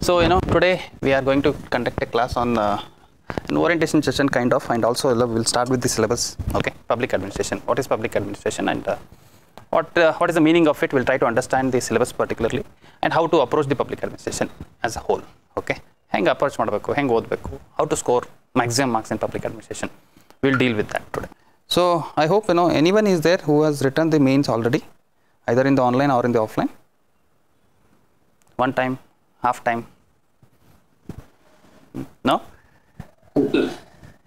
So today we are going to conduct a class on an orientation session kind of, and also we'll start with the syllabus. Okay, public administration. What is public administration, and what is the meaning of it? We'll try to understand the syllabus particularly, and how to approach the public administration as a whole. Okay, ಹೆಂಗೆ approach ಮಾಡಬೇಕು, ಹೆಂಗೆ ಓದಬೇಕು, how to score maximum marks in public administration. We'll deal with that today. So I hope anyone is there who has written the mains already, either in the online or in the offline. One time, half time. No?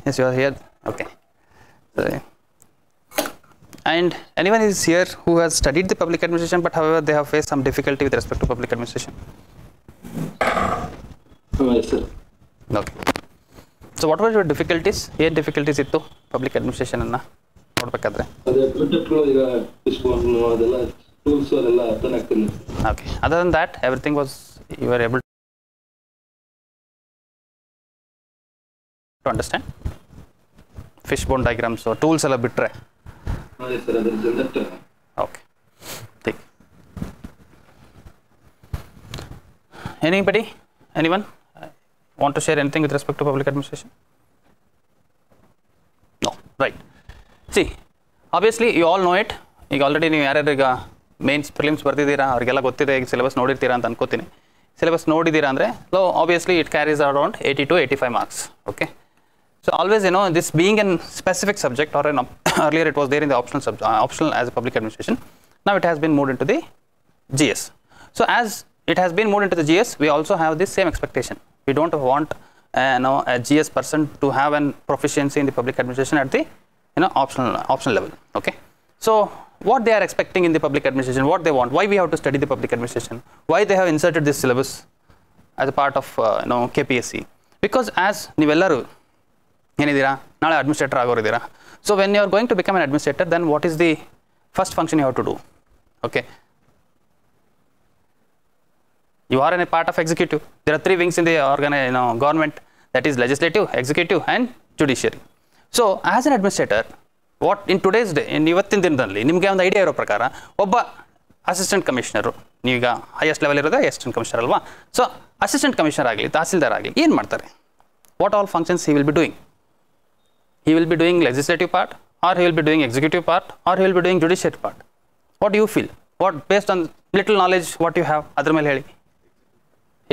Yes, you are here. Okay. Sorry. And anyone is here who has studied the public administration, but however they have faced some difficulty with respect to public administration? Yes, sir. Okay. So what were your difficulties? What difficulties ittu public administration anna nodbekadre? ಅದೇ ಪ್ರಾಜೆಕ್ಟ್ಗಳು ಈಗ ಇಸ್ಕೊಂಡು ಅದೆಲ್ಲ tools ಅದೆಲ್ಲ ಅರ್ಥನೇ ಆಗ್ತಿಲ್ಲ. Okay. Other than that, everything was you were able to understand? Fishbone diagrams or tools ಎಲ್ಲ ಬಿಟ್ರೆ? ಅದೇ ಸರ್, ಅದರ generator. Okay. Take. Anybody? Anyone? Want to share anything with respect to public administration? No. Right. See, obviously you all know it. ಈಗ already ನೀವು ಯಾರ್ಯಾರು ಈಗ mains prelims ಬರ್ತಿದ್ದೀರಾ, ಅವ್ರಿಗೆಲ್ಲ ಗೊತ್ತಿದೆ, ಈಗ ಸಿಲೆಬಸ್ ನೋಡಿರ್ತೀರಾ ಅಂತ ಅನ್ಕೋತೀನಿ. ಸಿಲೆಬಸ್ ನೋಡಿದ್ದೀರಾ ಅಂದರೆ so obviously it carries around 80 to 85 marks. Okay. So always this being a specific subject, or earlier it was there in the optional as a public administration. Now it has been moved into the GS. So as it has been moved into the GS, we also have this same expectation. We don't want a GS person to have an proficiency in the public administration at the optional level. Okay. So what they are expecting in the public administration, what they want, why we have to study the public administration, why they have inserted this syllabus as a part of KPSC. Because as ನೀವೆಲ್ಲರೂ ಏನಿದ್ದೀರಾ, ನಾಳೆ administrator ಆಗೋರಿದ್ದೀರಾ. So when you are going to become an administrator, then what is the first function you have to do? Okay, you are in a part of executive. There are three wings in the government, that is legislative, executive and judiciary. So as an administrator, what in today's day, ಇವತ್ತಿನ ದಿನದಲ್ಲಿ ನಿಮಗೆ ಒಂದು idea ಇರೋ ಪ್ರಕಾರ ಒಬ್ಬ assistant commissioner, ನೀವೀಗ highest level ಇರೋದೇ assistant commissioner ಅಲ್ವಾ? ಸೊ ಅಸಿಸ್ಟೆಂಟ್ ಕಮಿಷನರ್ ಆಗಲಿ, ತಹಸೀಲ್ದಾರ್ ಆಗಲಿ, ಏನು ಮಾಡ್ತಾರೆ? What all functions he will be doing? He will be doing legislative part, or he will be doing executive part, or he will be doing judiciary part. What do you feel? What, based on little knowledge what you have, ಅದ್ರ ಮೇಲೆ ಹೇಳಿ.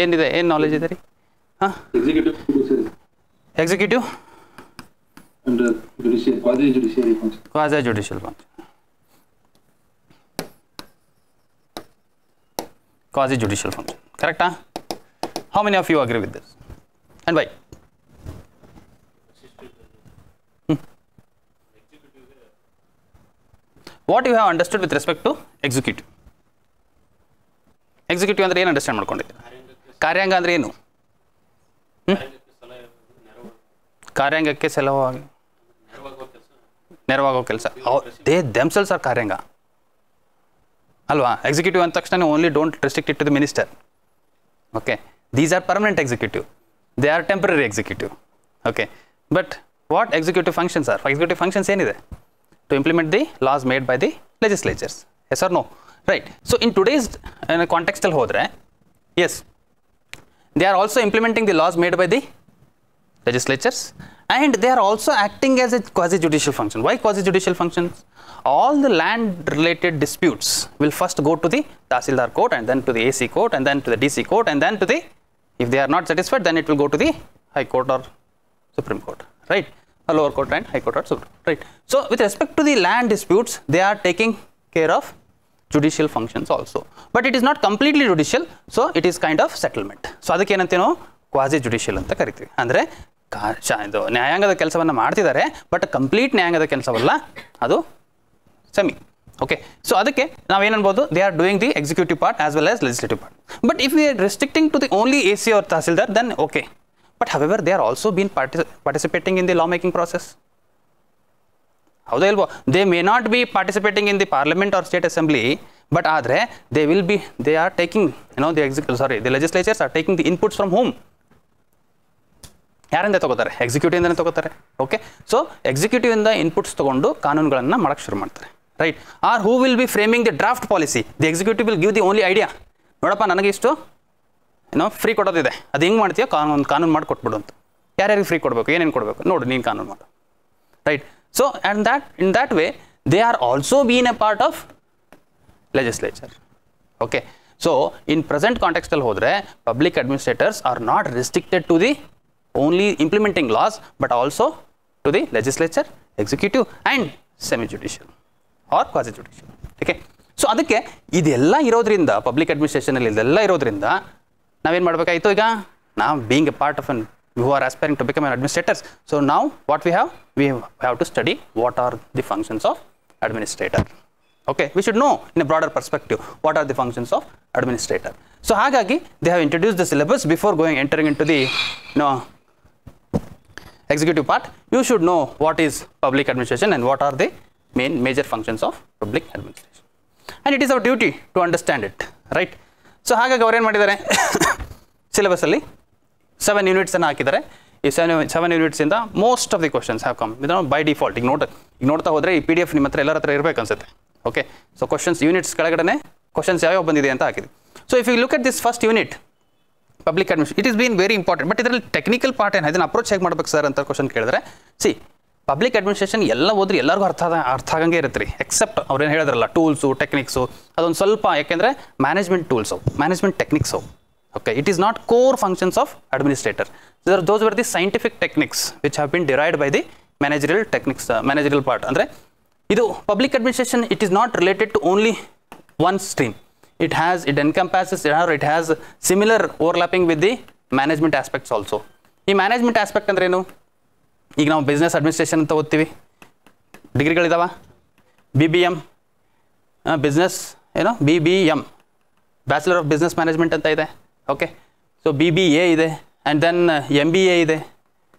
ಏನಿದೆ, ಏನು knowledge ಇದೆ ರೀ? ಹಾಂ, executive and judiciary, quasi judiciary function. Quasi judicial function, quasi judicial function. ಕರೆಕ್ಟಾ? How many of you agree with this and why? What you have understood with respect to executive? Executive ಅಂದರೆ ಏನು understand ಮಾಡ್ಕೊಂಡಿದ್ದೀರಾ? ಕಾರ್ಯಾಂಗ ಅಂದರೆ ಏನು? ಕಾರ್ಯಾಂಗಕ್ಕೆ ಸಲುವಾಗಿ ನೆರವಾಗೋ ಕೆಲಸ. They themselves R ಕಾರ್ಯಾಂಗ ಅಲ್ವಾ? Executive ಅಂದ ತಕ್ಷಣ only don't restrict it to the minister. Okay, these are permanent executive, they are temporary executive. Okay, but what executive functions are? Executive functions ಏನಿದೆ? To implement the laws made by the legislatures. Yes or no? Right. So in today's context al hodre, yes, they are also implementing the laws made by the legislatures, and they are also acting as a quasi judicial function. Why quasi judicial functions? All the land related disputes will first go to the Tahsildar court, and then to the AC court, and then to the DC court, and then to the, if they are not satisfied, then it will go to the High Court or Supreme Court. Right? A lower court and high court or supreme, right? So with respect to the land disputes, they are taking care of judicial functions also, but it is not completely judicial, so it is kind of settlement. So ಅದಕ್ಕೆ ಏನಂತೀವಿ ನಾವು? Quasi judicial ಅಂತ ಕರಿತೀವಿ. ಅಂದರೆ ಇದು ನ್ಯಾಯಾಂಗದ ಕೆಲಸವನ್ನು ಮಾಡ್ತಿದ್ದಾರೆ, ಬಟ್ ಕಂಪ್ಲೀಟ್ ನ್ಯಾಯಾಂಗದ ಕೆಲಸವಲ್ಲ, ಅದು ಸೆಮಿ. ಓಕೆ, ಸೊ ಅದಕ್ಕೆ ನಾವೇನು ಅನ್ಬೋದು? They are doing the executive part as well as legislative part. But if we are restricting to the only AC or tahsildar, then okay. But however, they are also been participating in the lawmaking process. ಹೌದಾ ಇಲ್ವೋ? They may not be participating in the parliament or state assembly, but ಆದರೆ they are taking, the legislatures are taking the inputs from whom? ಯಾರಿಂದ ತಗೋತಾರೆ? Executive ಇಂದನೇ ತಗೋತಾರೆ. Okay, so executive ಇಂದ inputs ತಗೊಂಡು ಕಾನೂನುಗಳನ್ನು ಮಾಡಕ್ಕೆ ಶುರು ಮಾಡ್ತಾರೆ. Right? Or who will be framing the draft policy? The executive will give the only idea. ನೋಡಪ್ಪ, ನನಗೆ ಇಷ್ಟು ಫ್ರೀ ಕೊಡೋದಿದೆ, ಅದು ಹೆಂಗೆ ಮಾಡ್ತೀಯೋ ಕಾನೂನು ಮಾಡಿ ಕೊಟ್ಬಿಡು ಅಂತ. ಯಾರ್ಯಾರಿಗೆ ಫ್ರೀ ಕೊಡಬೇಕು, ಏನೇನು ಕೊಡಬೇಕು ನೋಡು, ನೀನು ಕಾನೂನು ಮಾಡು, right. So and in that way they are also been a part of legislature. Okay, so in present ಕಾಂಟೆಕ್ಸ್ಟಲ್ಲಿ ಹೋದರೆ public administrators are not restricted to the only implementing laws but also to the legislature, executive and semi judicial or quasi judicial. Okay, so ಅದಕ್ಕೆ ಇದೆಲ್ಲ ಇರೋದ್ರಿಂದ public ಅಡ್ಮಿನಿಸ್ಟ್ರೇಷನಲ್ಲಿ ಇದೆಲ್ಲ ಇರೋದ್ರಿಂದ ನಾವೇನು ಮಾಡಬೇಕಾಯಿತು ಈಗ, ನಾವು being A part of an who are aspiring to become an administrators. So now what we have to study what are the functions of administrator. Okay, we should know in a broader perspective what are the functions of administrator. So hagagi they have introduced the syllabus before entering into the executive part. You should know what is public administration and what are the major functions of public administration, and it is our duty to understand it, right? So hagagi avaru ಏನು ಮಾಡಿದ್ದಾರೆ syllabus ಅಲ್ಲಿ 7 units ಅನ್ನು ಹಾಕಿದ್ದಾರೆ. ಈ 7 units ಇಂದ most of the questions have come by default. ಈಗ ನೋಡ್ತಾ ಹೋದರೆ ಈ PDF ನಿಮ್ಮ ಹತ್ರ ಎಲ್ಲರ ಹತ್ರ ಇರಬೇಕು ಅನ್ಸುತ್ತೆ. ಓಕೆ, ಸೊ ಕ್ವಶನ್ಸ್ ಯೂನಿಟ್ಸ್ ಕೆಳಗಡೆ ಕ್ವಶನ್ಸ್ ಯಾವ್ಯಾವ ಬಂದಿದೆ ಅಂತ ಹಾಕಿದ್ವಿ. So if you look at this first unit public administration, it is been very important. But ಇದರಲ್ಲಿ ಟೆಕ್ನಿಕಲ್ ಪಾರ್ಟ್ ಏನು, ಅದನ್ನು ಅಪ್ರೋಚ್ ಹೇಗೆ ಮಾಡ್ಬೇಕು ಸರ್ ಅಂತ ಕ್ವಶನ್ ಕೇಳಿದ್ರೆ, ಸಿ ಪಬ್ಲಿಕ್ ಅಡ್ಮಿನಿಸ್ಟ್ರೇಷನ್ ಎಲ್ಲ ಓದ್ರಿ ಎಲ್ಲರಿಗೂ ಅರ್ಥ ಆಗಂಗೆ ಇರುತ್ತೆ ರೀ, ಎಕ್ಸೆಪ್ಟ್ ಅವ್ರೇನು ಹೇಳಿದ್ರಲ್ಲ ಟೂಲ್ಸು ಟೆಕ್ನಿಕ್ಸು ಅದೊಂದು ಸ್ವಲ್ಪ, ಯಾಕೆಂದರೆ management tools management techniques. Okay, it is not core functions of administrator. Those were the scientific techniques which have been derived by the managerial techniques, managerial part. Andre idu public administration, it is not related to only one stream. It encompasses or it has similar overlapping with the management aspects also. ಈ management aspect ಅಂದ್ರೆ ಏನು, ಈಗ ನಾವು business administration ಅಂತ ಓದ್ತೀವಿ, ಡಿಗ್ರಿಗಳಿದಾವ, BBM business ಏನೋ BBM bachelor of business management ಅಂತ ಇದೆ. ಓಕೆ, ಸೊ BBA ಇದೆ ಆ್ಯಂಡ್ ದೆನ್ MBA ಇದೆ.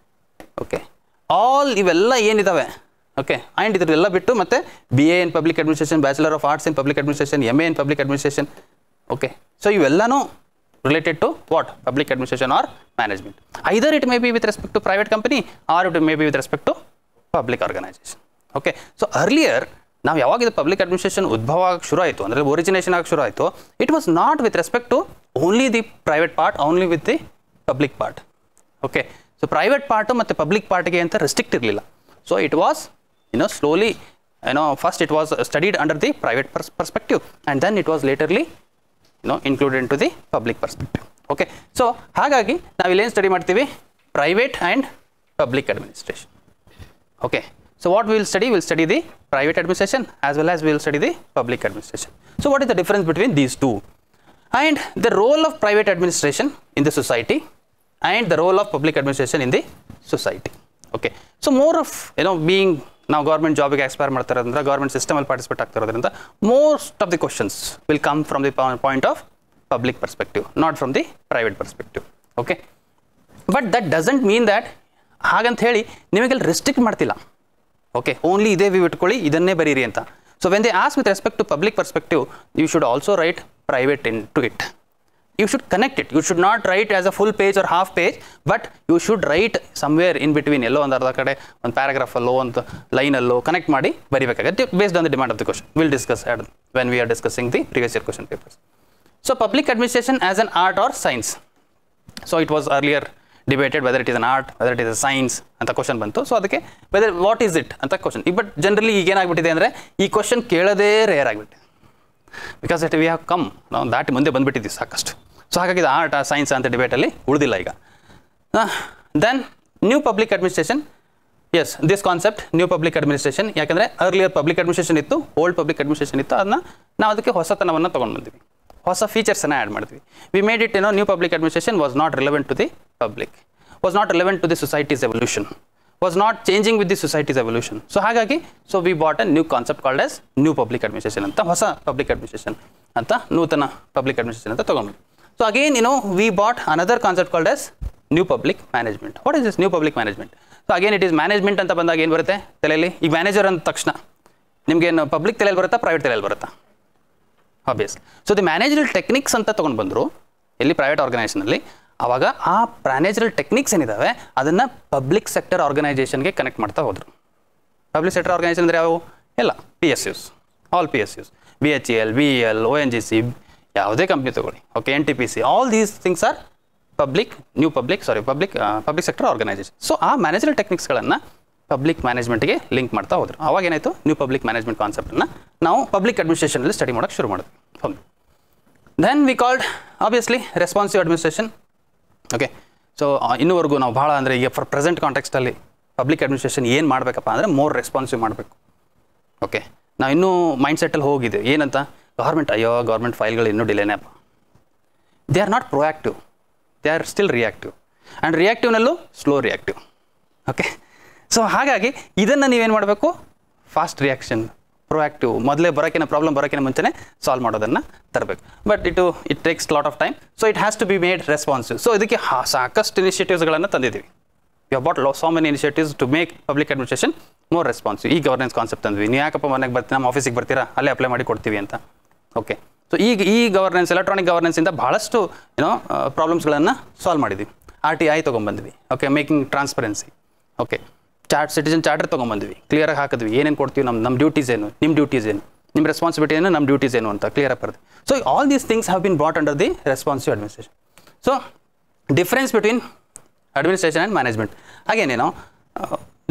ಓಕೆ, ಆಲ್ ಇವೆಲ್ಲ ಏನಿದ್ದಾವೆ. ಓಕೆ, ಆ್ಯಂಡ್ ಇದರೆಲ್ಲ ಬಿಟ್ಟು ಮತ್ತೆ BA in public administration, bachelor of arts in public administration, MA in public administration. Okay, so ಇವೆಲ್ಲನೂ related to what, public administration or management. Either it may be with respect to private company or it may be with respect to public organisation. Okay, so earlier ನಾವು ಯಾವಾಗ ಇದು public administration ಉದ್ಭವ ಆಗಕ್ಕೆ ಶುರು ಆಯಿತು, ಅಂದರೆ origination ಆಗಕ್ಕೆ ಶುರು ಆಯಿತು, it was not with respect to only the private part, only with the public part. Okay, so private part ಮತ್ತು ಪಬ್ಲಿಕ್ ಪಾರ್ಟ್ಗೆ ಅಂತ ರೆಸ್ಟ್ರಿಕ್ಟ್ ಇರಲಿಲ್ಲ. So it was slowly first it was studied under the private perspective and then it was laterly included in to the public perspective. Okay, so ಹಾಗಾಗಿ ನಾವಿಲ್ಲೇನು study ಮಾಡ್ತೀವಿ, private and public administration. Okay, so what we will study the private administration as well as we will study the public administration. So what is the difference between these two and the role of private administration in the society and the role of public administration in the society. Okay, so more of being now government job ಗೆ aspire ಮಾಡ್ತಾರೆ ಅಂದ್ರೆ government system ಅಲ್ಲಿ participate ಆಗ್ತಿರೋದ್ರಿಂದ most of the questions will come from the point of public perspective, not from the private perspective. Okay, but that doesn't mean that ಹಾಗಂತ ಹೇಳಿ ನಿಮಗೆ restrict ಮಾಡ್ತಿಲ್ಲ. Okay, only ಇದೇ view ಇಟ್ಕೊಳ್ಳಿ, ಇದನ್ನೇ ಬರೀರಿ ಅಂತ. So when they ask with respect to public perspective, you should also write private in to it. You should connect it. You should not write as a full page or half page, but you should write somewhere in between, ಎಲ್ಲೋ ಒಂದು ಅರ್ಧ ಕಡೆ ಒಂದು ಪ್ಯಾರಾಗ್ರಾಫಲ್ಲೋ ಒಂದು ಲೈನಲ್ಲೋ connect ಮಾಡಿ ಬರೀಬೇಕಾಗುತ್ತೆ based on the demand of the question. Will discuss when we are discussing the previous year question papers. So public administration as an art or science. So it was earlier debated whether it is an art, whether it is a science ಅಂತ question ಬಂತು. So ಅದಕ್ಕೆ whether what is it ಅಂತ question. But generally ಈಗ ಏನಾಗ್ಬಿಟ್ಟಿದೆ ಅಂದರೆ ಈ question ಕೇಳೋದೇ rare ಆಗಿಬಿಟ್ಟೆ, because it we have come ನಾವು ದಾಟಿ ಮುಂದೆ ಬಂದುಬಿಟ್ಟಿದ್ದೀವಿ ಸಾಕಷ್ಟು. ಸೊ ಹಾಗಾಗಿ ಇದು ಆರ್ಟ್ ಸೈನ್ಸ್ ಅಂತ ಡಿಬೇಟಲ್ಲಿ ಉಳಿದಿಲ್ಲ ಈಗ. Then new public administration. Yes, this concept new public administration, ಯಾಕಂದರೆ ಅರ್ಲಿಯರ್ ಪಬ್ಲಿಕ್ ಅಡ್ಮಿನಿಸ್ಟ್ರೇಷನ್ ಇತ್ತು, ಓಲ್ಡ್ ಪಬ್ಲಿಕ್ ಅಡ್ಮಿನಿಸ್ಟ್ರೇಷನ್ ಇತ್ತು, ಅದನ್ನ ನಾವು ಅದಕ್ಕೆ ಹೊಸತನವನ್ನು ತೊಗೊಂಡು ಬಂದಿವಿ, ಹೊಸ ಫೀಚರ್ಸನ್ನು ಆ್ಯಡ್ ಮಾಡ್ತೀವಿ. We made it new public administration was not relevant to the public, was not relevant to the societies evolution, was not changing with the societies evolution. So ಹಾಗಾಗಿ so we brought a new concept called as new public administration ಅಂತ, ಹೊಸ public administration ಅಂತ, ನೂತನ public administration ಅಂತ ತೊಗೊಂಡು. So again we bought another concept called as new public management. What is this new public management? So again it is management ಅಂತ ಬಂದಾಗ ಏನು ಬರುತ್ತೆ ತಲೆಯಲ್ಲಿ? ಈಗ ಮ್ಯಾನೇಜರ್ ಅಂದ ತಕ್ಷಣ ನಿಮಗೇನು ಪಬ್ಲಿಕ್ ತಲೆಯಲ್ಲಿ ಬರುತ್ತಾ, ಪ್ರೈವೇಟ್ ತಲೆಯಲ್ಲಿ ಬರುತ್ತಾ? Obvious. So the managerial techniques ಅಂತ ತೊಗೊಂಡು ಬಂದರು ಎಲ್ಲಿ ಪ್ರೈವೇಟ್ ಆರ್ಗನೈಸೇಷನಲ್ಲಿ. ಆವಾಗ ಆ ಮ್ಯಾನೇಜರಲ್ ಟೆಕ್ನಿಕ್ಸ್ ಏನಿದ್ದಾವೆ ಅದನ್ನು ಪಬ್ಲಿಕ್ ಸೆಕ್ಟರ್ ಆರ್ಗನೈಸೇಷನ್ಗೆ ಕನೆಕ್ಟ್ ಮಾಡ್ತಾ ಹೋದರು. ಪಬ್ಲಿಕ್ ಸೆಕ್ಟರ್ ಆರ್ಗನೈಸೇಷನ್ ಅಂದರೆ ಯಾವುವು? ಎಲ್ಲ PSUs, all PSUs, BHEL, VEL, ONGC, ಯಾವುದೇ ಕಂಪ್ನಿ ತಗೊಳ್ಳಿ, okay, NTPC, all these things are public sector organisation. So ಆ ಮ್ಯಾನೇಜರಲ್ ಟೆಕ್ನಿಕ್ಸ್ಗಳನ್ನು ಪಬ್ಲಿಕ್ ಮ್ಯಾನೇಜ್ಮೆಂಟ್ಗೆ ಲಿಂಕ್ ಮಾಡ್ತಾ ಹೋದ್ರು. ಅವಾಗ ಏನಾಯಿತು, ನ್ಯೂ ಪಬ್ಲಿಕ್ ಮ್ಯಾನೇಜ್ಮೆಂಟ್ ಕಾನ್ಸೆಪ್ಟನ್ನು ನಾವು ಪಬ್ಲಿಕ್ ಅಡ್ಮಿನಿಸ್ಟ್ರೇಷನಲ್ಲಿ ಸ್ಟಡಿ ಮಾಡೋಕ್ಕೆ ಶುರು ಮಾಡಿದ್ವಿ. ಹೌದು. Then we called obviously responsive administration. Okay, so ಇನ್ನೂವರೆಗೂ ನಾವು ಭಾಳ ಅಂದರೆ ಈಗ ಫಾರ್ ಪ್ರೆಸೆಂಟ್ ಕಾಂಟೆಕ್ಸ್ಟಲ್ಲಿ ಪಬ್ಲಿಕ್ ಅಡ್ಮಿನಿಸ್ಟ್ರೇಷನ್ ಏನು ಮಾಡಬೇಕಪ್ಪ ಅಂದರೆ ಮೋರ್ ರೆಸ್ಪಾನ್ಸಿವ್ ಮಾಡಬೇಕು. ಓಕೆ, ನಾವು ಇನ್ನೂ ಮೈಂಡ್ ಸೆಟ್ಟಲ್ಲಿ ಹೋಗಿದ್ದೀವಿ ಏನಂತ, ಗೌರ್ಮೆಂಟ್ ಫೈಲ್ಗಳು ಇನ್ನೂ ಡಿಲೇನೇ ಅಪ್ಪ. They are not proactive, they are still reactive, and ರಿಯಾಕ್ಟಿವ್ನಲ್ಲೂ ಸ್ಲೋ ರಿಯಾಕ್ಟಿವ್. ಓಕೆ, ಸೊ ಹಾಗಾಗಿ ಇದನ್ನು ನೀವೇನು ಮಾಡಬೇಕು, ಫಾಸ್ಟ್ ರಿಯಾಕ್ಷನ್, ಪ್ರೊಯಾಕ್ಟಿವ್, ಮೊದಲೇ ಪ್ರಾಬ್ಲಮ್ ಬರೋಕ್ಕಿಂತ ಮುಂಚೆನೇ ಸಾಲ್ವ್ ಮಾಡೋದನ್ನು ತರಬೇಕು. But it takes lot of time, so it has to be made responsive. So ಇದಕ್ಕೆ ಸಾಕಷ್ಟು ಇನಿಷಿಯೇಟಿವ್ಸ್ಗಳನ್ನು ತಂದಿದ್ದೀವಿ. You have brought so many initiatives to make public administration more responsive. E governance concept ತಂದ್ವಿ. ನೀವು ಯಾಕಪ್ಪ ಮನೆಗೆ ಬರ್ತೀವಿ, ನಮ್ಮ ಆಫೀಸಿಗೆ ಬರ್ತೀರಾ, ಅಲ್ಲೇ ಅಪ್ಲೈ ಮಾಡಿ ಕೊಡ್ತೀವಿ ಅಂತ. Okay, so e governance, electronic ಗವರ್ನೆನ್ಸಿಂದ ಭಾಳಷ್ಟು ಪ್ರಾಬ್ಲಮ್ಸ್ಗಳನ್ನು ಸಾಲ್ವ್ ಮಾಡಿದ್ವಿ. RTI ತೊಗೊಂಬಂದ್ವಿ. Okay, making transparency. Okay, citizen charter ತೊಗೊಂಬಂದ್ವಿ, ಕ್ಲಿಯರಾಗಿ ಹಾಕಿದ್ವಿ, ಏನೇನು ಕೊಡ್ತೀವಿ, ನಮ್ಮ ಡ್ಯೂಟೀಸ್ ಏನು, ನಿಮ್ಮ ಡ್ಯೂಟೀಸ್ ಏನು, ನಿಮ್ಮ ರೆಸ್ಪಾನ್ಸಿಬಿಲಿಟಿ ಏನು, ನಮ್ಮ ಡ್ಯೂಟೀಸ್ ಏನು ಅಂತ ಕ್ಲಿಯರಾಗಿ ಬರ್ತೀವಿ. So all these things have been brought under the responsive administration. So difference between administration and management. ಅಗೇನೇನೋ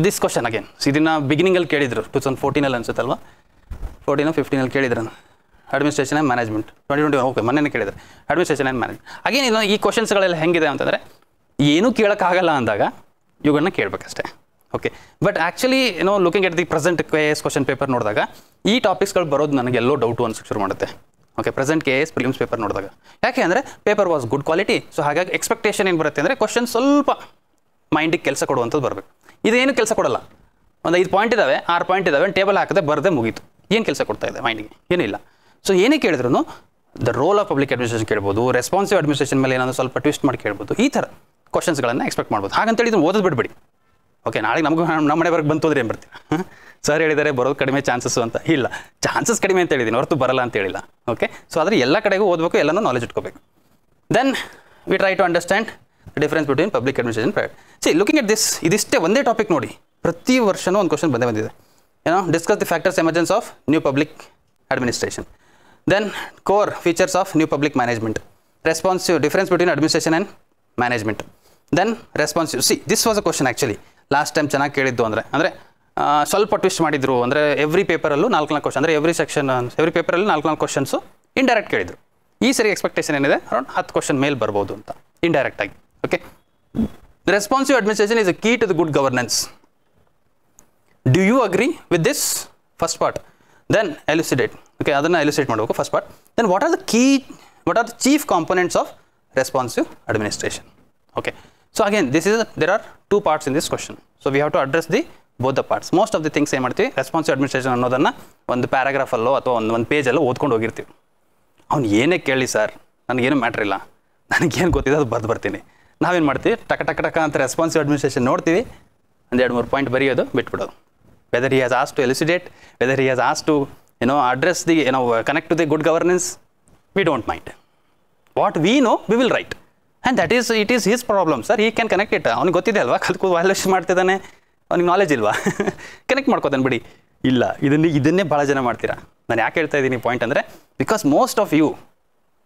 ದಿಸ್ ಕ್ವಶನ್ ಅಗೇನ್ ಇದನ್ನು ಬಿಗಿನಿಂಗಲ್ಲಿ ಕೇಳಿದ್ರು, 2014 ಅನ್ಸುತ್ತಲ್ವಾ, 14-15 ಕೇಳಿದ್ರು ಅಡ್ಮಿನಿಸ್ಟ್ರೇಷನ್ ಆ್ಯಂಡ್ ಮ್ಯಾನೇಜ್ಮೆಂಟ್. 2021 ಓಕೆ ಮೊನ್ನೆ ಕೇಳಿದ್ರು ಅಡ್ಮಿನಿಸ್ಟ್ರೇಷನ್ ಆ್ಯಂಡ್ ಮ್ಯಾನೇಜ್ಮೆಂಟ್. ಅಗೇನ್ ಈ ಕ್ವಶನ್ಸ್ಗಳೆಲ್ಲ ಹೆಂಗಿದೆ ಅಂತಂದರೆ, ಏನೂ ಕೇಳೋಕ್ಕಾಗಲ್ಲ ಅಂದಾಗ ಇವುಗಳನ್ನ ಕೇಳಬೇಕಷ್ಟೇ. Okay, but actually looking at the present KS question paper ನೋಡಿದಾಗ ಈ ಟಾಪಿಕ್ಸ್ಗಳು ಬರೋದು ನನಗೆ ಎಲ್ಲೋ ಡೌಟು ಅನ್ಸಕ್ಕೆ ಶುರು ಮಾಡುತ್ತೆ. Okay, present KS prelims paper ನೋಡಿದಾಗ, ಯಾಕೆ ಅಂದರೆ paper was good quality. So ಹಾಗಾಗಿ ಎಕ್ಸ್ಪೆಕ್ಟೇಷನ್ ಏನು ಬರುತ್ತೆ ಅಂದರೆ ಕ್ವಶನ್ ಸ್ವಲ್ಪ ಮೈಂಡಿಗೆ ಕೆಲಸ ಕೊಡುವಂಥದ್ದು ಬರಬೇಕು. ಇದೇನು ಕೆಲಸ ಕೊಡಲ್ಲ, ಒಂದು 5 ಪಾಯಿಂಟ್ ಇದ್ದಾವೆ, 6 ಪಾಯಿಂಟ್ ಇದ್ದಾವೆ, ಟೇಬಲ್ ಹಾಕದೆ ಬರದೆ ಮುಗೀತು. ಏನು ಕೆಲಸ ಕೊಡ್ತಾ ಇದೆ ಮೈಂಡಿಗೆ? ಏನಿಲ್ಲ. ಸೊ ಏನೇ ಕೇಳಿದ್ರು the role of public administration ಕೇಳ್ಬೋದು, ರೆಸ್ಪಾನ್ಸಿವ್ ಅಡ್ಮಿನಿಸ್ಟ್ರೇಷನ್ ಮೇಲೆ ಏನಾದರೂ ಸ್ವಲ್ಪ ಟ್ವಿಸ್ಟ್ ಮಾಡಿ ಕೇಳ್ಬೋದು. ಈ ಥರ ಕ್ವಶನ್ಸ್ಗಳನ್ನು ಎಕ್ಸ್ಪೆಕ್ಟ್ ಮಾಡ್ಬೋದು. ಹಾಗಂತೇಳಿ ಇದನ್ನು ಓದೋದು ಬಿಡ್ಬೇಡಿ. ಓಕೆ, ನಾಳೆ ನಮಗೂ ನಮ್ಮ ಮನೆವರೆಗೆ ಬಂತು ಅಂದರೆ ಏನು ಬರ್ತೀವಿ, ಸರ್ ಹೇಳಿದ್ದಾರೆ ಬರೋದು ಕಡಿಮೆ ಚಾನ್ಸಸ್ಸು ಅಂತ. ಇಲ್ಲ, ಚಾನ್ಸಸ್ ಕಡಿಮೆ ಅಂತ ಹೇಳಿದ್ದೀನಿ ಹೊರತು ಬರಲ್ಲ ಅಂತ ಹೇಳಿಲ್ಲ. ಓಕೆ, ಸೊ ಆದರೆ ಎಲ್ಲ ಕಡೆಗೂ ಓದಬೇಕು, ಎಲ್ಲನೂ ನಾಲೆಜ್ ಇಟ್ಕೋಬೇಕು. Then we try to understand the difference between public administration private. See looking at this, ಇದಿಷ್ಟೇ ಒಂದೇ ಟಾಪಿಕ್ ನೋಡಿ, ಪ್ರತಿ ವರ್ಷವೂ ಒಂದು ಕ್ವಶನ್ ಬಂದಿದೆ. Discuss the factors emergence of new public administration. Then core features of new public management, responsive, difference between administration and management. Then responsive. See this was a question actually last time ಚೆನ್ನಾಗಿ ಕೇಳಿದ್ದು. ಅಂದರೆ ಸ್ವಲ್ಪ twist ಮಾಡಿದ್ರು. ಅಂದರೆ every ಪೇಪರಲ್ಲೂ 4 question, ಅಂದರೆ every ಪೇಪರಲ್ಲಿ 4 questions indirect ಕೇಳಿದ್ರು. ಈ ಸರಿ ಎಕ್ಸ್ಪೆಕ್ಟೇಷನ್ ಏನಿದೆ, ಅರೌಂಡ್ 10 ಕ್ವಶನ್ ಮೇಲೆ ಬರ್ಬೋದು ಅಂತ ಇಂಡೈರೆಕ್ಟಾಗಿ. Okay, responsive administration is a key to the good governance. Do you agree with this first part? Then elucidate. Okay, ಅದನ್ನು ಎಲ್ಯುಸಿಡೇಟ್ ಮಾಡಬೇಕು first part. Then what are the chief components of responsive administration? Okay, so again there are 2 parts in this question, so we have to address both the parts. Most of the things ಏನು ಮಾಡ್ತೀವಿ, responsive administration ಅನ್ನೋದನ್ನು ಒಂದು ಪ್ಯಾರಾಗ್ರಾಫಲ್ಲೋ ಅಥವಾ ಒಂದು ಪೇಜಲ್ಲೋ ಓದ್ಕೊಂಡು ಹೋಗಿರ್ತೀವಿ. ಅವ್ನು ಏನೇ ಕೇಳಿ ಸರ್, ನನಗೇನು ಮ್ಯಾಟ್ರ್ ಇಲ್ಲ, ನನಗೇನು ಗೊತ್ತಿದೆ ಅದು ಬರ್ತೀನಿ. ನಾವೇನು ಮಾಡ್ತೀವಿ, ಟಕ ಅಂತ ರೆಸ್ಪಾನ್ಸಿವ್ ಅಡ್ಮಿನಿಸ್ಟ್ರೇಷನ್ ನೋಡ್ತೀವಿ, 1-2-3 ಪಾಯಿಂಟ್ ಬರೆಯೋದು, ಬಿಟ್ಬಿಡೋದು. Whether he has as to elucidate, whether he has as to address the connect to the good governance, we don't mind. What we know we will write. And it is his problem sir, he can connect it. ಅವ್ನಿಗೆ ಗೊತ್ತಿದೆ ಅಲ್ವಾ, ಕಲ್ತ್ಕೊ valuation ಮಾಡ್ತಿದ್ದಾನೆ, ಅವ್ನಿಗೆ knowledge ಇಲ್ವಾ, connect ಮಾಡ್ಕೋತಾನೆ ಬಿಡಿ. ಇಲ್ಲ, ಇದನ್ನೇ ಭಾಳ ಜನ ಮಾಡ್ತೀರಾ. ನಾನು ಯಾಕೆ ಹೇಳ್ತಾ ಇದ್ದೀನಿ ಪಾಯಿಂಟ್ ಅಂದರೆ, because most of you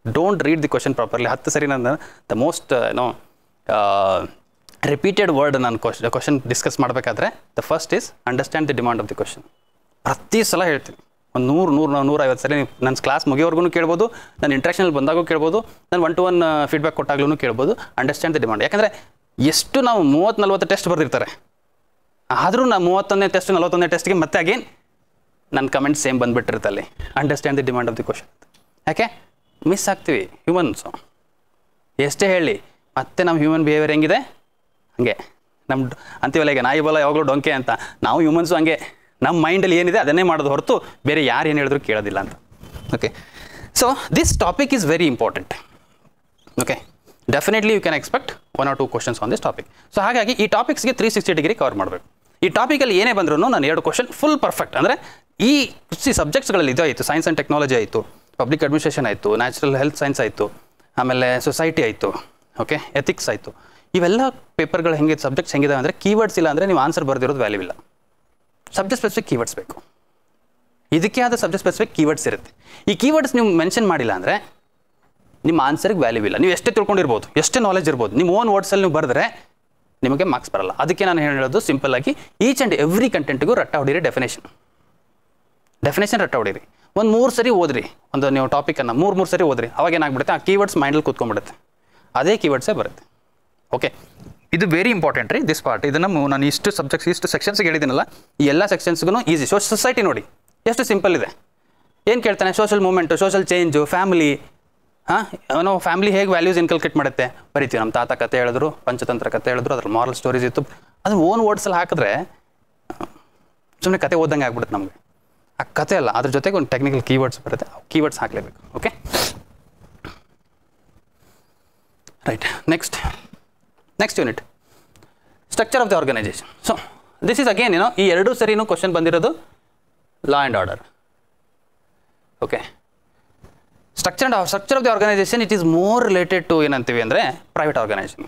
don't read the question properly. 10 ಸರಿ ನಾನು ದ ಮೋಸ್ಟ್ ರಿಪೀಟೆಡ್ ವರ್ಡ್ ನಾನು ಕ್ವಶನ್ ಡಿಸ್ಕಸ್ ಮಾಡಬೇಕಾದ್ರೆ the first is understand the demand of the question. ಪ್ರತಿ ಸಲ ಹೇಳ್ತೀನಿ, ಒಂದು 100-150 ಸರಿ ನನ್ನ ಕ್ಲಾಸ್ ಮುಗಿಯೋವರೆಗೂ ಕೇಳ್ಬೋದು, ನಾನು ಇಂಟ್ರಾಕ್ಷನಲ್ಲಿ ಬಂದಾಗೂ ಕೇಳ್ಬೋದು, ನಾನು 1-to-1 ಫೀಡ್ಬ್ಯಾಕ್ ಕೊಟ್ಟಾಗ್ಲೂ ಕೇಳ್ಬೋದು. Understand the demand. ಯಾಕಂದರೆ ಎಷ್ಟು ನಾವು 30-40 ಟೆಸ್ಟ್ ಬರ್ದಿರ್ತಾರೆ, ಆದರೂ ನಾವು 31ನೇ ಟೆಸ್ಟ್ 41ನೇ ಟೆಸ್ಟ್ಗೆ ಮತ್ತೆ ಅಗೇನ್ ನನ್ನ ಕಮೆಂಟ್ ಸೇಮ್ ಬಂದುಬಿಟ್ಟಿರುತ್ತೆ ಅಲ್ಲಿ. Understand the demand of the question. ಯಾಕೆ ಮಿಸ್ ಆಗ್ತೀವಿ ಹ್ಯೂಮನ್ಸು, ಎಷ್ಟೇ ಹೇಳಿ. ಮತ್ತೆ ನಮ್ಮ ಹ್ಯೂಮನ್ ಬಿಹೇವಿಯರ್ ಹೆಂಗಿದೆ ಹಾಗೆ ಅಂತೀವಲ್ಲ, ಈಗ ನಾಯಿ ಬಲ ಯಾವಾಗಲೂ ಡೊಂಕೆ ಅಂತ. ನಾವು ಹ್ಯೂಮನ್ಸು ಹಂಗೆ, ನಮ್ಮ ಮೈಂಡಲ್ಲಿ ಏನಿದೆ ಅದನ್ನೇ ಮಾಡೋದು ಹೊರತು ಬೇರೆ ಯಾರು ಏನು ಹೇಳಿದ್ರು ಕೇಳೋದಿಲ್ಲ ಅಂತ. Okay, so this topic is very important. Okay, definitely you can expect 1 or 2 questions on this topic. So ಹಾಗಾಗಿ ಈ ಟಾಪಿಕ್ಸ್ಗೆ 360 ಡಿಗ್ರಿ ಕವರ್ ಮಾಡಬೇಕು. ಈ ಟಾಪಿಕಲ್ಲಿ ಏನೇ ಬಂದರೂ ನಾನು 2 ಕ್ವಶನ್ ಫುಲ್ ಪರ್ಫೆಕ್ಟ್. ಅಂದರೆ ಈ ಸಬ್ಜೆಕ್ಟ್ಸ್ಗಳಲ್ಲಿ ಇದು ಆಯಿತು, ಸೈನ್ಸ್ ಆ್ಯಂಡ್ ಟೆಕ್ನಾಲಜಿ ಆಯಿತು, ಪಬ್ಲಿಕ್ ಅಡ್ಮಿನಿಸ್ಟ್ರೇಷನ್ ಆಯಿತು, ನ್ಯಾಚುರಲ್ ಹೆಲ್ತ್ ಸೈನ್ಸ್ ಆಯಿತು, ಆಮೇಲೆ ಸೊಸೈಟಿ ಆಯಿತು, ಓಕೆ, ಎಥಿಕ್ಸ್ ಆಯಿತು. ಇವೆಲ್ಲ ಪೇಪರ್ಗಳು ಹೆಂಗಿದೆ, ಸಬ್ಜೆಕ್ಟ್ಸ್ ಹೆಂಗಿದೆ ಅಂದರೆ ಕೀವರ್ಡ್ಸ್ ಇಲ್ಲ ಅಂದರೆ ನೀವು ಆನ್ಸರ್ ಬರೆದಿರೋದು ವ್ಯಾಲ್ಯೂ ಇಲ್ಲ. ಸಬ್ಜೆಕ್ಟ್ ಸ್ಪೆಸಿಫಿಕ್ ಕೀವರ್ಡ್ಸ್ ಬೇಕು. ಇದಕ್ಕೆ ಆದ ಸಬ್ಜೆಕ್ಟ್ ಸ್ಪೆಸಿಫಿಕ್ ಕೀವರ್ಡ್ಸ್ ಇರುತ್ತೆ. ಈ ಕೀವರ್ಡ್ಸ್ ನೀವು ಮೆನ್ಷನ್ ಮಾಡಿಲ್ಲ ಅಂದರೆ ನಿಮ್ಮ ಆನ್ಸರ್ಗೆ ವ್ಯಾಲ್ಯೂ ಇಲ್ಲ. ನೀವು ಎಷ್ಟೇ ತಿಳ್ಕೊಂಡಿರ್ಬೋದು, ಎಷ್ಟೇ ನಾಲೆಜ್ ಇರ್ಬೋದು, ನಿಮ್ಮ ಓನ್ ವರ್ಡ್ಸಲ್ಲಿ ನೀವು ಬರೆದ್ರೆ ನಿಮಗೆ ಮಾರ್ಕ್ಸ್ ಬರಲ್ಲ. ಅದಕ್ಕೆ ನಾನು ಹೇಳೋದು ಸಿಂಪಲ್ ಆಗಿ ಈಚ್ ಆ್ಯಂಡ್ ಎವ್ರಿ ಕಂಟೆಂಟ್ಗೂ ರಟ್ಟ ಹೊಡೀರಿ, ಡೆಫಿನೇಷನ್ ರಟ್ಟ ಹೊಡೀರಿ. ಒಂದು 3 ಸರಿ ಓದ್ರಿ, ಒಂದು ನೀವು ಟಾಪಿಕನ್ನು 3 ಸರಿ ಓದ್ರಿ. ಅವಾಗ ಏನಾಗ್ಬಿಡುತ್ತೆ, ಆ ಕೀವರ್ಡ್ಸ್ ಮೈಂಡಲ್ಲಿ ಕೂತ್ಕೊಂಡ್ಬಿಡುತ್ತೆ, ಅದೇ ಕೀವರ್ಡ್ಸೇ ಬರುತ್ತೆ. ಓಕೆ, ಇದು ವೆರಿ ಇಂಪಾರ್ಟೆಂಟ್ ರೀ ದಿಸ್ ಪಾರ್ಟ್. ಇದನ್ನು ನಾನು ಇಷ್ಟು ಸೆಕ್ಷನ್ಸ್ಗೆ ಹೇಳಿದ್ದೀನಲ್ಲ, ಈ ಎಲ್ಲ ಸೆಕ್ಷನ್ಸ್ಗೂ ಈಸಿ. ಸೊಸೈಟಿ ನೋಡಿ ಎಷ್ಟು ಸಿಂಪಲ್ ಇದೆ. ಏನು ಕೇಳ್ತಾನೆ, social movement, social change, family, ನಾವು ಫ್ಯಾಮಿಲಿ ಹೇಗೆ ವ್ಯಾಲ್ಯೂಸ್ ಇನ್ಕಲ್ಕೇಟ್ ಮಾಡುತ್ತೆ ಬರಿತೀವಿ. ನಮ್ಮ ತಾತ ಕತೆ ಹೇಳಿದ್ರು, ಪಂಚತಂತ್ರ ಕತೆ ಹೇಳಿದ್ರು, ಅದ್ರ ಮಾರಲ್ ಸ್ಟೋರೀಸ್ ಇತ್ತು. ಅದು ಓನ್ ವರ್ಡ್ಸಲ್ಲಿ ಹಾಕಿದ್ರೆ ಸುಮ್ಮನೆ ಕತೆ ಓದಂಗೆ ಆಗ್ಬಿಡುತ್ತೆ ನಮಗೆ. ಆ ಕತೆ ಅಲ್ಲ, ಅದ್ರ ಜೊತೆಗೆ ಒಂದು ಟೆಕ್ನಿಕಲ್ ಕೀವರ್ಡ್ಸ್ ಬರುತ್ತೆ, ಕೀವರ್ಡ್ಸ್ ಹಾಕಲೇಬೇಕು. Okay, right. Next unit, structure of the organization. So this is again ಈ 2 ಸರಿನೂ ಕ್ವಶನ್ ಬಂದಿರೋದು law and order. Okay, structure of the organization it is more related to ಏನಂತೀವಿ ಅಂದರೆ ಪ್ರೈವೇಟ್ ಆರ್ಗನೈಸೇಷನ್.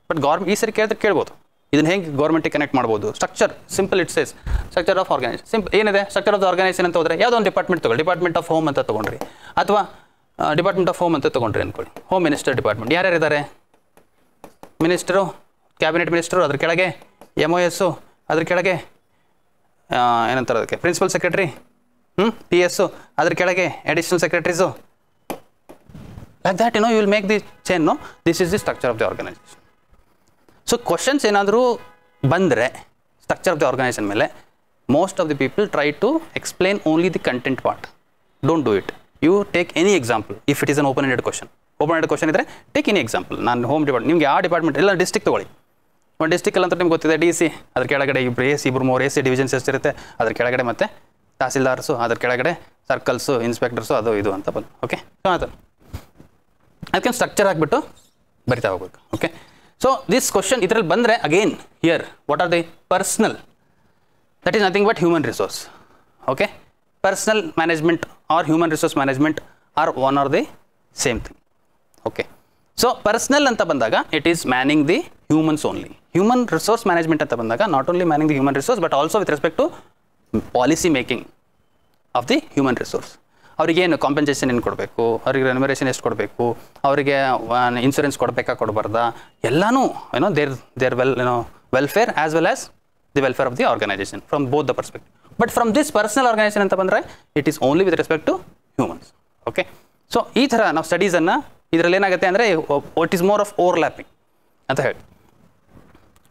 ಬಟ್ ಈ ಸರಿ ಕೇಳ್ಬೋದು ಇದನ್ನು ಹೆಂಗೆ ಗೌರ್ಮೆಂಟಿಗೆ ಕನೆಕ್ಟ್ ಮಾಡ್ಬೋದು. Structure simple, it says structure of organisation. ಏನಿದೆ ಸ್ಟ್ರಕ್ಚರ್ ಆಫ್ ದ ಆರ್ಗನೈಸೇಷನ್ ಅಂತ ಹೋದರೆ ಯಾವುದೋ ಒಂದು ಡಿಪಾರ್ಟ್ಮೆಂಟ್ ತೊಗೊಳ್ಳಿ, ಡಿಪಾರ್ಟ್ಮೆಂಟ್ ಆಫ್ ಹೋಮ್ ಅಂತ ತೊಗೊಂಡ್ರಿ, ಅಥವಾ ಡಿಪಾರ್ಟ್ಮೆಂಟ್ ಆಫ್ ಹೋಮ್ ಅಂತ ತೊಗೊಂಡ್ರಿ ಅಂದ್ಕೊಳ್ಳಿ. ಹೋಮ್ ಮಿನಿಸ್ಟರ್ ಡಿಪಾರ್ಟ್ಮೆಂಟ್ ಯಾರ್ಯಾರಿದ್ದಾರೆ, ಮಿನಿಸ್ಟರು, ಕ್ಯಾಬಿನೆಟ್ ಮಿನಿಸ್ಟರು, ಅದ್ರ ಕೆಳಗೆ MOS, ಅದ್ರ ಕೆಳಗೆ ಏನಂತಾರೆ ಅದಕ್ಕೆ ಪ್ರಿನ್ಸಿಪಲ್ ಸೆಕ್ರೆಟರಿ, PS, ಅದ್ರ ಕೆಳಗೆ additional secretaries. Like that you will make the chain. This is the structure of the organization. So questions ಏನಾದರೂ ಬಂದರೆ ಸ್ಟ್ರಕ್ಚರ್ ಆಫ್ ದಿ ಆರ್ಗನೈಸೇಷನ್ ಮೇಲೆ, most of the people try to explain only the content part. Don't do it. You take any example if it is an open ended question. Open ended question ಇದ್ದರೆ take any example. ನಾನು home department, ನಿಮಗೆ ಆ department ಎಲ್ಲ district ತೊಗೊಳ್ಳಿ. ಒಂದು ಡಿಸ್ಟ್ರಿಕ್ಟಲ್ಲಿ ಅಂತ ನಿಮ್ಗೆ ಗೊತ್ತಿದೆ DC, ಅದ್ರ ಕೆಳಗಡೆ ಇಬ್ಬರು AC, 3 AC ಡಿವಿಷನ್ಸ್ ಎಷ್ಟಿರುತ್ತೆ, ಅದ್ರ ಕೆಳಗಡೆ ಮತ್ತು ತಹಸೀಲ್ದಾರ್ಸು, ಅದ್ರ ಕೆಳಗಡೆ ಸರ್ಕಲ್ಸು, ಇನ್ಸ್ಪೆಕ್ಟರ್ಸು, ಅದು ಇದು ಅಂತ ಬಂದು. ಓಕೆ, ಸೊ ಅದಕ್ಕೆ ಸ್ಟ್ರಕ್ಚರ್ ಆಗಿಬಿಟ್ಟು ಬರಿತಾ ಹೋಗ್ಬೇಕು. ಓಕೆ, ಸೊ ದಿಸ್ ಕ್ವಶನ್ ಇದರಲ್ಲಿ ಬಂದರೆ again here what are the personnel, that is nothing but human resource. Okay, personnel management or human resource management are one or the same thing. Okay, so personnel ಅಂತ ಬಂದಾಗ it is manning the humans only. Human resource management ಅಂತ ಬಂದಾಗ not only manning the human resource but also with respect to policy making of the human resource. ಅವ್ರಿಗೇನು compensation ಏನು ಕೊಡಬೇಕು, ಅವ್ರಿಗೆ remuneration ಎಷ್ಟು ಕೊಡಬೇಕು, ಅವರಿಗೆ ಇನ್ಶೂರೆನ್ಸ್ ಕೊಡಬೇಕಾ ಕೊಡಬಾರ್ದಾ, ಎಲ್ಲನೂ their welfare as well as the welfare of the organization from both the perspective. But from this personal organization ಅಂತ ಬಂದರೆ it is only with respect to humans. Okay, so ಈ ಥರ ನಾವು ಸ್ಟಡೀಸನ್ನು ಇದರಲ್ಲಿ ಏನಾಗುತ್ತೆ ಅಂದರೆ it is more of overlapping ಅಂತ ಹೇಳಿ.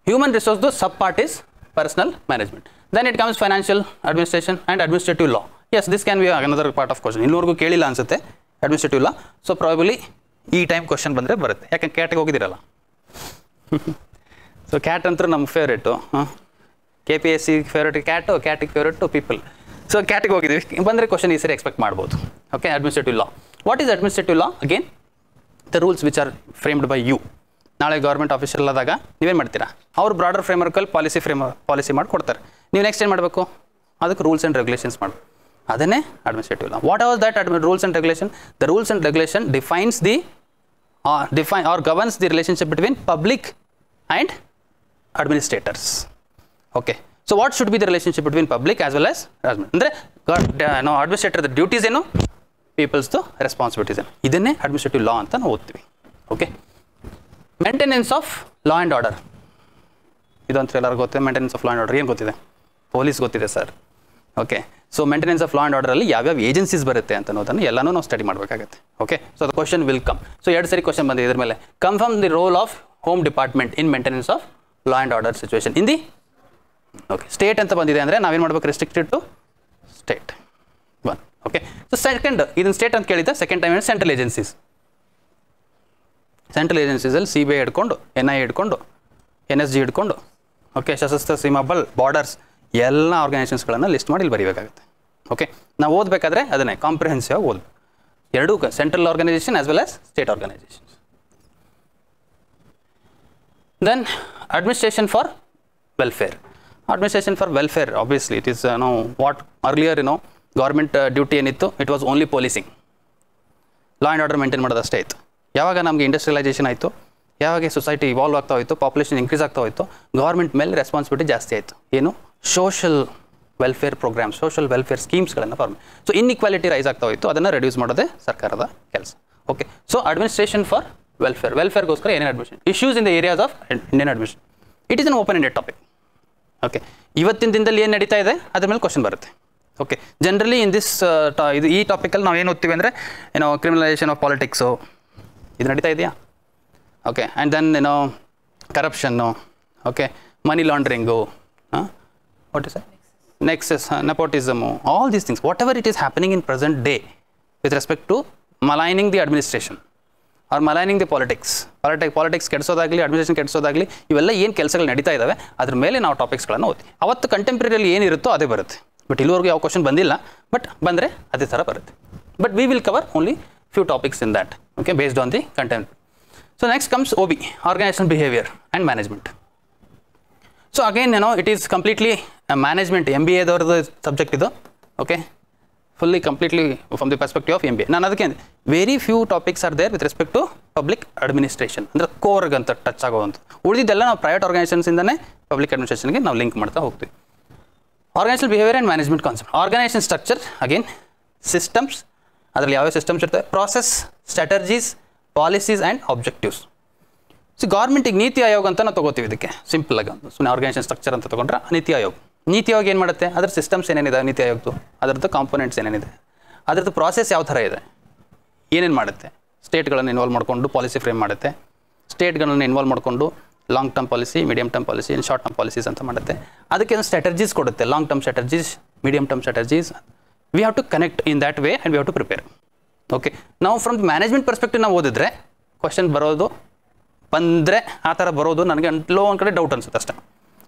ಹ್ಯೂಮನ್ ರಿಸೋರ್ಸ್ದು sub part is personal management. Then it comes financial administration and administrative law. Yes, this can be another part of question. ಇನ್ನೂವರೆಗೂ ಕೇಳಿಲ್ಲ ಅನಿಸುತ್ತೆ ಅಡ್ಮಿನಿಸ್ಟ್ರೇಟಿವ್ ಲಾ. ಸೊ ಪ್ರಾಬಲಿ ಈ time question ಬಂದರೆ ಬರುತ್ತೆ, ಯಾಕಂದ್ರೆ ಕ್ಯಾಟಿಗೆ ಹೋಗಿದ್ದೀರಲ್ಲ. ಸೊ ಕ್ಯಾಟ್ ಅಂತೂ ನಮ್ಮ ಫೇವ್ರೇಟು. KPSC ಫೇವ್ರೇಟ್ ಕ್ಯಾಟು, ಕ್ಯಾಟಿಗೆ ಫೇವ್ರೇಟು ಪೀಪಲ್. ಸೊ ಕ್ಯಾಟಿಗೆ ಹೋಗಿದ್ದೀವಿ, ಬಂದರೆ ಕ್ವಶನ್ ಈ ಸರಿ ಎಕ್ಸ್ಪೆಕ್ಟ್ ಮಾಡ್ಬೋದು. Okay, administrative law. What is administrative law? Again the rules which are framed by you. ನಾಳೆ ಗೌರ್ಮೆಂಟ್ ಆಫೀಸರ್ ಆದಾಗ ನೀವೇನು ಮಾಡ್ತೀರಾ, ಅವ್ರು ಬ್ರಾಡರ್ ಫ್ರೇಮ್ವರ್ಕಲ್ಲಿ ಪಾಲಿಸಿ ಮಾಡಿ ಕೊಡ್ತಾರೆ. ನೀವು ನೆಕ್ಸ್ಟ್ ಏನು ಮಾಡಬೇಕು, ಅದಕ್ಕೆ ರೂಲ್ಸ್ ಆ್ಯಂಡ್ ರೆಗ್ಯುಲೇಷನ್ಸ್ ಮಾಡಬೇಕು. ಅದನ್ನೇ administrative law. What was that rules and regulation? The rules and regulation defines the or governs the relationship between public and administrators. Okay, so what should be the relationship between public as well as ಅಂದರೆ ನಾವು administrator duties ಏನು, ಪೀಪಲ್ಸ್ದು responsibilities ಏನು, ಇದನ್ನೇ administrative ಲಾ ಅಂತ ನಾವು ಓದ್ತೀವಿ. Okay, maintenance of law and order ಇದಂತ ಎಲ್ಲರಿಗೂ ಗೊತ್ತಿದೆ. Maintenance of law and order ಏನು ಗೊತ್ತಿದೆ? ಪೊಲೀಸ್ ಗೊತ್ತಿದೆ sir. Okay, so maintenance of law and ಆರ್ಡರಲ್ಲಿ ಯಾವ್ಯಾವ ಏಜೆನ್ಸೀಸ್ ಬರುತ್ತೆ ಅಂತ ಅನ್ನೋದನ್ನು ಎಲ್ಲನೂ ನಾವು ಸ್ಟಡಿ ಮಾಡಬೇಕಾಗುತ್ತೆ. Okay, so the question will come. So 2 ಸರಿ ಕ್ವಶನ್ ಬಂದಿದೆ ಇದ್ರ ಮೇಲೆ. Confirm the role of home department in maintenance of law and order situation in the okay state ಅಂತ ಬಂದಿದೆ ಅಂದರೆ ನಾವೇನು ಮಾಡಬೇಕು, restricted to state 1. Okay, so second ಇದನ್ನು ಸ್ಟೇಟ್ ಅಂತ ಕೇಳಿದ್ದೆ. Second time central agencies. Central ಏಜೆನ್ಸೀಸಲ್ಲಿ CBI ಹಿಡ್ಕೊಂಡು, NIA ಹಿಡ್ಕೊಂಡು, NSG ಹಿಡ್ಕೊಂಡು, ಓಕೆ, ಸಶಸ್ತ್ರ ಸೀಮಾ ಬಲ್, ಬಾರ್ಡರ್ಸ್ ಎಲ್ಲ ಆರ್ಗನೈಸೇಷನ್ಸ್ಗಳನ್ನು ಲಿಸ್ಟ್ ಮಾಡಿ ಇಲ್ಲಿ ಬರೀಬೇಕಾಗುತ್ತೆ. ಓಕೆ, ನಾವು ಓದಬೇಕಾದ್ರೆ ಅದನ್ನೇ ಕಾಂಪ್ರಿಹೆನ್ಸಿವ್ ಆಗಿ ಓದಬೇಕು. ಎರಡೂ central organization as well as state organizations. Then administration for welfare. Administration for welfare, obviously it is what earlier government duty ಏನಿತ್ತು, it was only policing, law and order maintain ಮಾಡೋದಷ್ಟೇ ಇತ್ತು. ಯಾವಾಗ ನಮಗೆ ಇಂಡಸ್ಟ್ರಿಯಲೈಸೇಷನ್ ಆಯಿತು, ಯಾವಾಗ ಸೊಸೈಟಿ ಇವಾಲ್ವ್ ಆಗ್ತಾ ಹೋಯಿತು, population increase ಆಗ್ತಾ ಹೋಯಿತು, ಗೌರ್ಮೆಂಟ್ ಮೇಲೆ ರೆಸ್ಪಾನ್ಸಿಬಿಲಿಟಿ ಜಾಸ್ತಿ ಆಯಿತು. ಏನು, social welfare programmes, social welfare ಸ್ಕೀಮ್ಸ್ಗಳನ್ನು ಫಾರ್ಮ್. ಸೊ ಇನ್ಇಕ್ವಾಲಿಟಿ ರೈಸ್ ಆಗ್ತಾ ಹೋಯಿತು, ಅದನ್ನು ರೆಡ್ಯೂಸ್ ಮಾಡೋದೇ ಸರ್ಕಾರದ ಕೆಲಸ. ಓಕೆ. ಸೊ ಅಡ್ಮಿನಿಸ್ಟ್ರೇಷನ್ ಫಾರ್ ವೆಲ್ಫೇರ್ಗೋಸ್ಕರ ಏನೇನು administration issues in the areas of Indian administration. It is an open ended topic. Okay, ಇವತ್ತಿನ ದಿನದಲ್ಲಿ ಏನು ನಡೀತಾ ಇದೆ ಅದ್ರ ಮೇಲೆ ಕ್ವಶನ್ ಬರುತ್ತೆ. ಓಕೆ, ಜನರಲಿ ಇನ್ ದಿಸ್ ಈ ಟಾಪಿಕಲ್ಲಿ ನಾವು ಏನು ಓದ್ತೀವಿ ಅಂದರೆ ಏನೋ ಕ್ರಿಮಿನಲೈಸೇಷನ್ ಆಫ್ ಪಾಲಿಟಿಕ್ಸು ಇದು ನಡೀತಾ ಇದೆಯಾ. ಓಕೆ, ಆ್ಯಂಡ್ ದೆನ್ ಏನೋ corruption, okay, money laundering, what is nexus, nepotism, all these things, whatever it is happening in present day with respect to maligning the administration or maligning the politics ಕೆಡಿಸೋದಾಗಲಿ, administration ಕೆಡಿಸೋದಾಗಲಿ, ಇವೆಲ್ಲ ಏನು ಕೆಲಸಗಳು ನಡೀತಾ ಇದ್ದಾವೆ ಅದ್ರ ಮೇಲೆ ನಾವು ಟಾಪಿಕ್ಸ್ಗಳನ್ನು ಓದ್ತೀವಿ. ಅವತ್ತು ಕಂಟೆಂಪ್ರರಿಯಲ್ಲಿ ಏನಿರುತ್ತೋ ಅದೇ ಬರುತ್ತೆ. ಬಟ್ ಇಲ್ಲಿವರೆಗೂ ಯಾವ ಕ್ವಶನ್ ಬಂದಿಲ್ಲ, ಬಟ್ ಬಂದರೆ ಅದೇ ಥರ ಬರುತ್ತೆ. But we will cover only few topics in that, okay, based on the content. So next comes OB, organization behaviour and management. So again it is completely management, MBAದವ್ರದ್ದು subject ಇದು. Okay, fully completely from the perspective of MBA. ನಾನು ಅದಕ್ಕೆ very few topics are there with respect to public administration, ಅಂದರೆ ಕೋರ್ಗೆ ಅಂತ touch ಆಗೋವಂಥ. ಉಳಿದಿದ್ದೆಲ್ಲ ನಾವು private ಆರ್ಗನೈಸೇಷನ್ಸಿಂದನೇ public ಅಡ್ಮಿನಿಸ್ಟ್ರೇಷನ್ಗೆ ನಾವು link ಮಾಡ್ತಾ ಹೋಗ್ತೀವಿ. Organization behaviour and management concept. Organization structure, again systems, ಅದರಲ್ಲಿ ಯಾವ್ಯಾವ ಸಿಸ್ಟಮ್ಸ್ ಇರ್ತವೆ, process, strategies, policies and objectives. So ಗೌರ್ಮೆಂಟಿಗೆ ನೀತಿ ಆಯೋಗ ಅಂತ ನಾವು ತೊಗೋತೀವಿ. ಇದಕ್ಕೆ ಸಿಂಪಲ್ ಆಗಿ ಸುಮ್ಮನೆ ಆರ್ಗನೈಸೇಷನ್ ಸ್ಟ್ರಕ್ಚರ್ ಅಂತ ತೊಗೊಂಡ್ರೆ ನೀತಿ ಆಯೋಗ. ನೀತಿ ಆಯೋಗ ಏನು ಮಾಡುತ್ತೆ, ಅದರ ಸಿಸ್ಟಮ್ಸ್ ಏನೇನಿದೆ ನೀತಿ ಆಯೋಗದ್ದು, ಅದರದ್ದು ಕಾಂಪೊನೆಂಟ್ಸ್ ಏನೇನಿದೆ, ಅದರದ್ದು ಪ್ರಾಸೆಸ್ ಯಾವ ಥರ ಇದೆ, ಏನೇನು ಮಾಡುತ್ತೆ, ಸ್ಟೇಟ್ಗಳನ್ನು ಇನ್ವಾಲ್ವ್ ಮಾಡಿಕೊಂಡು ಪಾಲಿಸಿ ಫ್ರೇಮ್ ಮಾಡುತ್ತೆ, ಸ್ಟೇಟ್ಗಳನ್ನು ಇನ್ವಾಲ್ವ್ ಮಾಡಿಕೊಂಡು long term policy, medium term policy, short term policies ಅಂತ ಮಾಡುತ್ತೆ. ಅದಕ್ಕೆ ಒಂದು ಸ್ಟ್ರಾಟಜೀಸ್ ಕೊಡುತ್ತೆ, long term strategies, medium term strategies. We have to connect in that way and we have to prepare. Okay, ನಾವು from the management perspective ನಾವು ಓದಿದ್ರೆ question ಬರೋದು ಬಂದರೆ ಆ ಥರ ಬರೋದು ನನಗೆ ಎಲ್ಲೋ ಒಂದು ಕಡೆ ಡೌಟ್ ಅನ್ಸುತ್ತೆ ಅಷ್ಟೇ.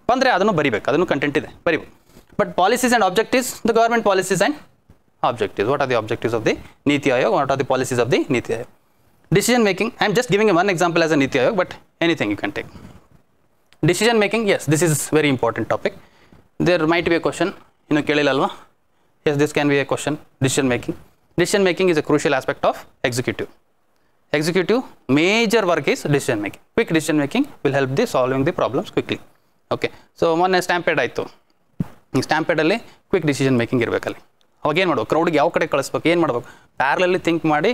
ಬಂದರೆ ಅದನ್ನು ಬರಿಬೇಕು, ಅದನ್ನು ಕಂಟೆಂಟ್ ಇದೆ ಬರಿಬೇಕು. But policies and objectives, the government policies and objectives. What are the objectives of the Niti Aayog? What are the policies of the Niti Aayog? Decision making. I am just giving one example as a Niti Aayog, but anything you can take. Decision making, yes, this is very important topic. There might be a question, kelilalva. Yes, this can be a question. Decision making. Decision making is a crucial aspect of executive. Executive major work is decision making. Quick decision making will help the solving the problems quickly. Okay. So one stampede ಆಯಿತು. stampede ಅಲ್ಲಿ quick decision making ಇರಬೇಕಲ್ಲಿ. ಅವಾಗ ಏನು ಮಾಡ್ಬೇಕು, ಕ್ರೌಡ್ಗೆ ಯಾವ ಕಡೆ ಕಳಿಸ್ಬೇಕು, ಏನು ಮಾಡ್ಬೇಕು, ಪ್ಯಾರಲಲ್ಲಿ ಥಿಂಕ್ ಮಾಡಿ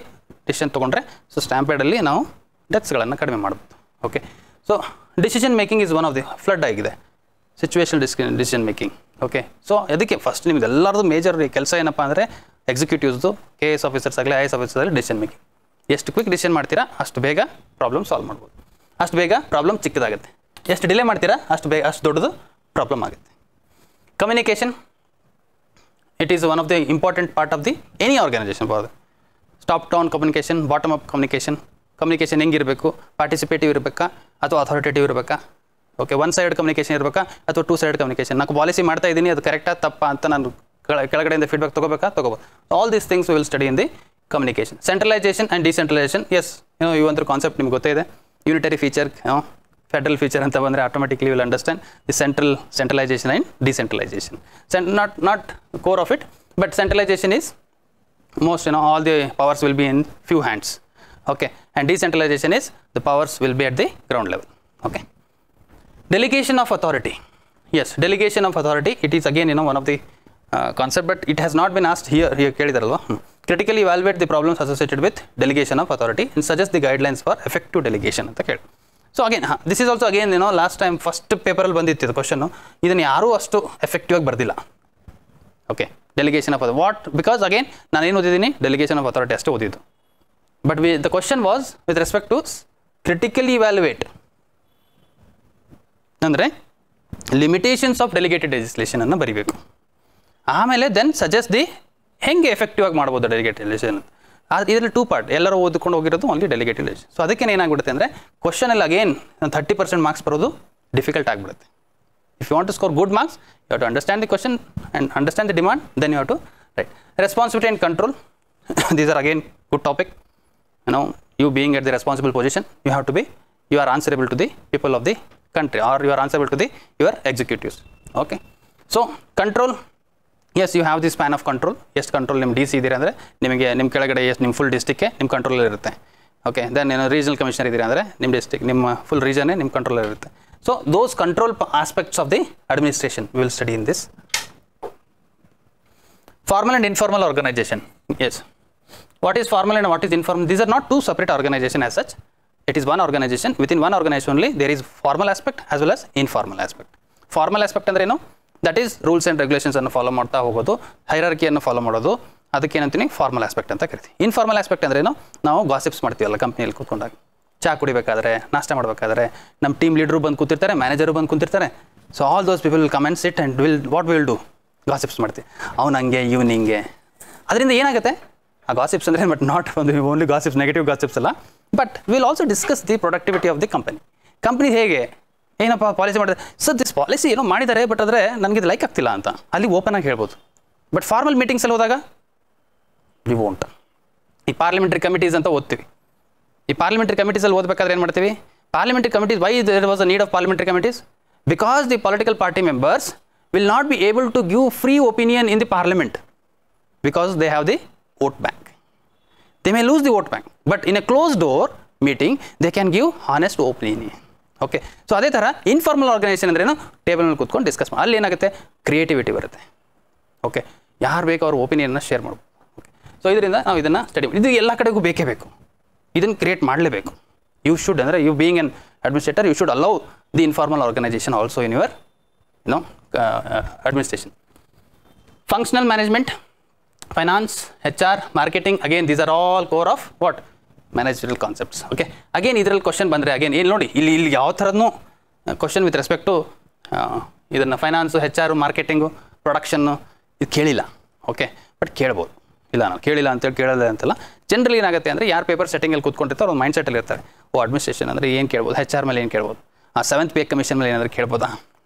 ಡಿಸಿಷನ್ ತೊಗೊಂಡ್ರೆ ಸೊ ಸ್ಟ್ಯಾಂಪೇಡಲ್ಲಿ ನಾವು ಡೆತ್ಸ್ಗಳನ್ನು ಕಡಿಮೆ ಮಾಡ್ಬೋದು. Okay, so decision making is one of the flood ಆಗಿದೆ situation decision making. Okay, so ಅದಕ್ಕೆ ಫಸ್ಟ್ ನಿಮ್ದು ಎಲ್ಲರದು ಮೇಜರ್ ಕೆಲಸ ಏನಪ್ಪ ಅಂದರೆ ಎಕ್ಸಿಕ್ಯೂಟಿವ್ಸ್ದು, KS ಆಫೀಸರ್ಸ್ ಆಗಲಿ IAS ಆಫೀಸರ್ಸ್ ಆಗಲಿ ಡಿಸಿಷನ್ ಮೇಕಿಂಗ್. ಎಷ್ಟು ಕ್ವಿಕ್ ಡಿಸಿಷನ್ ಮಾಡ್ತೀರಾ ಅಷ್ಟು ಬೇಗ ಪ್ರಾಬ್ಲಮ್ ಸಾಲ್ವ್ ಮಾಡ್ಬೋದು, ಅಷ್ಟು ಬೇಗ ಪ್ರಾಬ್ಲಮ್ ಚಿಕ್ಕದಾಗುತ್ತೆ. ಎಷ್ಟು ಡಿಲೇ ಮಾಡ್ತೀರಾ ಅಷ್ಟು ಬೇಗ ಅಷ್ಟು ದೊಡ್ಡದು ಪ್ರಾಬ್ಲಮ್ ಆಗುತ್ತೆ. Communication, it is one of the important part of the any organization. For top down communication, bottom up communication. Communication ಹೆಂಗಿರಬೇಕು, ಪಾರ್ಟಿಸಿಪೇಟಿವ್ ಇರಬೇಕಾ ಅಥವಾ ಅಥಾರಿಟೇಟಿವ್ ಇರಬೇಕಾ, ಓಕೆ, ಒನ್ ಸೈಡ್ ಕಮ್ಯುನಿಕೇಷನ್ ಇರಬೇಕಾ ಅಥವಾ ಟೂ ಸೈಡ್ ಕಮ್ಯುನಿಕೇಷನ್. ನಾನು ಪಾಲಿಸಿ ಮಾಡ್ತಾ ಇದ್ದೀನಿ, ಅದು ಕರೆಕ್ಟಾ ತಪ್ಪಾ ಅಂತ ನಾನು ಕೆಳಗಡೆಯಿಂದ ಫೀಡ್ಬ್ಯಾಕ್ ತೊಗೋಬೋದು. All these things will study in the communication. Centralization and decentralization, yes ಇವಂಥ ಕಾನ್ಸೆಪ್ಟ್ ನಿಮ್ಗೆ ಗೊತ್ತೇ ಇದೆ. ಯೂನಿಟರಿ ಫೀಚರ್, ಫೆಡರಲ್ ಫೀಚರ್ ಅಂತ ಬಂದರೆ automatically will understand the centralization and decentralization. Not core of it, but centralization is most, all the powers will be in few hands. Okay, and decentralization is the powers will be at the ground level. Okay, delegation of authority. Yes, delegation of authority, it is again one of the concept, but it has not been asked here ಕೇಳಿದಾರಲ್ವಾ. Critically evaluate the problems associated with delegation of authority and suggest the guidelines for effective delegation ಅಂತ ಕೇಳಿ. So again this is also again last time first ಪೇಪರಲ್ಲಿ ಬಂದಿತ್ತು question, ಇದನ್ನು ಯಾರೂ ಅಷ್ಟು effective ಆಗಿ ಬರ್ದಿಲ್ಲ. Okay, delegation of what, because again ನಾನು ಏನು ಓದಿದ್ದೀನಿ, ಡೆಲಿಗೇಷನ್ ಆಫ್ ಅಥಾರಿಟಿ ಅಷ್ಟೇ ಓದಿದ್ದು. But the question was with respect to critically evaluate, ಅಂದರೆ ಲಿಮಿಟೇಷನ್ಸ್ ಆಫ್ ಡೆಲಿಗೇಟೆಡ್ ಲೆಜಿಸ್ಲೇಷನ್ ಅನ್ನು ಬರೀಬೇಕು. ಆಮೇಲೆ ದೆನ್ ಸಜೆಸ್ಟ್ ದಿ ಹೆಂಗೆ ಎಫೆಕ್ಟಿವ್ ಆಗಿ ಮಾಡ್ಬೋದು ಡೆಲಿಗೇಟೆಡ್ ಲೆಜಿಸ್ಲೇಷನ್. ಇದರಲ್ಲಿ ಟೂ ಪಾರ್ಟ್, ಎಲ್ಲರೂ ಓದ್ಕೊಂಡು ಹೋಗಿರೋದು ಓನ್ಲಿ ಡೆಲಿಗೇಟೆಡ್ ಲೆಜಿಸ್ಲೇಷನ್. ಸೊ ಅದಕ್ಕೆ ಏನಾಗ್ಬಿಡುತ್ತೆ ಅಂದರೆ ಕ್ವಶನಲ್ಲಿ ಅಗೇನ್ 30% ಮಾರ್ಕ್ಸ್ ಬರೋದು ಡಿಫಿಕಲ್ಟ್ ಆಗಿಬಿಡುತ್ತೆ. If you want to score good marks, you have to understand the question and understand the demand, then you have to write. Responsibility and control, these are again good topic. You being at the responsible position, you are answerable to the people of the country, or you are answerable to your executives. Okay, so control, yes, you have the span of control. ಎಷ್ಟು control ನಿಮ್ಮ DC ಇದ್ದೀರಾ ಅಂದರೆ ನಿಮಗೆ ನಿಮ್ಮ ಕೆಳಗಡೆ ಎಷ್ಟು ನಿಮ್ಮ full ಡಿಸ್ಟಿಕ್ಗೆ ನಿಮ್ಮ ಕಂಟ್ರೋಲಲ್ಲಿ ಇರುತ್ತೆ. ಓಕೆ, ದೆನ್ ರೀಜನಲ್ ಕಮಿಷನರ್ ಇದ್ದೀರಾ ಅಂದರೆ ನಿಮ್ಮ ಡಿಸ್ಟಿಕ್, ನಿಮ್ಮ ಫುಲ್ ರೀಜನ್ನೇ ನಿಮ್ಮ ಕಂಟ್ರೋಲಲ್ಲಿ ಇರುತ್ತೆ. So those control aspects of the administration we will study in this. Formal and informal organisation, yes, What is formal and what is informal? These are not two separate organizations as such. It is one organization. Within one organization only, there is formal aspect as well as informal aspect. Formal aspect ಅಂದ್ರೆ ಏನು? That is rules and regulations ಅನ್ನು follow ಮಾಡ್ತಾ ಹೋಗೋದು, ಹೈರಾರ್ಕಿಯನ್ನು follow ಮಾಡೋದು, ಅದಕ್ಕೆ ಏನಂತೀನಿ formal aspect ಅಂತ ಕರಿತೀವಿ. Informal aspect ಅಂದ್ರೆ ಏನು? ನಾವು ಗಾಸಿಪ್ಸ್ ಮಾಡ್ತೀವಲ್ಲ ಕಂಪ್ನಿಯಲ್ಲಿ ಕೂತ್ಕೊಂಡಾಗ, ಚಾ ಕುಡಿಬೇಕಾದ್ರೆ, ನಾಷ್ಟ ಮಾಡಬೇಕಾದ್ರೆ, ನಮ್ಮ ಟೀಮ್ ಲೀಡರು ಬಂದು ಕೂತಿರ್ತಾರೆ, ಮ್ಯಾನೇಜರು ಬಂದು ಕೂತಿರ್ತಾರೆ. So all those people will come and sit and will do gossips ಮಾಡ್ತೀವಿ. ಅವ್ನು ಹಂಗೆ ಇವ್ನು ಹಿಂಗೆ. ಅದರಿಂದ ಏನಾಗುತ್ತೆ? ಆ ಗಾಸಿಪ್ಸ್ ಅಂದರೆ but not only gossips, negative gossips ಅಲ್ಲ, but will also discuss the productivity of the company ಹೇಗೆ ಏನಪ್ಪ ಪಾಲಿಸಿ ಮಾಡಿದ್ರೆ, ಸರ್ ದಿಸ್ ಪಾಲಿಸಿ ಏನೋ ಮಾಡಿದ್ದಾರೆ ಬಟ್ ಆದರೆ ನನಗೆ ಇದು ಲೈಕ್ ಆಗ್ತಿಲ್ಲ ಅಂತ ಅಲ್ಲಿ ಓಪನ್ ಆಗಿ ಹೇಳ್ಬೋದು. ಬಟ್ ಫಾರ್ಮಲ್ ಮೀಟಿಂಗ್ಸಲ್ಲಿ ಹೋದಾಗ ವಿ ವೋಂಟ್. ಈ ಪಾರ್ಲಿಮೆಂಟರಿ ಕಮಿಟೀಸ್ ಅಂತ ಓದ್ತೀವಿ. ಈ ಪಾರ್ಲಿಮೆಂಟರಿ ಕಮಿಟೀಸಲ್ಲಿ ಓದಬೇಕಾದ್ರೆ ಏನು ಮಾಡ್ತೀವಿ? Parliamentary committees, why there was a need of parliamentary committees? Because the political party members will not be able to give free opinion in the parliament because they have the vote bank. They may lose the vote bank, but in a close door meeting they can give honest opinion. Okay, so ಅದೇ ಥರ informal organisation ಅಂದ್ರೇನು? Table ಮೇಲೆ ಕೂತ್ಕೊಂಡು discuss ಮಾಡಿ. ಅಲ್ಲಿ ಏನಾಗುತ್ತೆ? Creativity ಬರುತ್ತೆ. Okay, ಯಾರು ಬೇಕು ಅವ್ರ ಒಪಿನಿಯನ್ನ ಶೇರ್ ಮಾಡ್ಬೋದು. ಓಕೆ, ಸೊ ಇದರಿಂದ ನಾವು ಇದನ್ನು ಸ್ಟಡಿ ಮಾಡಿ, ಇದು ಎಲ್ಲ ಕಡೆಗೂ ಬೇಕೇ ಬೇಕು, ಇದನ್ನು ಕ್ರಿಯೇಟ್ ಮಾಡಲೇಬೇಕು. ಯು ಶುಡ್ ಅಂದರೆ you being an administrator you should allow the informal organisation also in your administration. Functional management, finance, HR, marketing, again these are all core of what? Managerial concepts. Okay, again ಇದರಲ್ಲಿ question ಬಂದರೆ again ಏನು ನೋಡಿ, ಇಲ್ಲಿ ಯಾವ ಥರನೂ question with respect to ಇದನ್ನು finance, HR, marketing, production ಇದು ಕೇಳಿಲ್ಲ. ಓಕೆ, ಬಟ್ ಕೇಳ್ಬೋದು. ಇಲ್ಲ ನಾನು ಕೇಳಿಲ್ಲ ಅಂತೇಳಿ ಕೇಳೋಲ್ಲ ಅಂತಲ್ಲ. ಜನರಲಿ ಏನಾಗುತ್ತೆ ಅಂದರೆ ಯಾರು ಪೇಪರ್ ಸೆಟ್ಟಿಂಗಲ್ಲಿ ಕೂತ್ಕೊಂಡಿರ್ತಾರೆ ಅವ್ರು ಮೈಂಡ್ ಸೆಟ್ಟಲ್ಲಿ ಇರ್ತಾರೆ. ಅಡ್ಮಿನಿಸ್ಟ್ರೇಷನ್ ಅಂದರೆ ಏನು ಕೇಳ್ಬೋದು? HR ಮೇಲೆ ಏನು ಕೇಳ್ಬೋದು? 7th ಪೇ ಕಮಿಷನ್ ಮೇಲೆ ಏನಾದರೂ ಕೇಳ್ಬೋದಾ?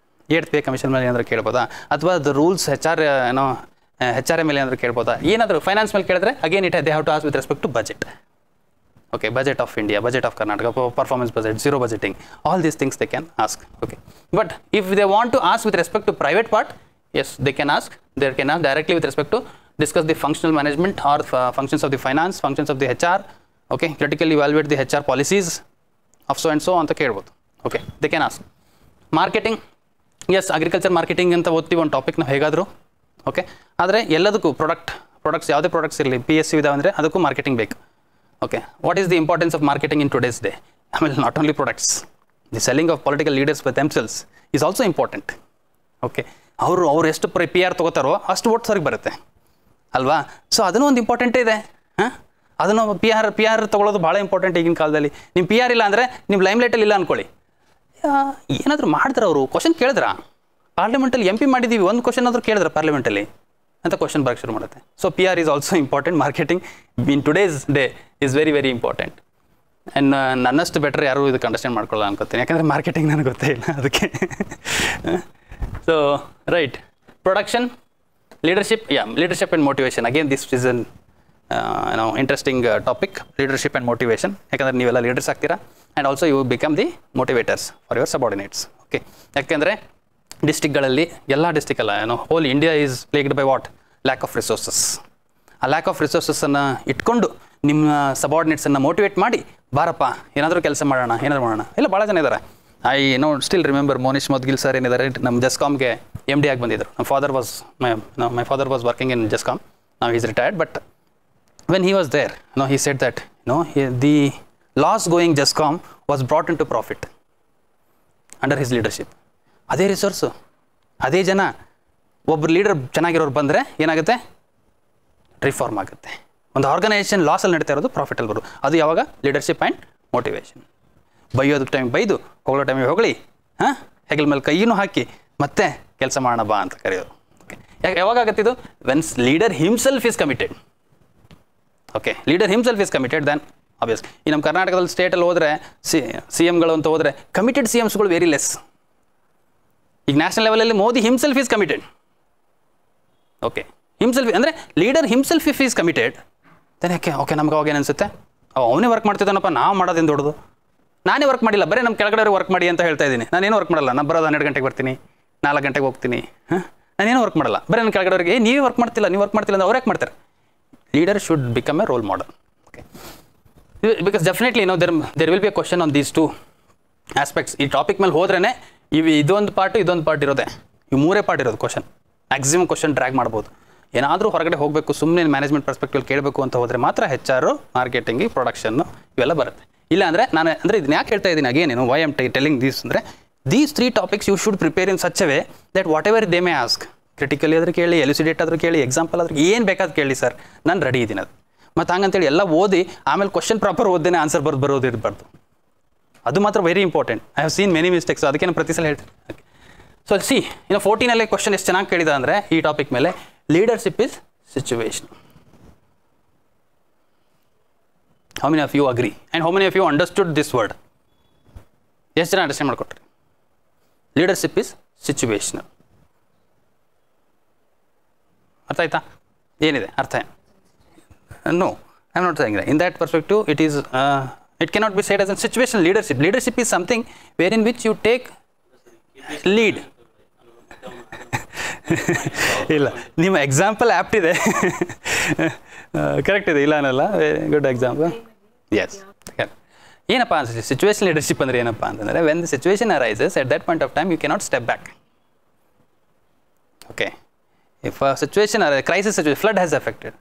8th ಪೇ ಕಮಿಷನ್ ಮೇಲೆ ಏನಾದರೂ ಕೇಳ್ಬೋದಾ? ಅಥವಾ ಅದು ರೂಲ್ಸ್ HR ಮೇಲೆ ಏನಾದರೂ ಕೇಳ್ಬೋದಾ? ಏನಾದರೂ ಫೈನಾನ್ಸ್ ಮೇಲೆ ಕೇಳಿದ್ರೆ again they have to ask with respect to budget. Okay, budget of India, budget of Karnataka, performance budget, zero budgeting, all these things they can ask. Okay, but if they want to ask with respect to private part, yes, they can ask directly with respect to discuss the functional management or functions of the finance, functions of the HR. Okay, critically evaluate the HR policies of so and so ಅಂತ ಕೇಳ್ಬೋದು. Okay, they can ask. Marketing, yes, agriculture marketing ಅಂತ ಓದ್ತೀವಿ ಒಂದು topic ನಾವು ಹೇಗಾದರೂ. Okay, ಆದರೆ ಎಲ್ಲದಕ್ಕೂ products ಯಾವುದೇ ಪ್ರಾಡಕ್ಟ್ಸ್ ಇರಲಿ, PSU ಇದಾವೆ ಅಂದರೆ ಅದಕ್ಕೂ ಮಾರ್ಕೆಟಿಂಗ್ ಬೇಕು. Okay, what is the importance of marketing in today's day? I mean, not only products, the selling of political leaders by themselves is also important. Okay, ಅವರು ಎಷ್ಟು PR ತೊಗೋತಾರೋ ಅಷ್ಟು votes ಅವ್ರಿಗೆ ಬರುತ್ತೆ ಅಲ್ವಾ? ಸೊ ಅದನ್ನು ಒಂದು ಇಂಪಾರ್ಟೆಂಟೇ ಇದೆ. ಅದನ್ನು PR ತೊಗೊಳ್ಳೋದು ಭಾಳ ಇಂಪಾರ್ಟೆಂಟ್ ಈಗಿನ ಕಾಲದಲ್ಲಿ. ನಿಮ್ಮ PR ಇಲ್ಲ ಅಂದರೆ ನಿಮ್ಮ ಲೈಮ್ಲೈಟಲ್ಲಿ ಇಲ್ಲ ಅಂದ್ಕೊಳ್ಳಿ, ಏನಾದರೂ ಮಾಡಿದ್ರೆ ಅವರು ಕ್ವಶನ್ ಕೇಳಿದ್ರಾ? ಪಾರ್ಲಿಮೆಂಟಲ್ಲಿ MP ಮಾಡಿದ್ದೀವಿ, ಒಂದು ಕ್ವಶನ್ ಆದರೂ ಕೇಳಿದ್ರೆ ಪಾರ್ಲಿಮೆಂಟಲ್ಲಿ ಅಂತ ಕ್ವಶನ್ ಬರೋಕ್ಕೆ ಶುರು ಮಾಡುತ್ತೆ. So PR is also important. Marketing in today's day is very very important. And ನನ್ನಷ್ಟು ಬೆಟರ್ ಯಾರು ಇದಕ್ಕೆ ಅಂಡರ್ಸ್ಟ್ಯಾಂಡ್ ಮಾಡ್ಕೊಳ್ಳೋ ಅನ್ಕೋತೀನಿ, ಯಾಕಂದರೆ ಮಾರ್ಕೆಟಿಂಗ್ ನನಗೆ ಗೊತ್ತೇ ಇಲ್ಲ ಅದಕ್ಕೆ. So right, production, leadership and motivation. Again this is an interesting topic, leadership and motivation. ಯಾಕಂದರೆ ನೀವೆಲ್ಲ ಲೀಡರ್ಸ್ ಆಗ್ತೀರಾ and also you become the motivators for your subordinates. Okay, ಯಾಕೆಂದರೆ ಡಿಸ್ಟಿಕ್ಗಳಲ್ಲಿ ಎಲ್ಲ ಡಿಸ್ಟಿಕ್ ಅಲ್ಲ, whole India is plagued by what? Lack of resources. ಆ lack of ರಿಸೋರ್ಸನ್ನು ಇಟ್ಕೊಂಡು ನಿಮ್ಮ ಸಬಾರ್ಡಿನೇಟ್ಸನ್ನು ಮೋಟಿವೇಟ್ ಮಾಡಿ, ಬಾರಪ್ಪ ಏನಾದರೂ ಕೆಲಸ ಮಾಡೋಣ, ಏನಾದರೂ ಮಾಡೋಣ. ಇಲ್ಲ, ಭಾಳ ಜನ ಇದ್ದಾರೆ. I still remember Monish Mudgil sir ಏನಿದ್ದಾರೆ, ನಮ್ಮ ಜಸ್ಕಾಮ್ಗೆ MD ಆಗಿ ಬಂದಿದ್ದರು. My father was working in GESCOM. ನಾವು is retired, but when he was there he said that the loss going Jascom was brought into profit under his leadership. ಅದೇ resource, ಅದೇ ಜನ, ಒಬ್ಬರು ಲೀಡರ್ ಚೆನ್ನಾಗಿರೋರು ಬಂದರೆ ಏನಾಗುತ್ತೆ? ರಿಫಾರ್ಮ್ ಆಗುತ್ತೆ. ಒಂದು ಆರ್ಗನೈಸೇಷನ್ ಲಾಸಲ್ಲಿ ನಡೀತಾ ಇರೋದು ಪ್ರಾಫಿಟಲ್ಲಿ ಬರೋದು. ಅದು ಯಾವಾಗ? Leadership and motivation. ಬೈಯೋದಕ್ಕೆ ಟೈಮ್ ಬೈದು, ಹೊಗಳೋ ಟೈಮಿಗೆ ಹೊಗಳಿ, ಹೆಗಲ ಮೇಲೆ ಕೈಯೂ ಹಾಕಿ ಮತ್ತೆ ಕೆಲಸ ಮಾಡೋಣ ಬಾ ಅಂತ ಕರೆಯೋದು. ಓಕೆ, ಯಾವಾಗತ್ತೆ ಇದು? Whence leader himself is committed. Okay, leader himself is committed, then obvious. ಈ ನಮ್ಮ ಕರ್ನಾಟಕದಲ್ಲಿ ಸ್ಟೇಟಲ್ಲಿ ಹೋದರೆ CMಗಳು ಅಂತ ಹೋದರೆ ಕಮಿಟೆಡ್ CMಸ್ಗಳು ವೆರಿ ಲೆಸ್. ಈಗ ನ್ಯಾಷನಲ್ ಲೆವೆಲಲ್ಲಿ Modi himself is committed. Okay, himself ಅಂದರೆ leader himself if is committed, then ಯಾಕೆ ಓಕೆ ನಮ್ಗೆ ಅವಾಗ ಏನು ಅನಿಸುತ್ತೆ? ಅವನೇ ವರ್ಕ್ ಮಾಡ್ತಿದ್ದಾನಪ್ಪ, ನಾವು ಮಾಡೋದೇನು ದೊಡ್ಡದು, ನಾನೇ ವರ್ಕ್ ಮಾಡಿಲ್ಲ, ಬರೀ ನಮ್ಮ ಕೆಳಗಡೆ ವರ್ಕ್ ಮಾಡಿ ಅಂತ ಹೇಳ್ತಾ ಇದ್ದೀನಿ. ನಾನೇನು ವರ್ಕ್ ಮಾಡಲ್ಲ, ನಾನು ಬರೋದು 12 ಗಂಟೆಗೆ ಬರ್ತೀನಿ, 4 ಗಂಟೆಗೆ ಹೋಗ್ತೀನಿ, ನಾನೇನು ವರ್ಕ್ ಮಾಡಲ್ಲ, ಬರೀ ನನ್ನ ಕೆಳಗಡೆವರೆಗೆ ನೀವೇ ವರ್ಕ್ ಮಾಡ್ತಿಲ್ಲ ಅಂತ ಅವ್ರು ಯಾಕೆ ಮಾಡ್ತಾರೆ? Leader should become a role model. Okay, because definitely there will be a question on these 2 aspects. ಈ ಟಾಪಿಕ್ ಮೇಲೆ ಹೋದ್ರೇ ಇದೊಂದು ಪಾರ್ಟ್ ಇರೋದೆ, ಈ 3 ಪಾರ್ಟ್ ಇರೋದು ಕ್ವಶನ್. ಮ್ಯಾಕ್ಸಿಮಮ್ ಕ್ವಶನ್ ಡ್ರ್ಯಾಗ್ ಮಾಡ್ಬೋದು. ಏನಾದರೂ ಹೊರಗಡೆ ಹೋಗಬೇಕು, ಸುಮ್ಮನೆ ಮ್ಯಾನೇಜ್ಮೆಂಟ್ ಪರ್ಸ್ಪೆಕ್ಟಿವ್ ಕೇಳಬೇಕು ಅಂತ ಹೋದರೆ ಮಾತ್ರ HR, ಮಾರ್ಕೆಟಿಂಗ್, ಪ್ರೊಡಕ್ಷನ್ನು ಇವೆಲ್ಲ ಬರುತ್ತೆ. ಇಲ್ಲ ಅಂದರೆ ನಾನು ಅಂದರೆ ಇದನ್ನ ಯಾಕೆ ಹೇಳ್ತಾ ಇದ್ದೀನಿ again why am telling these ಅಂದರೆ these 3 topics you should prepare in such a way that whatever they may ask, critically ಆದರೂ ಕೇಳಿ, ಎಲ್ಯುಸಿಡೇಟ್ ಆದರೂ ಕೇಳಿ, ಎಕ್ಸಾಂಪಲ್ ಆದರೂ ಏನು ಬೇಕಾದ್ರೂ ಕೇಳಿ ಸರ್, ನಾನು ರೆಡಿ ಇದ್ದೀನಿ ಅದು. ಮತ್ತು ಹಂಗಂತೇಳಿ ಎಲ್ಲ ಓದಿ ಆಮೇಲೆ ಕ್ವಶನ್ ಪ್ರಾಪರ್ ಓದ್ದೇನೆ ಆನ್ಸರ್ ಬರೋದು ಇರಬಾರ್ದು. ಅದು ಮಾತ್ರ very important. I have seen many mistakes, ಅದಕ್ಕೆ ನಾನು ಪ್ರತಿ ಸಲ ಹೇಳ್ತೀನಿ. ಸೊ ಸಿ ಇನ್ನು 14 ಕ್ವಶನ್ ಎಷ್ಟು ಚೆನ್ನಾಗಿ ಕೇಳಿದ ಅಂದರೆ ಈ ಟಾಪಿಕ್ ಮೇಲೆ, leadership is situation. How many of you agree and how many of you understood this word? ಎಷ್ಟು ಜನ ಅಂಡರ್ಸ್ಟ್ಯಾಂಡ್ ಮಾಡಿಕೊಟ್ರಿ? Leadership is situational. ಅರ್ಥ ಆಯ್ತಾ? ಏನಿದೆ ಅರ್ಥ? No, I am not saying that. In that perspective it is it cannot be said as a situational leadership. Leadership is something wherein which you take lead. ಇಲ್ಲ, ನಿಮ್ಮ example apt ಇದೆ, correct ಇದೆ, ಇಲ್ಲ ಅನ್ನಲ್ಲ, ವೆರಿ ಗುಡ್ ಎಕ್ಸಾಂಪಲ್. ಎಸ್, ಏನಪ್ಪ ಅನ್ಸುತ್ತೆ situation leadership ಅಂದರೆ ಏನಪ್ಪ ಅಂತಂದರೆ when the situation arises at that point of time you cannot step back. Okay, if situation crisis situation, flood has affected,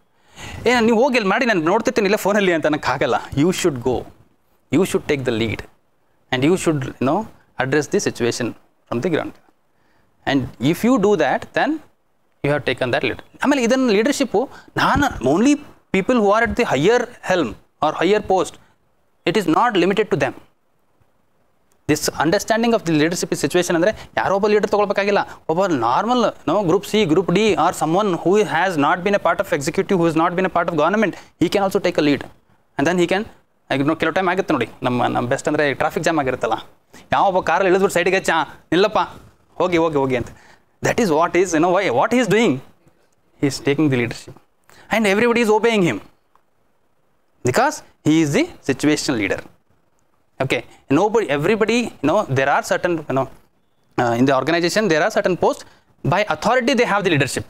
ನೀವು ಹೋಗಿ ಅಲ್ಲಿ ಮಾಡಿ ನಾನು ನೋಡ್ತಿರ್ತೀನಿ ಇಲ್ಲ ಫೋನಲ್ಲಿ ಅಂತ ಅನ್ನೋಕ್ಕಾಗಲ್ಲ. You should go, you should take the lead and you should address the situation from the ground, and if you do that then you have taken that lead. ಆಮೇಲೆ ಇದನ್ನು ಲೀಡರ್ಶಿಪ್ಪು ನಾನು only people who are at the higher helm or higher post, it is not limited to them. This understanding of the leadership situation ಅಂದರೆ ಯಾರೋ ಒಬ್ಬ leader ತೊಗೊಳ್ಬೇಕಾಗಿಲ್ಲ, ಒಬ್ಬ normal group C, group D or someone who has not been a part of executive, who has not been a part of government, he can also take a lead and then he can. ಈಗ ಕೆಲವು time ಆಗುತ್ತೆ ನೋಡಿ, ನಮ್ಮ best ಅಂದರೆ traffic jam ಆಗಿರುತ್ತಲ್ಲ, ಯಾವೊಬ್ಬ ಕಾರಲ್ಲಿ ಇಳಿದ್ಬಿಟ್ಟು ಸೈಡಿಗೆ ನಿಲ್ಲಪ್ಪ, ಹೋಗಿ ಅಂತ. That is what is what is doing, he is taking the leadership and everybody is obeying him because he is the situational leader. Okay, everybody, there are certain, in the organization there are certain posts by authority they have the leadership,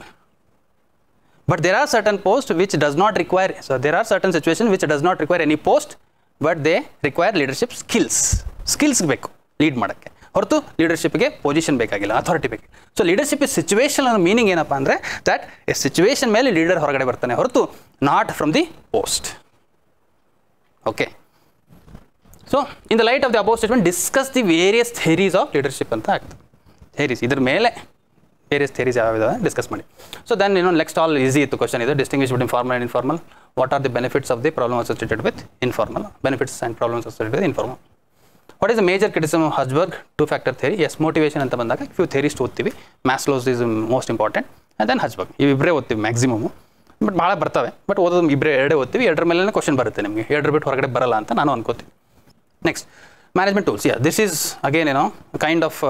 but there are certain posts which does not require, so there are certain situations which does not require any post but they require leadership skills ಬೇಕು lead ಮಾಡೋಕ್ಕೆ, ಹೊರತು ಲೀಡರ್ಶಿಪ್ಗೆ position ಬೇಕಾಗಿಲ್ಲ, authority ಬೇಕು. So leadership is situation ಅನ್ನೋ meaning ಏನಪ್ಪ ಅಂದರೆ that a situation ಮೇಲೆ ಲೀಡರ್ ಹೊರಗಡೆ ಬರ್ತಾನೆ, ಹೊರತು not from the post. Okay, so in the light of the above statement discuss the various theories of leadership ಅಂತ ಆಗ್ತದೆ. ಥಿಯರೀಸ್, ಇದ್ರ ಮೇಲೆ ವೇರಿಯಸ್ ಥಿಯರೀಸ್ ಯಾವ್ಯಾವ ಡಿಸ್ಕಸ್ ಮಾಡಿ. So then next all easy ಇತ್ತು ಕ್ವಶನ್ ಇದು, distinguish between formal and informal, what are the benefits of the problem associated with informal, benefits and problems associated with informal. What is the major criticism of Herzberg 2 factor theory? Yes, motivation ಅಂತ ಬಂದಾಗ few theories ಓದ್ತೀವಿ, Maslow's is most important and then Herzberg, ಇವಿಬ್ಬರೇ ಓದ್ತೀವಿ maximum, but ಭಾಳ ಬರ್ತವೆ, but ಓದೋದು ಎರಡೇ ಓದ್ತೀವಿ, ಎರಡರ ಮೇಲೆ ಕ್ವಶನ್ ಬರುತ್ತೆ ನಿಮಗೆ, ಎರಡರ ಬಿಟ್ಟು ಹೊರಗಡೆ ಬರಲ್ಲ ಅಂತ ನಾನು ಅನ್ಕೋತೀನಿ. Next management tools. This is again kind of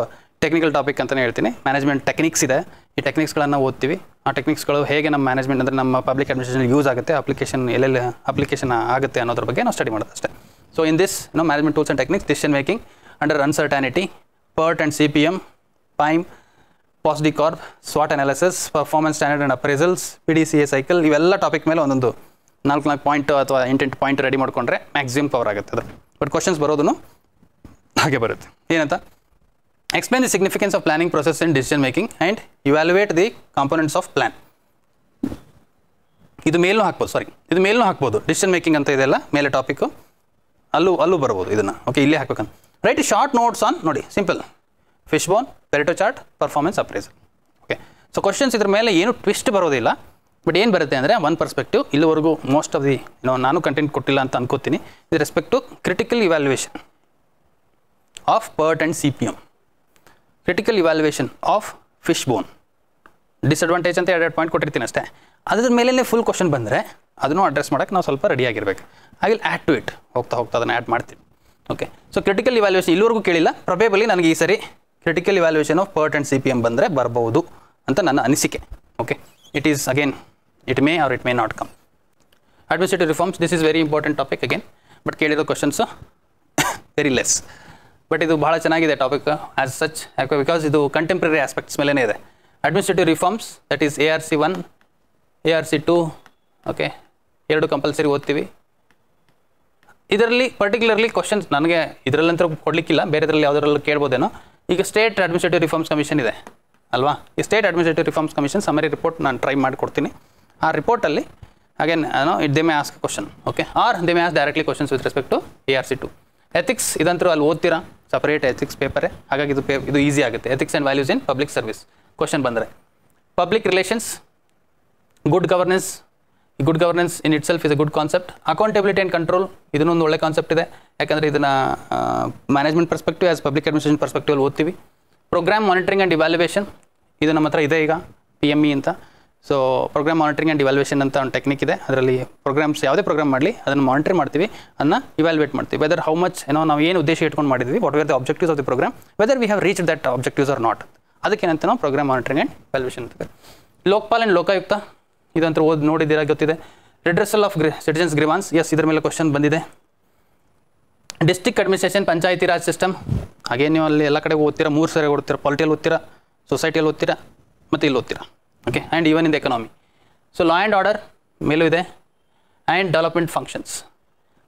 technical topic ಅಂತಲೇ ಹೇಳ್ತೀನಿ. ಮ್ಯಾನೇಜ್ಮೆಂಟ್ ಟೆಕ್ನಿಕ್ಸ್ ಇದೆ, ಈ ಟೆಕ್ನಿಕ್ಸ್ಗಳನ್ನು ಓದ್ತೀವಿ. ಆ ಟೆಕ್ನಿಕ್ಸ್ಗಳು ಹೇಗೆ ನಮ್ಮ ಮ್ಯಾನೇಜ್ಮೆಂಟ್ ಅಂದರೆ ನಮ್ಮ ಪಬ್ಲಿಕ್ ಅಡ್ಮಿನಿಸ್ಟ್ರೇಷನ್ ಯೂಸ್ ಆಗುತ್ತೆ, ಎಲ್ಲೆಲ್ಲಿ ಅಪ್ಲಿಕೇಶನ್ ಆಗುತ್ತೆ ಅನ್ನೋದ್ರ ಬಗ್ಗೆ ನಾವು ಸ್ಟಡಿ ಮಾಡೋದು ಅಷ್ಟೇ. So in this management tools and techniques, decision making under uncertainty, PERT and CPM, PIME, POSD Corp, SWOT analysis, performance standard and appraisals, PDCA cycle, ಇವೆಲ್ಲ ಟಾಪಿಕ್ ಮೇಲೆ ಒಂದೊಂದು 4 ಪಾಯಿಂಟ್ ಅಥವಾ 8 ಪಾಯಿಂಟ್ ರೆಡಿ ಮಾಡಿಕೊಂಡ್ರೆ ಮ್ಯಾಕ್ಸಿಮಮ್ ಕವರ್ ಆಗುತ್ತೆ ಅದು. But questions ಬರೋದು ಹಾಗೆ ಬರುತ್ತೆ. ಏನಂತ? Explain the significance of planning process in decision making and evaluate the components of plan. ಇದು ಮೇಲೂ ಹಾಕ್ಬೋದು, ಡಿಸಿಷನ್ ಮೇಕಿಂಗ್ ಅಂತ ಇದೆಲ್ಲ ಮೇಲೆ ಟಾಪಿಕ್ಕು, ಅಲ್ಲೂ ಬರ್ಬೋದು ಇದನ್ನು. ಓಕೆ, ಇಲ್ಲೇ ಹಾಕ್ಬೇಕಂತ. ರೈಟ್ ಶಾರ್ಟ್ ನೋಟ್ಸ್ ಆನ್, ನೋಡಿ simple, fish bone, Pareto chart, performance appraisal. Okay, so questions ಇದ್ರ ಮೇಲೆ ಏನು ಟ್ವಿಸ್ಟ್ ಬರೋದಿಲ್ಲ, ಬಟ್ ಏನು ಬರುತ್ತೆ ಅಂದರೆ ಒನ್ ಪರ್ಸ್ಪೆಕ್ಟಿವ್. ಇಲ್ಲಿವರೆಗೂ ಮೋಸ್ಟ್ ಆಫ್ ದಿ ನಾನು ಕಂಟೆಂಟ್ ಕೊಟ್ಟಿಲ್ಲ ಅಂತ ಅನ್ಕೋತೀನಿ. With respect to critical evaluation of PERT and CPM, critical evaluation of fish bone, disadvantage ಅಂತ 2 ಪಾಯಿಂಟ್ ಕೊಟ್ಟಿರ್ತೀನಿ ಅಷ್ಟೇ. ಅದ್ರ ಮೇಲೆ ಫುಲ್ ಕ್ವಶನ್ ಬಂದರೆ ಅದನ್ನು ಅಡ್ರೆಸ್ ಮಾಡೋಕ್ಕೆ ನಾವು ಸ್ವಲ್ಪ ರೆಡಿಯಾಗಿರ್ಬೇಕು. I will add to it, ಹೋಗ್ತಾ ಅದನ್ನು ಆ್ಯಡ್ ಮಾಡ್ತೀನಿ. ಓಕೆ, ಸೊ ಕ್ರಿಟಿಕಲ್ ಇವ್ಯಾಲ್ಯುಯೇಷನ್ ಇಲ್ಲಿವರೆಗೂ ಕೇಳಿಲ್ಲ, ಪ್ರೊಬೇಬಲಿ ನನಗೆ ಈ ಸರಿ critical evaluation of PERT and CPM ಬಂದರೆ ಬರ್ಬೋದು ಅಂತ ನನ್ನ ಅನಿಸಿಕೆ. Okay, it is again it may or it may not come. Administrative reforms, this is very important topic again, but ಕೇಳಿರೋ ಕ್ವಶನ್ಸು ವೆರಿ ಲೆಸ್. ಬಟ್ ಇದು ಭಾಳ ಚೆನ್ನಾಗಿದೆ ಟಾಪಿಕ್ ಆ್ಯಸ್ ಸಚ್, ಯಾಕೆ ಬಿಕಾಸ್ ಇದು ಕಂಟೆಂಪ್ರರಿ ಆಸ್ಪೆಕ್ಟ್ಸ್ ಮೇಲೇ ಇದೆ. Administrative reforms, that is ARC 1, ARC 2. Okay, 2 compulsory ಓದ್ತೀವಿ. ಇದರಲ್ಲಿ ಪರ್ಟಿಕ್ಯುಲರ್ಲಿ ಕ್ವಶನ್ಸ್ ನನಗೆ ಇದರಲ್ಲಂತೂ ಕೊಡಲಿಕ್ಕಿಲ್ಲ, ಬೇರೆದ್ರಲ್ಲಿ ಯಾವುದರಲ್ಲೂ ಕೇಳ್ಬೋದೇನೋ. ಈಗ ಸ್ಟೇಟ್ ಅಡ್ಮಿನಿಸ್ಟ್ರೇಟಿವ್ ರಿಫಾರ್ಮ್ಸ್ ಕಮಿಷನ್ ಇದೆ, ಅಲ್ವಾ. ಈ state administrative reforms commission summary report ನಾನು ಟ್ರೈ ಮಾಡಿಕೊಡ್ತೀನಿ. ಆ ರಿಪೋರ್ಟಲ್ಲಿ again they may ask question, okay, or they may ask directly questions with respect to ARC2. Ethics ಇದಂತರೂ ಅಲ್ಲಿ ಓದ್ತೀರಾ, ಸಪರೇಟ್ ಎಥಿಕ್ಸ್ ಪೇಪರೇ, ಹಾಗಾಗಿ ಇದು ಈಸಿ ಆಗುತ್ತೆ. Ethics and values in public service question ಬಂದರೆ. Public relations, good governance in itself is a good concept. Accountability and control ಇದನ್ನೊಂದು ಒಳ್ಳೆ ಕಾನ್ಸೆಪ್ಟ್ ಇದೆ, ಯಾಕಂದರೆ ಇದನ್ನು management perspective as public administration perspective ಓದ್ತೀವಿ. ಪ್ರೋಗ್ರಾಮ್ ಮಾನಿಟರಿಂಗ್ ಆ್ಯಂಡ್ ಇವ್ಯಾಲ್ಯುವೇಷನ್ ಇದು ನಮ್ಮ ಹತ್ರ ಇದೆ ಈಗ, PME ಅಂತ. So programme monitoring and evaluation ಅಂತ ಒಂದು ಟೆಕ್ನಿಕ್ ಇದೆ. ಅದರಲ್ಲಿ ಪ್ರೋಗ್ರಾಮ್ಸ್ ಯಾವುದೇ ಪ್ರೋಗ್ರಾಮ್ ಮಾಡಲಿ ಅದನ್ನು ಮಾನಿಟರ್ ಮಾಡ್ತೀವಿ, ಅದನ್ನು ಇವ್ಯಾಲ್ಯುವೇಟ್ ಮಾಡ್ತೀವಿ, ವೆದರ್ ಹೌ ಮಚ್ ನಾವು ಏನು ಉದ್ದೇಶ ಇಟ್ಕೊಂಡು ಮಾಡಿದ್ವಿ, what are the objectives of the programme, whether we have reach that objectives or not. ಅದಕ್ಕೇನಂತ ನಾವು ಪ್ರೋಗ್ರಾಮ್ ಮಾನಿಟರಿಂಗ್ ಆ್ಯಂಡ್ ಇವ್ಯಾಲ್ಯುವೇಷನ್ ಅಂತೀವಿ. ಲೋಕಪಾಲ್ ಆ್ಯಂಡ್ ಲೋಕಾಯುಕ್ತ ಇದಂತೂ ನೋಡಿದ್ದೀರಾ, ಗೊತ್ತಿದೆ. ರಿಡ್ರೆಸಲ್ ಆಫ್ ಸಿಟಿಜನ್ಸ್ ಗ್ರೀವಾನ್ಸ್, ಎಸ್, ಇದ್ರ ಮೇಲೆ ಕ್ವಶನ್ ಬಂದಿದೆ. ಡಿಸ್ಟ್ರಿಕ್ಟ್ ಅಡ್ಮಿನಿಸ್ಟ್ರೇಷನ್, ಪಂಚಾಯತಿ ರಾಜ್ ಸಿಸ್ಟಮ್, ಹಾಗೇ ನೀವು ಅಲ್ಲಿ ಎಲ್ಲ ಕಡೆ ಓದ್ತೀರಾ, 3 ಸರಿ ಓದ್ತೀರಾ, ಪಾಲಿಟಿಯಲ್ಲಿ ಓದ್ತೀರಾ, ಸೊಸೈಟಿಯಲ್ಲಿ ಓದ್ತೀರಾ, ಮತ್ತು ಇಲ್ಲಿ ಓದ್ತೀರಾ, okay. And even in the economy. So law and order ಮೇಲೂ ಇದೆ. And development functions,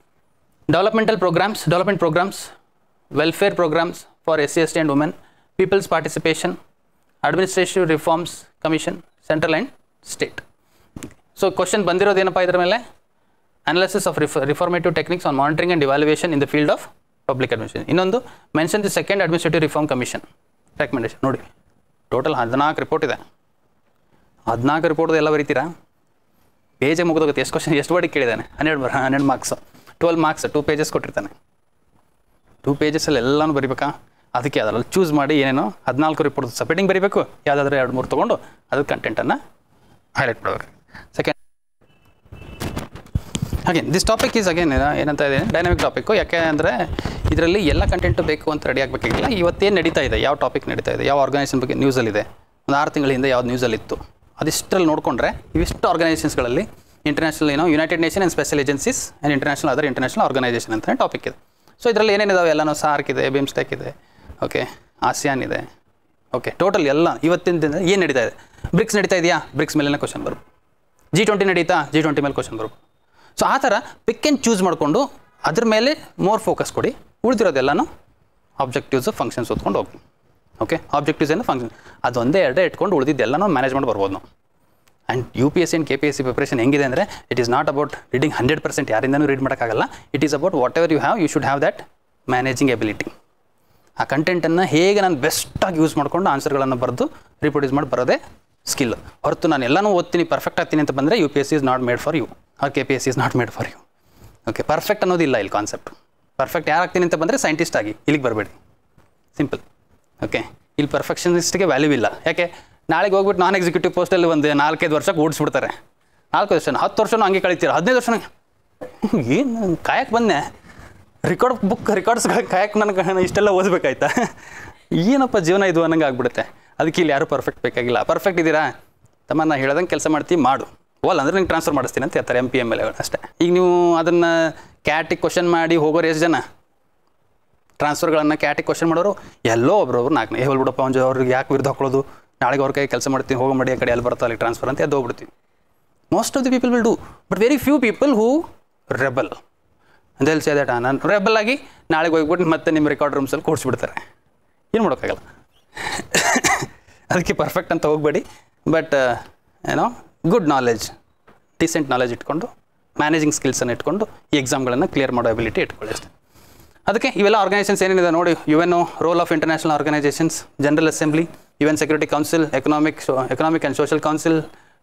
development programmes, welfare programmes for SC, ST and women, people's participation, administrative reforms commission, central and state. So question ಬಂದಿರೋದೇನಪ್ಪ ಇದರ ಮೇಲೆ, analysis of reformative techniques on monitoring and evaluation in the field of public administration. ಇನ್ನೊಂದು mention the second administrative reform commission recommendation. ನೋಡಿ, total 14 report ಇದೆ. 14 report ಎಲ್ಲ ಬರೀತೀರಾ, ಪೇಜೇ ಮುಗಿದೋಗುತ್ತೆ. ಎಷ್ಟು question ಎಷ್ಟು ವರ್ಡಿಗೆ ಕೇಳಿದ್ದಾನೆ, 12 marks, 12 marks, 2 pages ಕೊಟ್ಟಿರ್ತಾನೆ. 2 ಪೇಜಸಲ್ಲಿ ಎಲ್ಲನೂ ಬರೀಬೇಕಾ, ಅದಕ್ಕೆ ಅದರಲ್ಲಿ ಚೂಸ್ ಮಾಡಿ ಏನೇನೋ 14 ರಿಪೋರ್ಟ್ ಸಪ್ರೇಟಿಂಗ್ ಬರೀಬೇಕು, ಯಾವುದಾದ್ರೂ 2-3 ತೊಗೊಂಡು ಅದ್ರ ಕಂಟೆಂಟನ್ನು ಹೈಲೈಟ್ ಮಾಡಬೇಕು. Second again this topic is again ಏನಂತ ಇದೆ, ಡೈನಾಮಿಕ್ ಟಾಪಿಕ್ಕು. ಯಾಕೆ ಅಂದರೆ ಇದರಲ್ಲಿ ಎಲ್ಲ ಕಂಟೆಂಟು ಬೇಕು ಅಂತ ರೆಡಿ ಆಗಬೇಕಾಗಿಲ್ಲ. ಇವತ್ತೇನು ನಡೀತಾ ಇದೆ, ಯಾವ ಟಾಪಿಕ್ ನಡೀತಾ ಇದೆ, ಯಾವ ಆರ್ಗನೈಸೇಷನ್ ಬಗ್ಗೆ ನ್ಯೂಸಲ್ಲಿದೆ, ಒಂದು 6 ತಿಂಗಳ ಹಿಂದೆ ಯಾವ್ದು ನ್ಯೂಸಲ್ಲಿತ್ತು, ಅದಿಷ್ಟರಲ್ಲಿ ನೋಡಿಕೊಂಡ್ರೆ ಇವಿಷ್ಟು ಆರ್ಗನೈಸೇಷನ್ಸ್ಗಳಲ್ಲಿ international United Nation and special agencies and international organisation ಅಂತ ಟಾಪಿಕ್ ಇದೆ. ಸೊ ಇದರಲ್ಲಿ ಏನೇನಿದಾವೆ ಎಲ್ಲನೂ, ಸಾರ್ಕ್ ಇದೆ, ಬಿಮ್ಸ್ಟೆಕ್ ಇದೆ, ಓಕೆ, ಆಸಿಯಾನ್ ಇದೆ, ಓಕೆ. ಟೋಟಲ್ ಎಲ್ಲ ಇವತ್ತಿನ ದಿನ ಏನು ನಡೀತಾ ಇದೆ, ಬ್ರಿಕ್ಸ್ ನಡೀತಾ ಇದೆಯಾ, ಬ್ರಿಕ್ಸ್ ಮೇಲೆನೇ ಕ್ವಶನ್ ಬರುತ್ತೆ. G20 ನಡೀತಾ, G20 ಮೇಲೆ ಕ್ವಶನ್ ಬರುತ್ತೆ. ಸೊ ಆ ಥರ ಪಿಕ್ ಆ್ಯಂಡ್ ಚೂಸ್ ಮಾಡಿಕೊಂಡು ಅದ್ರ ಮೇಲೆ ಮೋರ್ ಫೋಕಸ್ ಕೊಡಿ, ಉಳಿದಿರೋದೆಲ್ಲನೂ ಆಬ್ಜೆಕ್ಟಿವ್ಸು ಫಂಕ್ಷನ್ಸ್ ಓದ್ಕೊಂಡು ಹೋಗಿ, ಓಕೆ. ಆಬ್ಜೆಕ್ಟಿವ್ಸ್ ಏನು ಫಂಕ್ಷನ್ ಅದೊಂದೇ ಎರಡೇ ಇಟ್ಕೊಂಡು ಉಳಿದಿದ್ದೆಲ್ಲನೂ ಮ್ಯಾನೇಜ್ ಮಾಡಿ ಬರ್ಬೋದು ನಾವು. And UPSC and KPSC preparation ಹೆಂಗಿದೆ ಅಂದರೆ, it is not about reading 100%, ಯಾರಿಂದನೂ ರೀಡ್ ಮಾಡೋಕ್ಕಾಗಲ್ಲ. It is about whatever you should have that managing ability. ಆ ಕಂಟೆಂಟನ್ನು ಹೇಗೆ ನಾನು ಬೆಸ್ಟಾಗಿ ಯೂಸ್ ಮಾಡಿಕೊಂಡು ಆನ್ಸರ್ಗಳನ್ನು ಬರೆದು ರೀಪ್ರೊಡ್ಯೂಸ್ ಮಾಡಿ ಬರೋದೇ ಸ್ಕಿಲ್. ಹೊರತು ನಾನು ಎಲ್ಲನೂ ಓದ್ತೀನಿ, ಪರ್ಫೆಕ್ಟ್ ಆಗ್ತೀನಿ ಅಂತ ಬಂದರೆ UPSC is not made for you, or KPSC is not made for you, okay. Perfect ಅನ್ನೋದಿಲ್ಲ ಇಲ್ಲಿ ಕಾನ್ಸೆಪ್ಟ್. ಪರ್ಫೆಕ್ಟ್ ಯಾರು ಆಗ್ತೀನಿ ಅಂತ ಬಂದರೆ ಸೈಂಟಿಸ್ಟ್ ಆಗಿ, ಇಲ್ಲಿಗೆ ಬರಬೇಡಿ, ಸಿಂಪಲ್, ಓಕೆ. ಇಲ್ಲಿ ಪರ್ಫೆಕ್ಷನಿಸ್ಟ್ಗೆ ವ್ಯಾಲ್ಯೂ ಇಲ್ಲ. ಯಾಕೆ, ನಾಳೆಗೆ ಹೋಗ್ಬಿಟ್ಟು ನಾನ್ ಎಕ್ಸಿಕ್ಯೂಟಿವ್ ಪೋಸ್ಟಲ್ಲಿ ಒಂದು 4-5 ವರ್ಷಕ್ಕೆ ಓಡಿಸ್ಬಿಡ್ತಾರೆ. 4 ವರ್ಷ 10 ವರ್ಷನೂ ಹಂಗೆ ಕಳಿತೀರ, 15 ವರ್ಷನೂ ಏನು ಕಾಯಕ್ಕೆ ಬಂದೆ, ರಿಕಾರ್ಡ್ಸ್ಗಳು ಕಾಯಕ್ಕೆ ನನಗೆ ಇಷ್ಟೆಲ್ಲ ಓದಬೇಕಾಯ್ತಾ, ಏನಪ್ಪ ಜೀವನ ಇದು ಅನ್ನಂಗೆ ಆಗ್ಬಿಡುತ್ತೆ. ಅದಕ್ಕೆ ಇಲ್ಲಿ ಯಾರೂ ಪರ್ಫೆಕ್ಟ್ ಬೇಕಾಗಿಲ್ಲ. ಪರ್ಫೆಕ್ಟ್ ಇದ್ದೀರಾ ತಮ್ಮ, ನಾನು ಹೇಳ್ದಂಗೆ ಕೆಲಸ ಮಾಡ್ತೀವಿ ಮಾಡು, ಓಲ್ ಅಂದರೆ ನಿಂಗೆ ಟ್ರಾನ್ಸ್ಫರ್ ಮಾಡಿಸ್ತೀನಿ ಅಂತ ಹೇಳ್ತಾರೆ MP MLA ಅಷ್ಟೇ. ಈಗ ನೀವು ಅದನ್ನು ಕ್ಯಾಟಿಗೆ ಕ್ವಶನ್ ಮಾಡಿ ಹೋಗೋರು ಎಷ್ಟು ಜನ, ಟ್ರಾನ್ಸ್ಫರ್ಗಳನ್ನು ಕ್ಯಾಟಿಗೆ ಕ್ವಶನ್ ಮಾಡೋರು ಎಲ್ಲೋ ಒಬ್ರೊಬ್ರು 4 ಹೇಳ್ಬಿಡಪ್ಪ ಒಂದು ಅವ್ರಿಗೆ ಯಾಕೆ ವಿರುದ್ಧ ಹಾಕೊಳ್ಳೋದು, ನಾಳೆಗೆ ಅವ್ರ ಕೈ ಕೆಲಸ ಮಾಡ್ತೀವಿ, ಹೋಗೋ ಮಾಡಿ ಆ ಕಡೆ ಎಲ್ಲಿ ಬರ್ತಾ ಅಲ್ಲಿ ಟ್ರಾನ್ಸ್ಫರ್ ಅಂತ ಎದ್ದು ಹೋಗ್ಬಿಡ್ತೀವಿ. Most of the people will do, but very few people who rebel ಅಂತ ಹೇಳಿ ಸೇದಾಟ. ನಾನು ರೆಬಲ್ ಆಗಿ ನಾಳೆಗೆ ಹೋಗ್ಬಿಟ್ಟು ಮತ್ತೆ ನಿಮ್ಮ ರೆಕಾರ್ಡ್ ರೂಮ್ಸಲ್ಲಿ ಕೂಡಿಸ್ಬಿಡ್ತಾರೆ, ಏನು ಮಾಡೋಕ್ಕಾಗಲ್ಲ. ಅದಕ್ಕೆ ಪರ್ಫೆಕ್ಟ್ ಅಂತ ಹೋಗಬೇಡಿ, ಬಟ್ ಏನೋ ಗುಡ್ ನಾಲೆಜ್, ಡಿಸೆಂಟ್ ನಾಲೆಜ್ ಇಟ್ಕೊಂಡು, ಮ್ಯಾನೇಜಿಂಗ್ ಸ್ಕಿಲ್ಸನ್ನು ಇಟ್ಕೊಂಡು ಈ ಎಕ್ಸಾಮ್ಗಳನ್ನು ಕ್ಲಿಯರ್ ಮಾಡೋ ಎಬಿಲಿಟಿ ಇಟ್ಕೊಳ್ಳಿ ಅಷ್ಟೇ. ಅದಕ್ಕೆ ಇವೆಲ್ಲ ಆರ್ಗನೈಸೇಷನ್ಸ್ ಏನಿದೆ ನೋಡಿ, UNO, role of international organisations, general assembly, UN Security Council, economic and social council,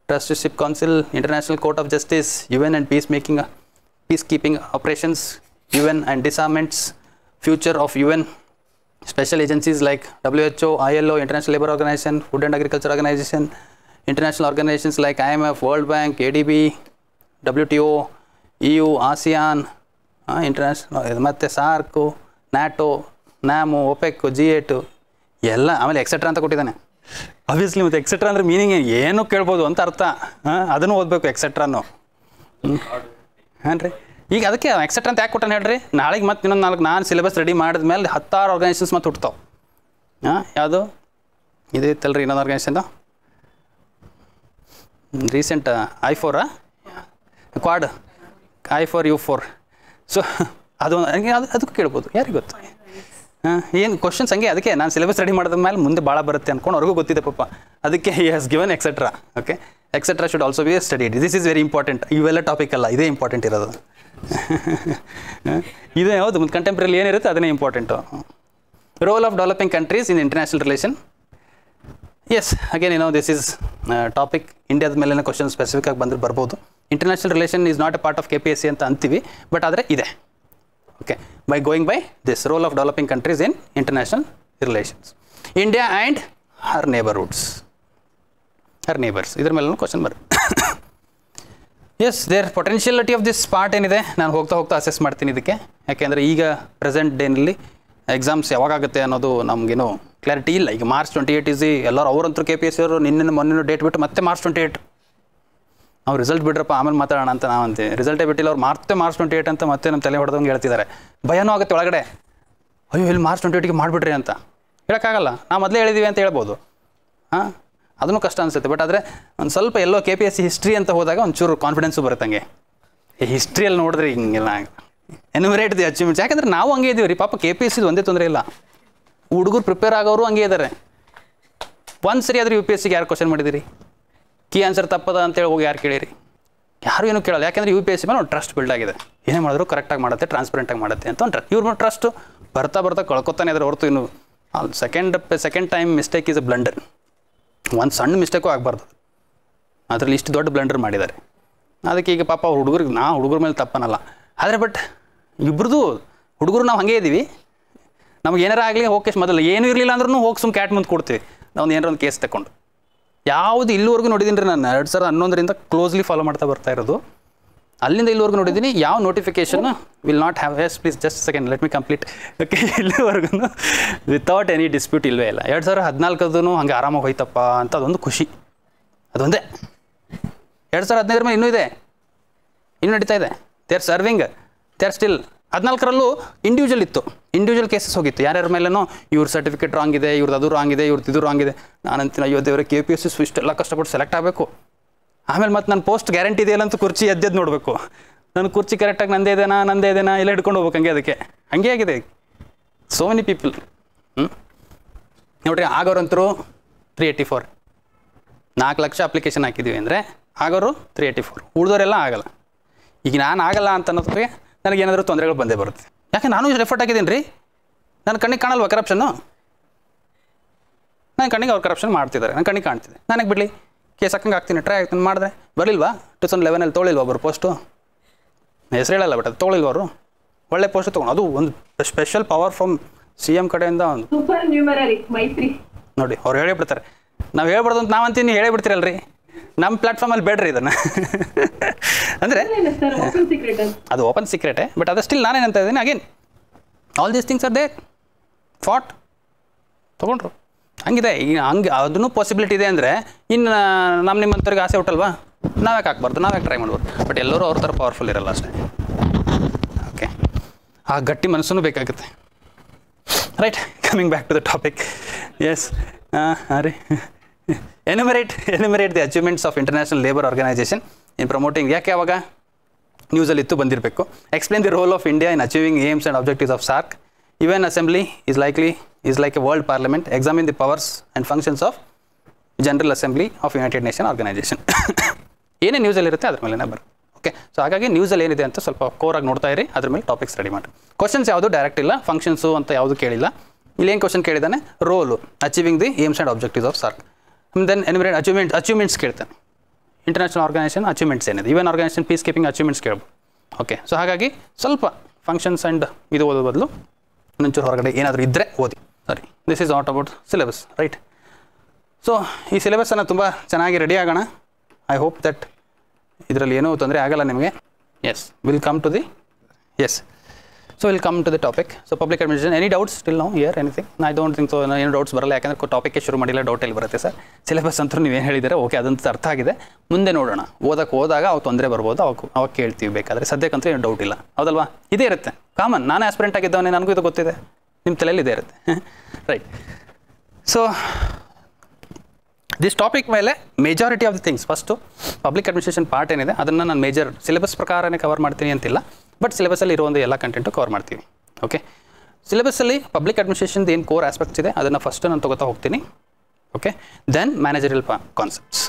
trusteeship council, international court of justice, UN and peacekeeping operations, UN and disarmaments, future of UN, special agencies like WHO, ILO, International Labour Organization, Food and Agriculture Organization, international organizations like IMF, World Bank, ADB, WTO, EU, ASEAN, international ಮತ್ತು SAARC, NATO, NAMO, OPEC, G8 ಎಲ್ಲ, ಆಮೇಲೆ etcetera ಅಂತ ಕೊಟ್ಟಿದ್ದಾನೆ. Obviously ಮತ್ತು etcetera ಅಂದರೆ meaning ಏನು ಕೇಳ್ಬೋದು ಅಂತ ಅರ್ಥ, ಅದನ್ನು ಓದಬೇಕು ಎಕ್ಸೆಟ್ರಾನು. ಹಾಂ ರೀ, ಈಗ ಅದಕ್ಕೆ ಎಕ್ಸೆಟ್ರಾ ಅಂತ ಯಾಕೆ ಕೊಟ್ಟಾನೆ ಹೇಳ್ರಿ, ನಾಳೆಗೆ ಮತ್ತೆ ಇನ್ನೊಂದು 4 ನಾನು ಸಿಲೆಬಸ್ ರೆಡಿ ಮಾಡಿದ್ಮೇಲೆ 16 ಆರ್ಗನೈಸೇಷನ್ಸ್ ಮತ್ತೆ ಹುಡ್ತಾವೆ. ಯಾವುದು ಇದು ಇತ್ತಲ್ರಿ ಇನ್ನೊಂದು organisation recent I4 Quad I4 U4. So ಅದು ಅದಕ್ಕೂ ಕೇಳ್ಬೋದು, ಯಾರಿಗೆ ಗೊತ್ತು. ಏನು ಕ್ವಶನ್ಸ್ ಹಂಗೆ, ಅದಕ್ಕೆ ನಾನು ಸಿಲೆಬಸ್ ರೆಡಿ ಮಾಡಿದ ಮೇಲೆ ಮುಂದೆ ಭಾಳ ಬರುತ್ತೆ ಅಂದ್ಕೊಂಡು ಅವ್ರಿಗೂ ಗೊತ್ತಿದೆ ಪಾಪ, ಅದಕ್ಕೆ he has given etcetera. Okay, etcetera should also be studied. This is very important. ಇವೆಲ್ಲ ಟಾಪಿಕ್ ಅಲ್ಲ, ಇದೇ ಇಂಪಾರ್ಟೆಂಟ್ ಇರೋದು. ಇದೇ ಹೌದು, ಮುಂದೆ ಕಂಟೆಂಪ್ರರಿ ಏನಿರುತ್ತೆ ಅದನ್ನೇ important. Role of developing countries in international relation. Yes, again this is topic. ಇಂಡಿಯಾದ ಮೇಲೆ ಕ್ವಶನ್ ಸ್ಪೆಸಿಫಿಕ್ ಆಗಿ ಬಂದರೆ ಬರ್ಬೋದು. International relation is not a part of KPSC ಅಂತ ಅಂತೀವಿ, ಬಟ್ ಆದರೆ ಇದೆ. Okay, by going by this role of developing countries in international relations, India and her neighbourhoods, her neighbours, ಇದ್ರ ಮೇಲೂ ಕ್ವಶನ್ ಬರುತ್ತೆ. Yes, there potentiality of this part ಏನಿದೆ ನಾನು ಹೋಗ್ತಾ ಹೋಗ್ತಾ ಅಸೆಸ್ ಮಾಡ್ತೀನಿ ಇದಕ್ಕೆ. ಯಾಕೆಂದರೆ ಈಗ ಪ್ರೆಸೆಂಟ್ ಡೇನಲ್ಲಿ ಎಕ್ಸಾಮ್ಸ್ ಯಾವಾಗುತ್ತೆ ಅನ್ನೋದು ನಮಗೇನು ಕ್ಲಾರಿಟಿ ಇಲ್ಲ. ಈಗ March 28 ಎಲ್ಲರೂ ಅವರಂತೂ KPSC ಅವರು ನಿನ್ನೆ ಮೊನ್ನೆ ಡೇಟ್ ಬಿಟ್ಟು ಮತ್ತೆ March 28 ಅವ್ರು ರಿಸಲ್ಟ್ ಬಿಡ್ರಪ್ಪ ಆಮೇಲೆ ಮಾತಾಡೋಣ ಅಂತ ನಾವು ಅಂತೀವಿ. ರಿಸಲ್ಟೇ ಬಿಟ್ಟಿಲ್ಲ ಅವ್ರು, ಮತ್ತೆ March 28 ಅಂತ ಮತ್ತೆ ನಮ್ಮ ತಲೆ ಹೊಡೆದಂಗೆ ಹೇಳ್ತಿದ್ದಾರೆ. ಭಯನೂ ಆಗುತ್ತೆ ಒಳಗಡೆ, ಅಯ್ಯೋ ಇಲ್ಲಿ March 28ಗೆ ಮಾಡಿಬಿಡ್ರಿ ಅಂತ ಹೇಳೋಕ್ಕಾಗಲ್ಲ. ನಾವು ಮೊದಲೇ ಹೇಳಿದ್ದೀವಿ ಅಂತ ಹೇಳ್ಬೋದು. ಹಾಂ, ಅದನ್ನು ಕಷ್ಟ ಅನಿಸುತ್ತೆ. ಬಟ್ ಆದರೆ ಒಂದು ಸ್ವಲ್ಪ ಎಲ್ಲೋ KPSC ಹಿಸ್ಟ್ರಿ ಅಂತ ಹೋದಾಗ ಒಂಚೂರು ಕಾನ್ಫಿಡೆನ್ಸು ಬರುತ್ತಂಗೆ. ಈ ಹಿಸ್ಟ್ರಿಯಲ್ಲಿ ನೋಡಿದ್ರೆ ಹಿಂಗೆಲ್ಲ ಎನ್ಯುಮರೇಟ್ ದಿ ಅಚೀವ್ಮೆಂಟ್ಸ್. ಯಾಕಂದರೆ ನಾವು ಹಂಗೆ ಇದ್ದೀವಿ ರೀ ಪಾಪ. KPSC ಒಂದೇ ತೊಂದರೆ ಇಲ್ಲ, ಹುಡುಗರು ಪ್ರಿಪೇರ್ ಆಗೋರು ಹಂಗೆ ಇದ್ದಾರೆ. ಒಂದು ಸರಿ ಆದರೂ UPSCಗೆ ಯಾರು ಕ್ವಶನ್ ಮಾಡಿದಿರಿ? ಕೀ ಆನ್ಸರ್ ತಪ್ಪದ ಅಂತೇಳಿ ಹೋಗಿ ಯಾರು ಕೇಳಿರಿ? ಯಾರು ಏನೂ ಕೇಳಲ್ಲ. ಯಾಕೆಂದರೆ UPSC ಮೇಲೆ ಒಂದು ಟ್ರಸ್ಟ್ ಬಿಲ್ಡ್ ಆಗಿದೆ. ಏನೇ ಮಾಡಿದ್ರು ಕರೆಕ್ಟಾಗಿ ಮಾಡುತ್ತೆ, ಟ್ರಾನ್ಸ್ಪರೆಂಟಾಗಿ ಮಾಡುತ್ತೆ ಅಂತ ಒಂದು ಇವ್ರ ಟ್ರಸ್ಟು ಬರ್ತಾ ಬರ್ತಾ ಕಳ್ಕೊತಾನೆ ಇದ್ದಾರೆ ಹೊರತು ಇನ್ನು second time mistake is A blunder. ಒಂದು ಸಣ್ಣ ಮಿಸ್ಟೇಕು ಆಗಬಾರ್ದು, ಅದರಲ್ಲಿ ಇಷ್ಟು ದೊಡ್ಡ ಬ್ಲಂಡರ್ ಮಾಡಿದ್ದಾರೆ. ಅದಕ್ಕೆ ಈಗ ಪಾಪ ಹುಡುಗರಿಗೆ ಹುಡುಗರ ಮೇಲೆ ತಪ್ಪನಲ್ಲ. ಆದರೆ ಬಟ್ ಇಬ್ಬರದು ಹುಡುಗರು ನಾವು ಹಾಗೇ ಇದ್ದೀವಿ. ನಮ್ಗೆ ಏನಾರ ಆಗಲಿ ಹೋಗಿ ಮೊದಲು ಏನೂ ಇರಲಿಲ್ಲ ಅಂದ್ರೂ ಹೋಗಿ ಸುಮ್ಮನೆ ಕ್ಯಾಟ್ ಮುಂದೆ ಕೊಡ್ತೀವಿ ನಾವು ಏನಾರ ಒಂದು ಕೇಸ್ ತಗೊಂಡು. ಯಾವುದು ಇಲ್ಲಿವರೆಗೂ ನೋಡಿದ್ದೀನಿ ರೀ ನಾನು 2011ರಿಂದ ಕ್ಲೋಸ್ಲಿ ಫಾಲೋ ಮಾಡ್ತಾ ಬರ್ತಾ ಇರೋದು. ಅಲ್ಲಿಂದ ಇಲ್ಲಿವರೆಗೂ ನೋಡಿದ್ದೀನಿ ಯಾವ notification will not have yes please just second let me complete. Okay, ಇಲ್ಲಿವರೆಗೂ ವಿತೌಟ್ ಎನಿ ಡಿಸ್ಪ್ಯೂಟ್ ಇಲ್ಲವೇ ಇಲ್ಲ. 2014 ಹಂಗೆ ಆರಾಮಾಗಿ ಹೋಯ್ತಪ್ಪ ಅಂತ ಅದೊಂದು ಖುಷಿ, ಅದೊಂದೇ. 2015 ಮೇಲೆ ಇನ್ನೂ ಇದೆ, ಇನ್ನೂ ನಡೀತಾ ಇದೆ. They are serving, they are still. 14ರಲ್ಲೂ ಇಂಡಿವಿಜುವಲ್ ಇತ್ತು, ಇಂಡಿವಿಜುವಲ್ ಕೇಸಸ್ ಹೋಗಿತ್ತು. ಯಾರ್ಯಾರ ಮೇಲೇನೋ ಇವ್ರ ಸರ್ಟಿಫಿಕೇಟ್ ರಾಂಗ್ ಇದೆ, ಇವ್ರದ್ದು ಅದು ರಾಂಗ್ ಇದೆ, ಇವ್ರದ್ದು ಇದು ರಾಂಗ್ ಇದೆ. ನಾನಂತೀನಿ ಅಯ್ಯೋ ದೇವರೇ, KPSC ಇಷ್ಟೆಲ್ಲ ಕಷ್ಟಪಟ್ಟು ಸೆಲೆಕ್ಟ್ ಆಗಬೇಕು, ಆಮೇಲೆ ಮತ್ತೆ ನನ್ನ ಪೋಸ್ಟ್ ಗ್ಯಾರಂಟಿ ಇದೆಯಲ್ಲ ಅಂತ ಕುರ್ಚಿ ಎದ್ದೆದ್ದು ನೋಡಬೇಕು. ನನ್ನ ಕುರ್ಚಿ ಕರೆಕ್ಟಾಗಿ ನಂದೇ ಇದೇನಾ ಎಲ್ಲ ಹಿಡ್ಕೊಂಡು ಹೋಗ್ಬೇಕು. ಹಂಗೆ ಅದಕ್ಕೆ ಹಂಗೆ ಆಗಿದೆ. So many people. ನೋಡಿರಿ, ಆಗೋರಂತರು 384, 4 ಲಕ್ಷ ಅಪ್ಲಿಕೇಶನ್ ಹಾಕಿದ್ದೀವಿ ಅಂದರೆ ಆಗೋರು 384, ಉಳಿದವರೆಲ್ಲ ಆಗಲ್ಲ. ಈಗ ನಾನು ಆಗಲ್ಲ ಅಂತ ಅನ್ನೋದಕ್ಕೆ ನನಗೇನಾದರೂ ತೊಂದರೆಗಳು ಬಂದೇ ಬರುತ್ತೆ. ಯಾಕೆ ನಾನು ಎಫರ್ಟ್ ಹಾಕಿದ್ದೀನಿ ರೀ. ನನ್ನ ಕಣ್ಣಿಗೆ ಕಾಣಲ್ವ ಕರಪ್ಷನ್ನು? ನನ್ನ ಕಣ್ಣಿಗೆ ಅವ್ರು ಕರಪ್ಷನ್ ಮಾಡ್ತಿದ್ದಾರೆ, ನನ್ನ ಕಣ್ಣಿಗೆ ಕಾಣ್ತಿದೆ. ನನಗೆ ಬಿಡಲಿ, ಕೇಸ್ ಹಾಕಂಗೆ ಆಗ್ತೀನಿ, ಟ್ರೈ ಆಗ್ತೀನಿ ಮಾಡಿದ್ರೆ ಬರಲಿಲ್ವಾ? 2011 ತೊಗೊಳಿಲ್ವ ಒಬ್ಬರು ಪೋಸ್ಟು? ಹೆಸರು ಹೇಳಲ್ಲ, ಬಟ್ ಅದು ತೊಗೊಳಿಲ್ವ ಅವರು? ಒಳ್ಳೆ ಪೋಸ್ಟ್ ತೊಗೊಂಡು, ಅದು ಒಂದು ಸ್ಪೆಷಲ್ ಪವರ್ ಫ್ರಮ್ CM ಕಡೆಯಿಂದ ಒಂದು ನೋಡಿ ಅವ್ರು ಹೇಳಿಬಿಡ್ತಾರೆ. ನಾವು ಹೇಳ್ಬಾರ್ದು ಅಂತ ನಾವು ಅಂತೀನಿ, ಹೇಳಿಬಿಡ್ತೀರಲ್ರಿ. ನಮ್ಮ ಪ್ಲಾಟ್ಫಾರ್ಮಲ್ಲಿ ಬೇಡ್ರಿ ಇದನ್ನು. ಅಂದರೆ ಅದು ಓಪನ್ ಸೀಕ್ರೆಟೇ, ಬಟ್ ಅದು ಸ್ಟಿಲ್ ನಾನೇನಂತ ಇದ್ದೀನಿ again all these things are they fought ತೊಗೊಂಡ್ರು. ಹಂಗಿದೆ ಈಗ, ಹಂಗೆ ಅದನ್ನು ಪಾಸಿಬಿಲಿಟಿ ಇದೆ ಅಂದರೆ ಇನ್ನು ನಿಮ್ಮಂಥವ್ರಿಗೆ ಆಸೆ ಹುಟ್ಟಲ್ವಾ? ನಾವ್ಯಾಕೆ ಹಾಕ್ಬಾರ್ದು, ನಾವ್ಯಾಕೆ ಟ್ರೈ ಮಾಡ್ಬೋದು? ಬಟ್ ಎಲ್ಲರೂ ಅವ್ರ ಥರ ಪವರ್ಫುಲ್ ಇರಲ್ಲ ಅಷ್ಟೇ. ಓಕೆ, ಆ ಗಟ್ಟಿ ಮನಸ್ಸೂ ಬೇಕಾಗುತ್ತೆ. Right, coming back to the topic. Yes, ಹಾಂ ರೀ, enumerate the achievements of International Labour Organisation in promoting. ಯಾಕೆ ಅವಾಗ ನ್ಯೂಸಲ್ಲಿ ಇತ್ತು ಬಂದಿರಬೇಕು. Explain the role of India in achieving aims and objectives of SAARC. UN Assembly is like a world parliament. Examine the powers and functions of General Assembly of United Nations Organization. ಏನೇ ನ್ಯೂಸಲ್ಲಿ ಇರುತ್ತೆ ಅದ್ರ ಮೇಲೆ ಬರುತ್ತೆ. Okay, so ಹಾಗಾಗಿ ನ್ಯೂಸಲ್ಲಿ ಏನಿದೆ ಅಂತ ಸ್ವಲ್ಪ ಕೋರಾಗಿ ನೋಡ್ತಾ ಇರಿ, ಅದ್ರ ಮೇಲೆ ಟಾಪಿಕ್ಸ್ ರೆಡಿ ಮಾಡಿ. ಕ್ವಶನ್ಸ್ ಯಾವುದು ಡೈರೆಕ್ಟ್ ಇಲ್ಲ, ಫಂಕ್ಷನ್ಸು ಅಂತ ಯಾವುದು ಕೇಳಿಲ್ಲ. ಇಲ್ಲೇನು ಕ್ವಶನ್ ಕೇಳಿದ್ದಾನೆ? Role, achieving the aims and objectives of SAARC. Then enumerate achievements ಕೇಳ್ತಾನೆ. ಇಂಟರ್ನ್ಯಾಷನಲ್ ಆರ್ಗನೈಸೇಷನ್ ಅಚೀವ್ಮೆಂಟ್ಸ್ ಏನಿದೆ, UN organisation peacekeeping achievements ಕೇಳ್ಬೋದು. ಓಕೆ, ಸೊ ಹಾಗಾಗಿ ಸ್ವಲ್ಪ ಫಂಕ್ಷನ್ಸ್ ಆ್ಯಂಡ್ ಇದು ಓದೋ ಬದಲು ಒಂಚೂರು ಹೊರಗಡೆ ಏನಾದರೂ ಇದ್ದರೆ ಓದಿ. ಸರಿ, this is not about syllabus, right? So ಈ ಸಿಲೆಬಸ್ಸನ್ನು ತುಂಬ ಚೆನ್ನಾಗಿ ರೆಡಿ ಆಗೋಣ. ಐ ಹೋಪ್ ದಟ್ ಇದರಲ್ಲಿ ಏನೂ ತೊಂದರೆ ಆಗಲ್ಲ ನಿಮಗೆ. Yes, will come to the topic. So public administration, any doubts still no here anything? I don't think so. ಏನು ಡೌಟ್ಸ್ ಬರಲ್ಲ, ಯಾಕಂದರೆ ಟಾಪಿಕ್ಕೆ ಶುರು ಮಾಡಿಲ್ಲ, ಡೌಟ್ ಎಲ್ಲಿ ಬರುತ್ತೆ ಸರ್? ಸಿಲೆಬಸ್ ಅಂತೂ ನೀವೇನು ಹೇಳಿದರೆ ಓಕೆ, ಅದಂತೂ ಅರ್ಥ ಆಗಿದೆ. ಮುಂದೆ ನೋಡೋಣ, ಹೋದಾಗ ಅವು ತೊಂದರೆ ಬರ್ಬೋದು, ಅವಾಗ ಕೇಳ್ತೀವಿ ಬೇಕಾದರೆ. ಸದ್ಯಕ್ಕಂತೂ ಏನು ಡೌಟ್ ಇಲ್ಲ, ಹೌದಲ್ವಾ? ಇದೇ ಇರುತ್ತೆ ಕಾಮನ್. ನಾನೇ ಆಸ್ಪಿರೆಂಟ್ ಆಗಿದ್ದವನೇ, ನನಗೂ ಇದು ಗೊತ್ತಿದೆ, ನಿಮ್ಮ ತಲೆಯಲ್ಲಿ ಇದೇ ಇರುತ್ತೆ. ರೈಟ್, ಸೊ ದಿಸ್ ಟಾಪಿಕ್ ಮೇಲೆ majority of the things, first public administration part ಏನಿದೆ ಅದನ್ನು ನಾನು ಮೇಜರ್ ಸಿಲೆಬಸ್ ಪ್ರಕಾರನೇ ಕವರ್ ಮಾಡ್ತೀನಿ ಅಂತಿಲ್ಲ, ಬಟ್ ಸಿಲೆಬಸಲ್ಲಿ ಇರುವಂಥ ಎಲ್ಲ ಕಂಟೆಂಟು ಕವರ್ ಮಾಡ್ತೀವಿ. ಓಕೆ, ಸಿಲೆಬಸ್ಸಲ್ಲಿ ಪಬ್ಲಿಕ್ ಅಡ್ಮಿನಿಸ್ಟ್ರೇಷನ್ ಏನು ಕೋರ್ ಆಸ್ಪೆಕ್ಟ್ಸ್ ಇದೆ ಅದನ್ನು ಫಸ್ಟ್ ನಾನು ತೊಗೋತಾ ಹೋಗ್ತೀನಿ. Okay, then managerial concepts.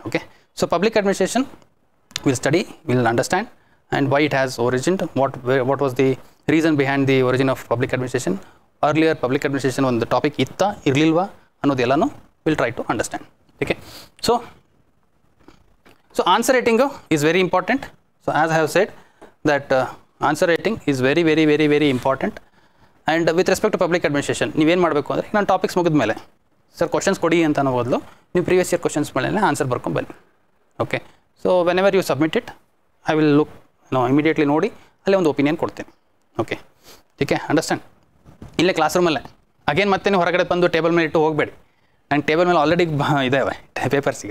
Okay, so public administration will study, will understand and why it has origined, what was the reason behind the origin of public administration. Earlier public administration ಒಂದು topic ಇತ್ತಾ ಇರಲಿಲ್ವಾ ಅನ್ನೋದೆಲ್ಲನೂ will try to understand. Okay, so answer writing is very important. So as I have said that answer writing is very very very very important. And with respect to public administration ನೀವೇನು ಮಾಡಬೇಕು ಅಂದರೆ, ನಾನು topics ಮುಗಿದ ಮೇಲೆ sir questions ಕೊಡಿ ಅಂತ ಅನ್ನೋ ಬದಲು ನೀವು ಪ್ರೀವಿಯಸ್ ಇಯರ್ ಕ್ವಶನ್ಸ್ ಮೇಲೆ ಆನ್ಸರ್ ಬರ್ಕೊಂಡು ಬನ್ನಿ. Okay, so whenever you submit it I will look immediately ನೋಡಿ ಅಲ್ಲೇ ಒಂದು ಒಪಿನಿಯನ್ ಕೊಡ್ತೀನಿ. ಓಕೆ, ಟೀಕೆ, ಅಂಡರ್ಸ್ಟ್ಯಾಂಡ್. ಇಲ್ಲೇ ಕ್ಲಾಸ್ ರೂಮಲ್ಲೇ ಅಗೇನ್ ಮತ್ತೆ ನೀವು ಹೊರಗಡೆ ಬಂದು ಟೇಬಲ್ ಮೇಲೆ ಇಟ್ಟು ಹೋಗಬೇಡಿ. ನಂಗೆ ಟೇಬಲ್ ಮೇಲೆ ಆಲ್ರೆಡಿ ಇದ್ದಾವೆ ಪೇಪರ್ಸ್.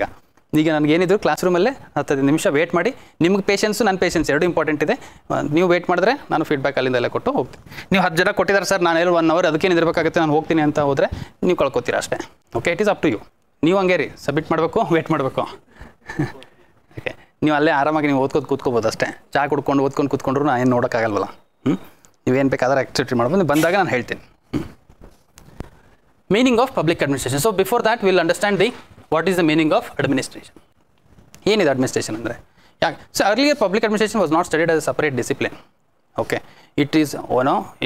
ಈಗ ನನಗೇನಿದ್ರು ಕ್ಲಾಸ್ ರೂಮಲ್ಲೇ 10 ನಿಮಿಷ ವೇಟ್ ಮಾಡಿ. ನಿಮ್ಗೆ ಪೇಷನ್ಸು ನನ್ನ ಪೇಷನ್ಸ್ ಎರಡು ಇಂಪಾರ್ಟೆಂಟ್ ಇದೆ. ನೀವು ವೇಟ್ ಮಾಡಿದ್ರೆ ನಾನು ಫೀಡ್ಬ್ಯಾಕ್ ಅಲ್ಲಿಂದ ಎಲ್ಲ ಕೊಟ್ಟು ಹೋಗ್ತೀನಿ. ನೀವು 10 ಜನ ಕೊಟ್ಟಿದ್ದಾರೆ ಸರ್, ನಾನು 1 ಅವರ್ ಅದಕ್ಕೇನು ಇರಬೇಕಾಗುತ್ತೆ, ನಾನು ಹೋಗ್ತೀನಿ ಅಂತ ಹೋದರೆ ನೀವು ಕಳ್ಕೊತೀರ ಅಷ್ಟೇ. Okay, it is up to you. ನೀವು ಹಂಗೆ ರೀ, ಸಬ್ಮಿಟ್ ಮಾಡಬೇಕು, ವೇಟ್ ಮಾಡಬೇಕು. ಓಕೆ, ನೀವು ಅಲ್ಲೇ ಆರಾಮಾಗಿ ನೀವು ಓದ್ಕೊಂಡು ಕೂತ್ಕೋಬೋದು ಅಷ್ಟೇ. ಚಹಾ ಕುಡ್ಕೊಂಡು ಓದ್ಕೊಂಡು ಕೂತ್ಕೊಂಡ್ರು ನಾನು ಏನು ನೋಡೋಕ್ಕಾಗಲ್ವಲ್ಲ. ನೀವೇನು ಬೇಕಾದ್ರೆ ಆ್ಯಕ್ಟಿವಿಟಿ ಮಾಡ್ಬೋದು, ಬಂದಾಗ ನಾನು ಹೇಳ್ತೀನಿ. Meaning of public administration. So before that will understand what is the meaning of administration. ಏನಿದೆ ಅಡ್ಮಿನಿಸ್ಟ್ರೇಷನ್ ಅಂದರೆ? ಯಾಕೆ? So earlier public administration was not studied as a separate discipline. Okay, it is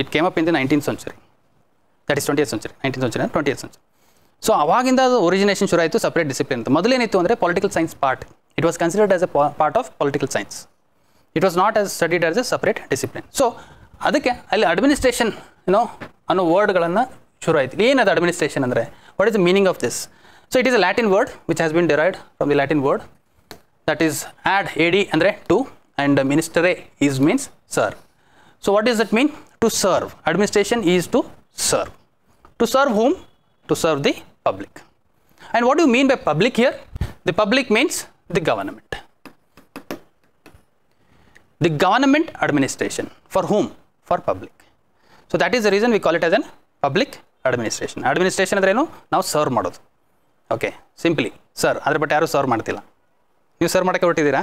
it came up in the 19th century. That is 20th century, 19th century and 20th century. So ಅವಾಗಿಂದ ಅದು origination ಶುರು ಆಯಿತು separate discipline ಅಂತ. ಮೊದಲೇನಿತ್ತು ಅಂದರೆ political science part. It was considered as a part of political science. It was not as studied as a separate discipline. So ಅದಕ್ಕೆ ಅಲ್ಲಿ administration ಅನ್ನೋ ವರ್ಡ್ಗಳನ್ನು ಶುರು ಆಯಿತು. ಏನದು ಅಡ್ಮಿನಿಸ್ಟ್ರೇಷನ್ ಅಂದರೆ? What is the meaning of this? So it is a Latin word which has been derived from the Latin word that is ad ಅಂದರೆ to, and ಮಿನಿಸ್ಟರೇ is means serve. So what is that mean? To serve. Administration is to serve. To serve whom? To serve the public. And what do you mean by public here? The public means the government. The government administration. For whom? For public. So that is the reason we call it as an public administration. Administration ಅಂದ್ರೆ ಏನು? ನಾವು serve ಮಾಡೋದು. Okay, simply sir. ಅದ್ರ but ಯಾರು serve ಮಾಡ್ತಿಲ್ಲ. ನೀವು serve ಮಾಡೋಕ್ಕೆ ಹೊರಟಿದ್ದೀರಾ?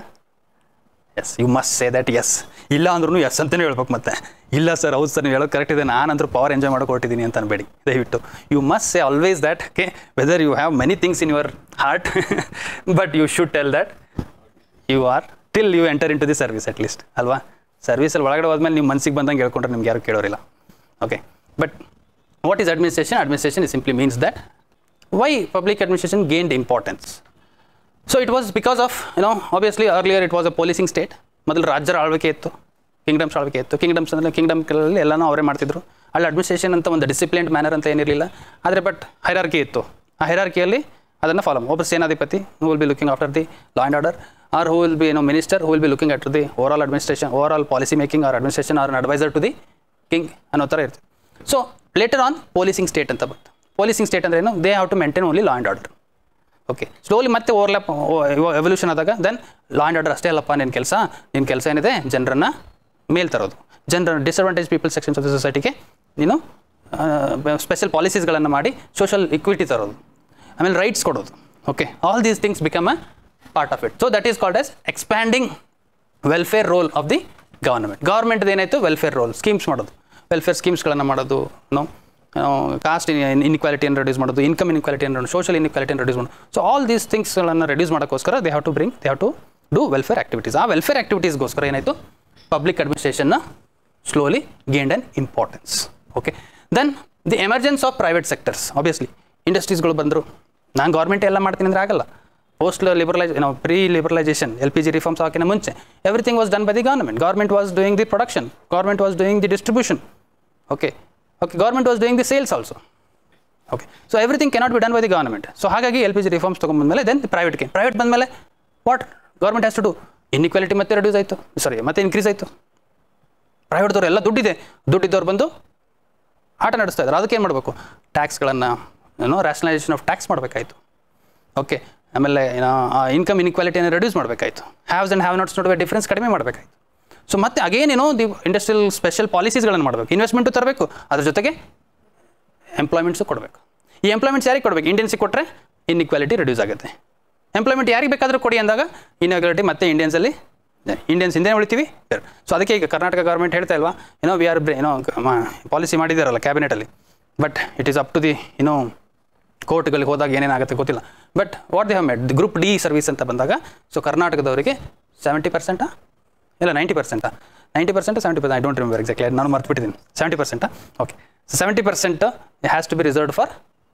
Yes, you must say that yes. ಇಲ್ಲ ಅಂದ್ರೂ ಎಸ್ ಅಂತಲೇ ಹೇಳ್ಬೇಕು. ಮತ್ತೆ ಇಲ್ಲ ಸರ್, ಹೌದು ಸರ್ ನೀವು ಹೇಳೋದು ಕರೆಕ್ಟ್ ಇದೆ, ನಾನಂದ್ರೂ ಪವರ್ ಎಂಜಾಯ್ ಮಾಡೋಕೆ ಹೊರಟಿದ್ದೀನಿ ಅಂತ ಅನ್ಬೇಡಿ ದಯವಿಟ್ಟು. You must say always that. Okay, whether you have many things in your heart, but you should tell that you are till you enter in to the service at least, ಅಲ್ವಾ? ಸರ್ವಿಸಲ್ಲಿ ಒಳಗಡೆ ಹೋದ್ಮೇಲೆ ನಿಮ್ಮ ಮನಸ್ಸಿಗೆ ಬಂದಂಗೆ ಹೇಳ್ಕೊಂಡ್ರೆ ನಿಮ್ಗೆ ಯಾರು ಕೇಳೋರಿಲ್ಲ. Okay, but what is administration? Administration is simply means that why public administration gained importance. So it was because of obviously earlier it was a policing state. ಮೊದಲು ರಾಜ್ಯರ ಆಳ್ವಿಕೆ ಇತ್ತು, ಕಿಂಗ್ಡಮ್ಸ್ ಆಳ್ವಿಕೆ ಇತ್ತು. ಕಿಂಗ್ಡಮ್ಸ್ ಅಂದರೆ ಕಿಂಗ್ಡಮ್ಗಳಲ್ಲಿ ಎಲ್ಲನೂ ಅವರೇ ಮಾಡ್ತಿದ್ರು. ಅಲ್ಲಿ ಅಡ್ಮಿನಿಸ್ಟ್ರೇಷನ್ ಅಂತ ಒಂದು ಡಿಸಿಪ್ಲಿನ್ಡ್ ಮ್ಯಾನರ್ ಅಂತ ಏನಿರಲಿಲ್ಲ. ಆದರೆ ಬಟ್ ಹೈರಾರ್ಕಿ ಇತ್ತು. ಆ ಹೈರಾರ್ಕಿಯಲ್ಲಿ ಅದನ್ನು ಫಾಲೋ ಒಬ್ಬರು ಸೇನಾಧಿಪತಿ who will be looking after the law and order, or who will be minister who will be looking after the over administration, overall policy making or administration or adviser to the king ಅನ್ನೋ ಥರ ಇರ್ತದೆ. So later on policing state ಅಂತ ಬಂತು. Policing state ಅಂದ್ರೆ ಏನು? They have to maintain only law and order. Okay, slowly ಮತ್ತೆ overlap evolution ಆದಾಗ then law and order ಅಷ್ಟೇ ಅಲ್ಲಪ್ಪ ನಿನ್ನ ಕೆಲಸ ಏನಿದೆ, ಜನರನ್ನು ಮೇಲ್ ತರೋದು, ಜನರ disadvantage people sections of the ಸೊಸೈಟಿಗೆ ನೀನು ಸ್ಪೆಷಲ್ ಪಾಲಿಸೀಸ್ಗಳನ್ನು ಮಾಡಿ ಸೋಷಲ್ ಇಕ್ವಿಟಿ ತರೋದು, ಆಮೇಲೆ ರೈಟ್ಸ್ ಕೊಡೋದು. Okay, all these things become a part of it. So that is called as expanding welfare role of the government. ಗವರ್ಮೆಂಟ್ದು ಏನಾಯಿತು? ವೆಲ್ಫೇರ್ ರೋಲ್, ಸ್ಕೀಮ್ಸ್ ಮಾಡೋದು, welfare ಸ್ಕೀಮ್ಸ್ಗಳನ್ನು ಮಾಡೋದು, ಕಾಸ್ಟ್ ಇನ್ಇಕ್ವಾಲಿಟಿಯನ್ನು ರೆಡ್ಯೂಸ್ ಮಾಡೋದು, ಇನ್ಕಮ್ ಇನ್ಇಕ್ವಾಲಿಟಿಯನ್ನು ರೆಡ್ಯೂಸ್, ಸೋಷಲ್ ಇನ್ಇಕ್ವಾಲಿಟಿಯನ್ನು ರೆಡ್ಯೂಸ್ ಮಾಡೋದು. ಸೊ ಆಲ್ ದೀಸ್ ಥಿಂಗ್ಸ್ಗಳನ್ನು ರೆಡ್ಯೂಸ್ ಮಾಡೋಕ್ಕೋಸ್ಕರ they have to do welfare activities. ಆ ವೆಲ್ಫೇರ್ ಆ್ಯಕ್ಟಿವಿಟೀಸ್ಗೋಸ್ಕರ ಏನಾಯಿತು? ಪಬ್ಲಿಕ್ ಅಡ್ಮಿನಿಸ್ಟ್ರೇಷನ್ನ slowly gained on importance. Okay, then the emergence of private sectors. Obviously ಇಂಡಸ್ಟ್ರೀಸ್ಗಳು ಬಂದರು. ನಾನು ಗೌರ್ಮೆಂಟ್ ಎಲ್ಲ ಮಾಡ್ತೀನಿ ಅಂದರೆ ಆಗಲ್ಲ. Post pre liberalisation, LPG reforms ಹಾಕಿನ ಮುಂಚೆ everything was done by the government. Government was doing the production, government was doing the distribution. Okay, government was doing the sales also. Okay, so everything cannot be done by the government. So ಹಾಗಾಗಿ LPG reforms ತೊಗೊಂಡ್ಬಂದಮೇಲೆ then private ಬಂದಮೇಲೆ what government has to do? Inequality ಮತ್ತೆ reduce ಆಯಿತು, ಮತ್ತೆ increase ಆಯಿತು. ಪ್ರೈವೇಟ್ದವ್ರು ಎಲ್ಲ ದುಡ್ಡಿದ್ದವ್ರು ಬಂದು ಆಟ ನಡೆಸ್ತಾ ಇದ್ದಾರೆ. ಅದಕ್ಕೆ ಏನು ಮಾಡಬೇಕು? ಟ್ಯಾಕ್ಸ್ಗಳನ್ನು ರ್ಯಾಷನಲೈಸೇಷನ್ ಆಫ್ ಟ್ಯಾಕ್ಸ್ ಮಾಡಬೇಕಾಯಿತು. ಓಕೆ, ಆಮೇಲೆ ಇನ್ಕಮ್ ಇನ್ಇಕ್ವಾಲಿಟಿಯನ್ನು ರೆಡ್ಯೂಸ್ ಮಾಡಬೇಕಾಯಿತು. ಹ್ಯಾವ್ಸ್ ಆ್ಯಂಡ್ ಹ್ಯಾವ್ ನಾಟ್ಸ್ ನಡುವೆ ಡಿಫ್ರೆನ್ಸ್ ಕಡಿಮೆ ಮಾಡಬೇಕಾಯಿತು. ಸೊ ಮತ್ತೆ ಅಗೇನೇನೋ ದಿ ಇಂಡಸ್ಟ್ರಿಯಲ್ ಸ್ಪೆಷಲ್ ಪಾಲಿಸೀಸ್ಗಳನ್ನು ಮಾಡಬೇಕು, ಇನ್ವೆಸ್ಟ್ಮೆಂಟು ತರಬೇಕು, ಅದ್ರ ಜೊತೆಗೆ ಎಂಪ್ಲಾಯ್ಮೆಂಟ್ಸು ಕೊಡಬೇಕು. ಈ ಎಂಪ್ಲಾಯ್ಮೆಂಟ್ಸ್ ಯಾರಿಗೆ ಕೊಡಬೇಕು? ಇಂಡಿಯನ್ಸಿಗೆ ಕೊಟ್ಟರೆ ಇನ್ಇಕ್ವಾಲಿಟಿ ರೆಡ್ಯೂಸ್ ಆಗುತ್ತೆ. ಎಂಪ್ಲಾಯ್ಮೆಂಟ್ ಯಾರಿಗೆ ಬೇಕಾದರೂ ಕೊಡಿ ಅಂದಾಗ ಇನ್ಇಕ್ವಾಲಿಟಿ ಮತ್ತೆ ಇಂಡಿಯನ್ಸಲ್ಲಿ ಇಂಡಿಯನ್ಸ್ ಹಿಂದೆ ಉಳಿತೀವಿ. ಸೊ ಅದಕ್ಕೆ ಈಗ ಕರ್ನಾಟಕ ಗೌರ್ಮೆಂಟ್ ಹೇಳ್ತಾ ಇಲ್ವಾ, ವಿ ಆರ್ ಪಾಲಿಸಿ ಮಾಡಿದ್ದಾರಲ್ಲ ಕ್ಯಾಬಿನೆಟಲ್ಲಿ, but it is up to the ಕೋರ್ಟ್ಗಳಿಗೆ ಹೋದಾಗ ಏನೇನಾಗುತ್ತೆ ಗೊತ್ತಿಲ್ಲ. But what they have made the group D service ಅಂತ ಬಂದಾಗ, ಸೊ ಕರ್ನಾಟಕದವರಿಗೆ 70% ಇಲ್ಲ 90%, 70%, ಐ ಡೋಂಟ್ ರಿಮೆಂಬರ್ ಎಕ್ಸಾಕ್ಟ್ಲಿ, ನಾನು ಮರ್ತ್ಬಿಟ್ಟಿದ್ದೀನಿ. 70%, okay. So 70% has to be reserved for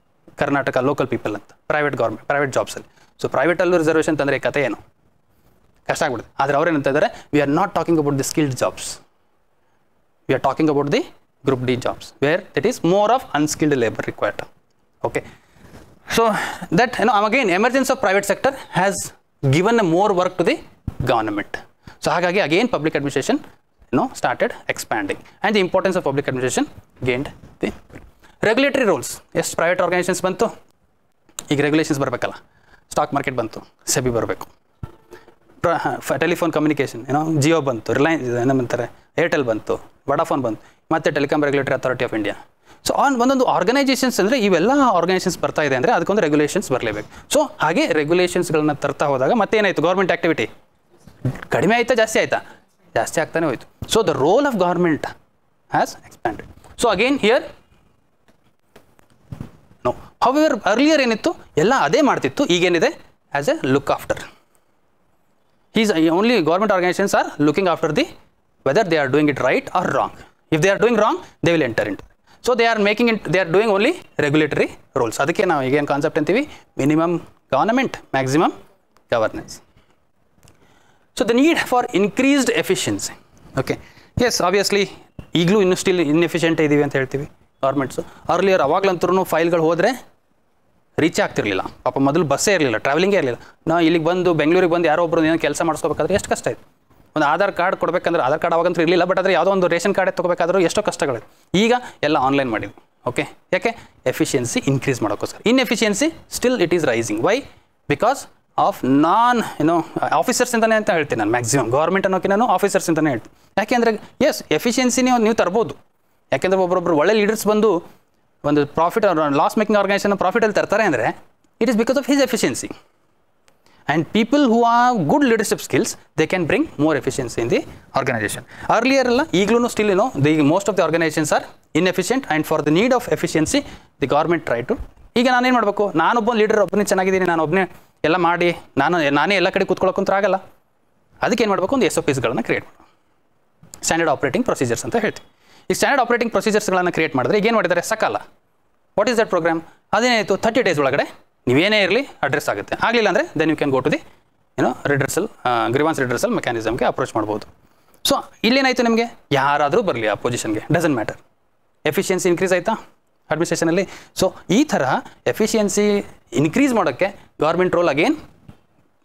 Karnataka local people ಅಂತ, ಪ್ರೈವೇಟ್ ಜಾಬ್ಸಲ್ಲಿ. ಸೊ ಪ್ರೈವೇಟಲ್ಲೂ ರಿಸರ್ವೇಷನ್ ತಂದರೆ ಕತೆ ಏನು ಕಷ್ಟ ಆಗ್ಬಿಡುತ್ತೆ. ಆದರೆ ಅವ್ರೇನಂತ ಇದ್ದಾರೆ, we are not talking about the skilled jobs, we are talking about the group D jobs where that is more of unskilled labour required. Okay. So that again emergence of private sector has given a more work to the government. So ಹಾಗಾಗಿ again public administration started expanding and the importance of public administration gained the regulatory roles. Yes, private organizations ಬಂತು, ಈಗ regulations ಬರಬೇಕಲ್ಲ, stock market ಬಂತು, SEBI ಬರಬೇಕು, telephone communication Jio ಬಂತು, ರಿಲಯನ್ಸ್ ಏನಂತಾರೆ Airtel ಬಂತು, Vodafone ಬಂತು, ಮತ್ತು telecom regulatory authority of India. So ಒಂದೊಂದು ಆರ್ಗನೈಸೇಷನ್ಸ್ ಅಂದರೆ ಇವೆಲ್ಲ ಆರ್ಗನೈಸೇಷನ್ಸ್ ಬರ್ತಾ ಇದೆ ಅಂದರೆ ಅದಕ್ಕೊಂದು ರೆಗ್ಯುಲೇಷನ್ಸ್ ಬರಲೇಬೇಕು. ಸೊ ಹಾಗೆ ರೆಗ್ಯುಲೇಷನ್ಸ್ಗಳನ್ನ ತರ್ತಾ ಹೋದಾಗ ಮತ್ತೇನಾಯಿತು, ಗೌರ್ಮೆಂಟ್ ಆ್ಯಕ್ಟಿವಿಟಿ ಕಡಿಮೆ ಆಯಿತಾ ಜಾಸ್ತಿ ಆಯಿತಾ, ಜಾಸ್ತಿ ಆಗ್ತಾನೆ ಹೋಯಿತು. So the role of government has expanded. So again here however earlier ಏನಿತ್ತು ಎಲ್ಲ ಅದೇ ಮಾಡ್ತಿತ್ತು, ಈಗೇನಿದೆ as a look after. Only government organisations are looking after the whether they are doing it right or wrong. If they are doing wrong they will enter in. So they are making it, they are doing only regulatory rules. ಅದಕ್ಕೆ ನಾವು ಈಗೇನು concept ಅಂತೀವಿ, minimum government, maximum governance. So the need for increased efficiency. Okay, yes obviously ಈಗಲೂ ಇನ್ನೂ still inefficient ಇದ್ದೀವಿ ಅಂತ ಹೇಳ್ತೀವಿ governments. Earlier ಅವಾಗಲಂತೂ ಫೈಲ್ಗಳು ಹೋದರೆ ರೀಚೇ ಆಗ್ತಿರಲಿಲ್ಲ. ಪಾಪ ಮೊದಲು ಬಸ್ಸೇ ಇರಲಿಲ್ಲ, ಟ್ರಾವೆಲಿಂಗೇ ಇರಲಿಲ್ಲ. ನಾವು ಇಲ್ಲಿಗೆ ಬಂದು ಬೆಂಗಳೂರಿಗೆ ಬಂದು ಯಾರೋ ಒಬ್ಬರು ಏನೋ ಕೆಲಸ ಮಾಡಿಸ್ಕೋಬೇಕಾದ್ರೆ ಎಷ್ಟು ಕಷ್ಟ ಇತ್ತು. ಒಂದು ಆಧಾರ್ ಕಾರ್ಡ್ ಕೊಡಬೇಕಂದ್ರೆ ಆಧಾರ್ ಕಾರ್ಡ್ ಅವಾಗಂತೂ ಇರಲಿಲ್ಲ, ಬಟ್ ಆದರೆ ಯಾವುದೋ ಒಂದು ರೇಷನ್ ಕಾರ್ಡ್ ತೊಗೋಬೇಕಾದ್ರೂ ಎಷ್ಟೋ ಕಷ್ಟಗಳು. ಈಗ ಎಲ್ಲ ಆನ್ಲೈನ್ ಮಾಡಿದ್ವಿ. ಓಕೆ, ಯಾಕೆ ಎಫಿಷಿಯನ್ಸಿ ಇನ್ಕ್ರೀಸ್ ಮಾಡೋಕ್ಕೋಸ್ಕರ. Inefficiency still it is rising. Why? Because of non officers ಅಂತಲೇ ಅಂತ ಹೇಳ್ತೀನಿ ನಾನು. ಮ್ಯಾಕ್ಸಿಮಮ್ ಗೌರ್ಮೆಂಟ್ ಅನ್ನೋಕೆ ನಾನು ಆಫೀಸರ್ಸ್ ಅಂತಲೇ ಹೇಳ್ತೀನಿ. ಯಾಕೆಂದರೆ ಎಸ್ ಎಫಿಷಿಯನ್ಸಿ ನೀವು ತರ್ಬೋದು, ಯಾಕೆಂದರೆ ಒಬ್ಬೊಬ್ಬರು ಒಳ್ಳೆ ಲೀಡರ್ಸ್ ಬಂದು ಒಂದು ಪ್ರಾಫಿಟ್ ಲಾಸ್ ಮೇಕಿಂಗ್ ಆರ್ಗನೈಸೇಷನ್ ಪ್ರಾಫಿಟಲ್ಲಿ ತರ್ತಾರೆ ಅಂದರೆ it is because of his efficiency. And people who have good leadership skills, they can bring more efficiency in the organization. Earlier, still, most of the organizations are inefficient, and for the need of efficiency, the government tried to. ಈಗ ನಾನೇನು ಮಾಡಬೇಕು, ನಾನೊಬ್ಬ leader, ಒಬ್ಬನೇ ಚೆನ್ನಾಗಿದ್ದೀನಿ, ನಾನು ಒಬ್ಬನೇ ಎಲ್ಲ ಮಾಡಿ ನಾನೇ ಎಲ್ಲ ಕಡೆ ಕೂತ್ಕೊಳ್ಳೋಕ್ಕಂತೂ ಆಗಲ್ಲ. ಅದಕ್ಕೆ ಏನು ಮಾಡಬೇಕು, ಒಂದು SOPsಗಳನ್ನು ಕ್ರಿಯೇಟ್ ಮಾಡಬೇಕು, ಸ್ಟ್ಯಾಂಡರ್ಡ್ ಆಪರೇಟಿಂಗ್ ಪ್ರೊಸೀಜರ್ಸ್ ಅಂತ ಹೇಳ್ತೀವಿ. ಈ ಸ್ಟ್ಯಾಂಡರ್ಡ್ ಆಪರೇಟಿಂಗ್ ಪ್ರೊಸೀಜರ್ಸ್ಗಳನ್ನು ಕ್ರಿಯೇಟ್ ಮಾಡಿದ್ರೆ ಈಗ ಏನು ಮಾಡಿದ್ದಾರೆ, Sakala. What is that programme? ಅದೇನಾಯಿತು, 30 days ಒಳಗಡೆ ನೀವೇನೇ ಇರಲಿ ಅಡ್ರೆಸ್ ಆಗುತ್ತೆ. ಆಗಲಿಲ್ಲ ಅಂದರೆ then you can go to the redressal grievance redressal ಮೆಕ್ಯಾನಿಸಮ್ಗೆ ಅಪ್ರೋಚ್ ಮಾಡ್ಬೋದು. ಸೊ ಇಲ್ಲೇನಾಯಿತು, ನಿಮಗೆ ಯಾರಾದರೂ ಬರಲಿ ಆ ಪೊಸಿಷನ್ಗೆ, ಡಸಂಟ್ ಮ್ಯಾಟರ್. ಎಫಿಷಿಯನ್ಸಿ ಇನ್ಕ್ರೀಸ್ ಆಯಿತಾ ಅಡ್ಮಿನಿಸ್ಟ್ರೇಷನಲ್ಲಿ. ಸೊ ಈ ಥರ ಎಫಿಷಿಯನ್ಸಿ ಇನ್ಕ್ರೀಸ್ ಮಾಡೋಕ್ಕೆ government role again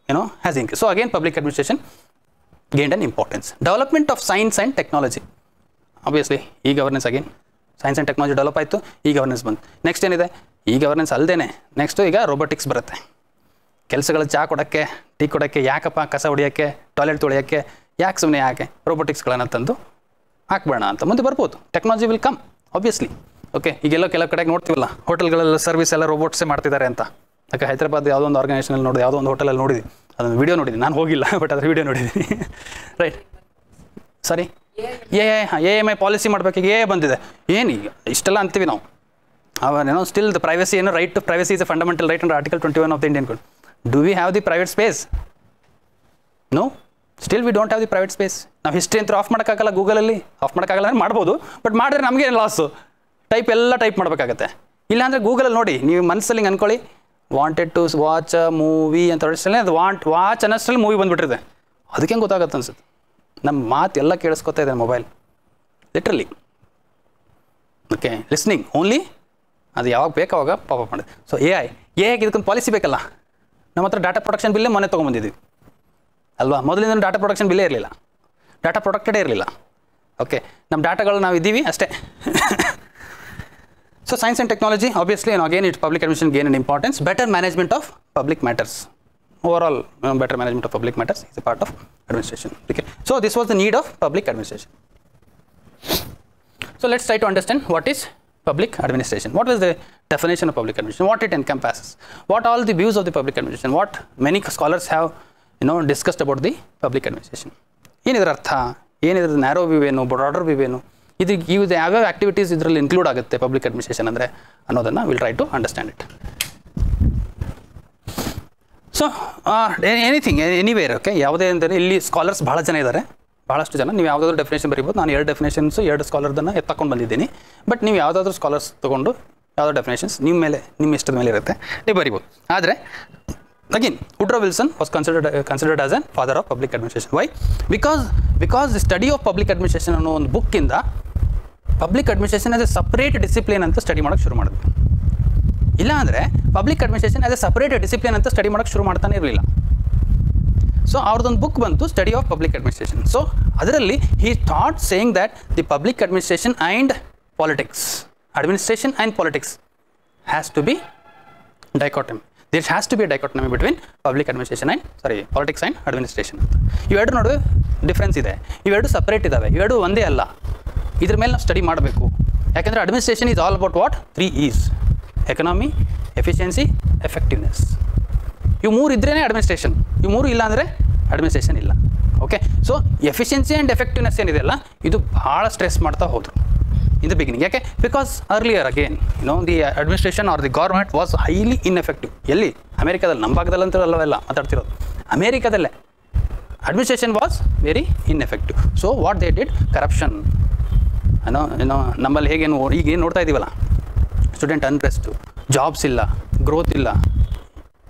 has increase. So again public administration gained on importance. Development of science and technology. Obviously ಈ governance again science and technology develop ಆಯಿತು, ಈ ಗವರ್ನೆನ್ಸ್ ಬಂತು. ನೆಕ್ಸ್ಟ್ ಏನಿದೆ, ಈ ಗವರ್ನೆನ್ಸ್ ಅಲ್ಲದೇ ನೆಕ್ಸ್ಟು ಈಗ ರೋಬೋಟಿಕ್ಸ್ ಬರುತ್ತೆ. ಕೆಲಸಗಳು ಚಹಾ ಕೊಡೋಕ್ಕೆ, ಟೀ ಕೊಡೋಕ್ಕೆ, ಯಾಕಪ್ಪ ಕಸ ಹೊಡಿಯೋಕ್ಕೆ, ಟಾಯ್ಲೆಟ್ ತೊಳೆಯೋಕ್ಕೆ, ಯಾಕೆ ಸುಮ್ಮನೆ ಯಾಕೆ ರೋಬೋಟಿಕ್ಸ್ಗಳನ್ನು ತಂದು ಹಾಕ್ಬೇಡ ಅಂತ ಮುಂದೆ ಬರ್ಬೋದು. Technology will come obviously. Okay, ಈಗೆಲ್ಲ ಕೆಲವು ಕಡೆಗೆ ನೋಡ್ತೀವಲ್ಲ, ಹೋಟೆಲ್ಗಳೆಲ್ಲ ಸರ್ವಿಸ್ ಎಲ್ಲ ರೋಬೋಟ್ಸೇ ಮಾಡ್ತಿದ್ದಾರೆ ಅಂತ. ಯಾಕೆ ಹೈದರಾಬಾದ್ ಯಾವುದೋ ಒಂದು ಆರ್ಗನೈಸೇಷನಲ್ಲಿ ನೋಡಿದೆ, ಯಾವುದೋ ಒಂದು ಹೋಟೆಲಲ್ಲಿ ನೋಡಿದ್ವಿ, ಅದೊಂದು ವೀಡಿಯೋ ನೋಡಿದ್ದೀನಿ. ನಾನು ಹೋಗಿಲ್ಲ, ಬಟ್ ಅದ್ರ ವೀಡಿಯೋ ನೋಡಿದ್ದೀನಿ. ರೈಟ್, ಸರಿ. AMI ಪಾಲಿಸಿ ಮಾಡಬೇಕೀಗ ಬಂದಿದೆ. ಏನೀಗ ಇಷ್ಟೆಲ್ಲ ಅಂತೀವಿ ನಾವು. Still the privacy right to privacy is a fundamental right under article 21 of the Indian code. Do we have the private space? No, still we don't have the private space. ನಾವು history ಅಂತೂ off ಮಾಡೋಕ್ಕಾಗಲ್ಲ, ಗೂಗಲಲ್ಲಿ of ಮಾಡೋಕ್ಕಾಗಲ್ಲ ಅಂದ್ರೆ ಮಾಡ್ಬೋದು, but ಮಾಡಿದ್ರೆ ನಮಗೇನು loss? ಎಲ್ಲ ಟೈಪ್ ಮಾಡಬೇಕಾಗತ್ತೆ. ಇಲ್ಲಾಂದರೆ ಗೂಗಲಲ್ಲಿ ನೋಡಿ, ನೀವು ಮನಸ್ಸಲ್ಲಿ ಅನ್ಕೊಳ್ಳಿ, wanted to watch a movie ಅಂತ ಹೊಡಿಸ್ಟಲ್ಲಿ ಅದು ವಾಚ್ ಅನ್ನೋಷ್ಟರಲ್ಲಿ ಮೂವಿ ಬಂದುಬಿಟ್ಟಿದೆ. ಅದಕ್ಕೆ ಹೆಂಗೆ ಗೊತ್ತಾಗತ್ತೆ ಅನ್ಸುತ್ತೆ. ನಮ್ಮ ಮಾತು ಎಲ್ಲ ಕೇಳಿಸ್ಕೊತಾ ಇದೆ mobile, literally. Okay, listening only, ಅದು ಯಾವಾಗ ಬೇಕು ಅವಾಗ ಪಾಪಪ್ ಮಾಡಿದೆ. ಸೊ ಎಐಗೆ ಇದಕ್ಕೊಂದು ಪಾಲಿಸಿ ಬೇಕಲ್ಲ. ನಮ್ಮ ಹತ್ರ ಡಾಟಾ ಪ್ರೊಟೆಕ್ಷನ್ ಬಿಲ್ಲೇ ಮೊನ್ನೆ ತೊಗೊಂಬಂದಿದ್ದೀವಿ ಅಲ್ವಾ? ಮೊದಲಿಂದ ಡಾಟಾ ಪ್ರೊಟೆಕ್ಷನ್ ಬಿಲ್ಲೇ ಇರಲಿಲ್ಲ, ಡಾಟಾ ಪ್ರೊಟೆಕ್ಟೆಡೇ ಇರಲಿಲ್ಲ. ಓಕೆ, ನಮ್ಮ ಡಾಟಾಗಳು ನಾವು ಇದ್ದೀವಿ ಅಷ್ಟೇ. So science and technology obviously again it public administration gain an importance. Better management of public matters. Overall, better management of public matters is a part of administration. Okay, so this was the need of public administration. So let's try to understand what is public administration. What is the definition of public administration? What it encompasses? What all the views of the public administration? What many scholars have discussed about the public administration. ಏನಿದ್ರ ಅರ್ಥ, ಏನಿದ್ರ narrow view ಏನು, broader view ಏನು, ಇದು ಯಾವ್ಯಾವ activities ಇದರಲ್ಲಿ include ಆಗುತ್ತೆ public administration ಅಂದರೆ ಅನ್ನೋದನ್ನು will try to understand it. So anything anywhere, okay, ಯಾವುದೇ ಅಂದರೆ ಇಲ್ಲಿ ಸ್ಕಾಲರ್ಸ್ ಭಾಳ ಜನ ಇದ್ದಾರೆ, ಭಾಳಷ್ಟು ಜನ. ನೀವು ಯಾವುದಾದ್ರೂ ಡೆಫಿನೇಷನ್ ಬರೀಬೋದು. ನಾನು 2 ಡೆಫಿನೇಷನ್ಸು 2 ಸ್ಕಾಲರ್ದನ್ನು ಎತ್ತಕೊಂಡು ಬಂದಿದ್ದೀನಿ. ಬಟ್ ನೀವು ಯಾವುದಾದ್ರೂ ಸ್ಕಾಲರ್ಸ್ ತೊಗೊಂಡು ಯಾವುದೋ ಡೆಫಿನೇಷನ್ಸ್ ನಿಮ್ಮ ಇಷ್ಟದ ಮೇಲೆ ಇರುತ್ತೆ, ನೀವು ಬರಿಬೋದು. ಆದರೆ again, Woodrow Wilson was considered as a father of public administration. Why? Because the study of public administration ಅನ್ನೋ ಒಂದು ಬುಕ್ಕಿಂದ public administration as a separate discipline ಅಂತ ಸ್ಟಡಿ ಮಾಡೋಕ್ಕೆ ಶುರು ಮಾಡಿದ್ವಿ. ಇಲ್ಲ ಅಂದರೆ public administration as a separate discipline ಅಂತ ಸ್ಟಡಿ ಮಾಡೋಕ್ಕೆ ಶುರು ಮಾಡ್ತಾನೆ ಇರಲಿಲ್ಲ. ಸೊ ಅವ್ರದ್ದೊಂದು ಬುಕ್ ಬಂತು, study of public administration. So ಅದರಲ್ಲಿ he thought saying that the public administration and politics, administration and politics has to be dichotomy. There has to be a dichotomy between public administration and politics and administration ಅಂತ. ಇವೆರಡು ನಡುವೆ difference ಇದೆ, ಇವೆರಡು separate ಇದ್ದಾವೆ, ಇವೆರಡು ಒಂದೇ ಅಲ್ಲ. ಇದ್ರ ಮೇಲೆ ನಾವು ಸ್ಟಡಿ ಮಾಡಬೇಕು. ಯಾಕೆಂದರೆ administration is all about what? 3 E's: economy, efficiency, effectiveness. ಇವು 3 ಇದ್ರೇ ಅಡ್ಮಿನಿಸ್ಟ್ರೇಷನ್, ಇವು 3 ಇಲ್ಲ ಅಂದರೆ ಅಡ್ಮಿನಿಸ್ಟ್ರೇಷನ್ ಇಲ್ಲ. Okay, so efficiency and effectiveness ಏನಿದೆಯಲ್ಲ, ಇದು ಭಾಳ ಸ್ಟ್ರೆಸ್ ಮಾಡ್ತಾ ಹೋದರು in the beginning. ಯಾಕೆ? Because earlier again the administration or the government was highly ineffective. ಎಲ್ಲಿ? ಅಮೇರಿಕಾದಲ್ಲಿ, ನಮ್ಮ ಭಾಗದಲ್ಲಿ ಅಂತ ಅಲ್ಲವೆಲ್ಲ ಮಾತಾಡ್ತಿರೋದು, ಅಮೇರಿಕಾದಲ್ಲೇ administration was very ineffective. So what they did? Corruption. ನಮ್ಮಲ್ಲಿ ಹೇಗೇನು ಈಗೇನು ನೋಡ್ತಾ ಇದ್ದೀವಲ್ಲ, ಸ್ಟೂಡೆಂಟ್ ಅನ್ರೆಸ್ಟು, ಜಾಬ್ಸ್ ಇಲ್ಲ, ಗ್ರೋತ್ ಇಲ್ಲ.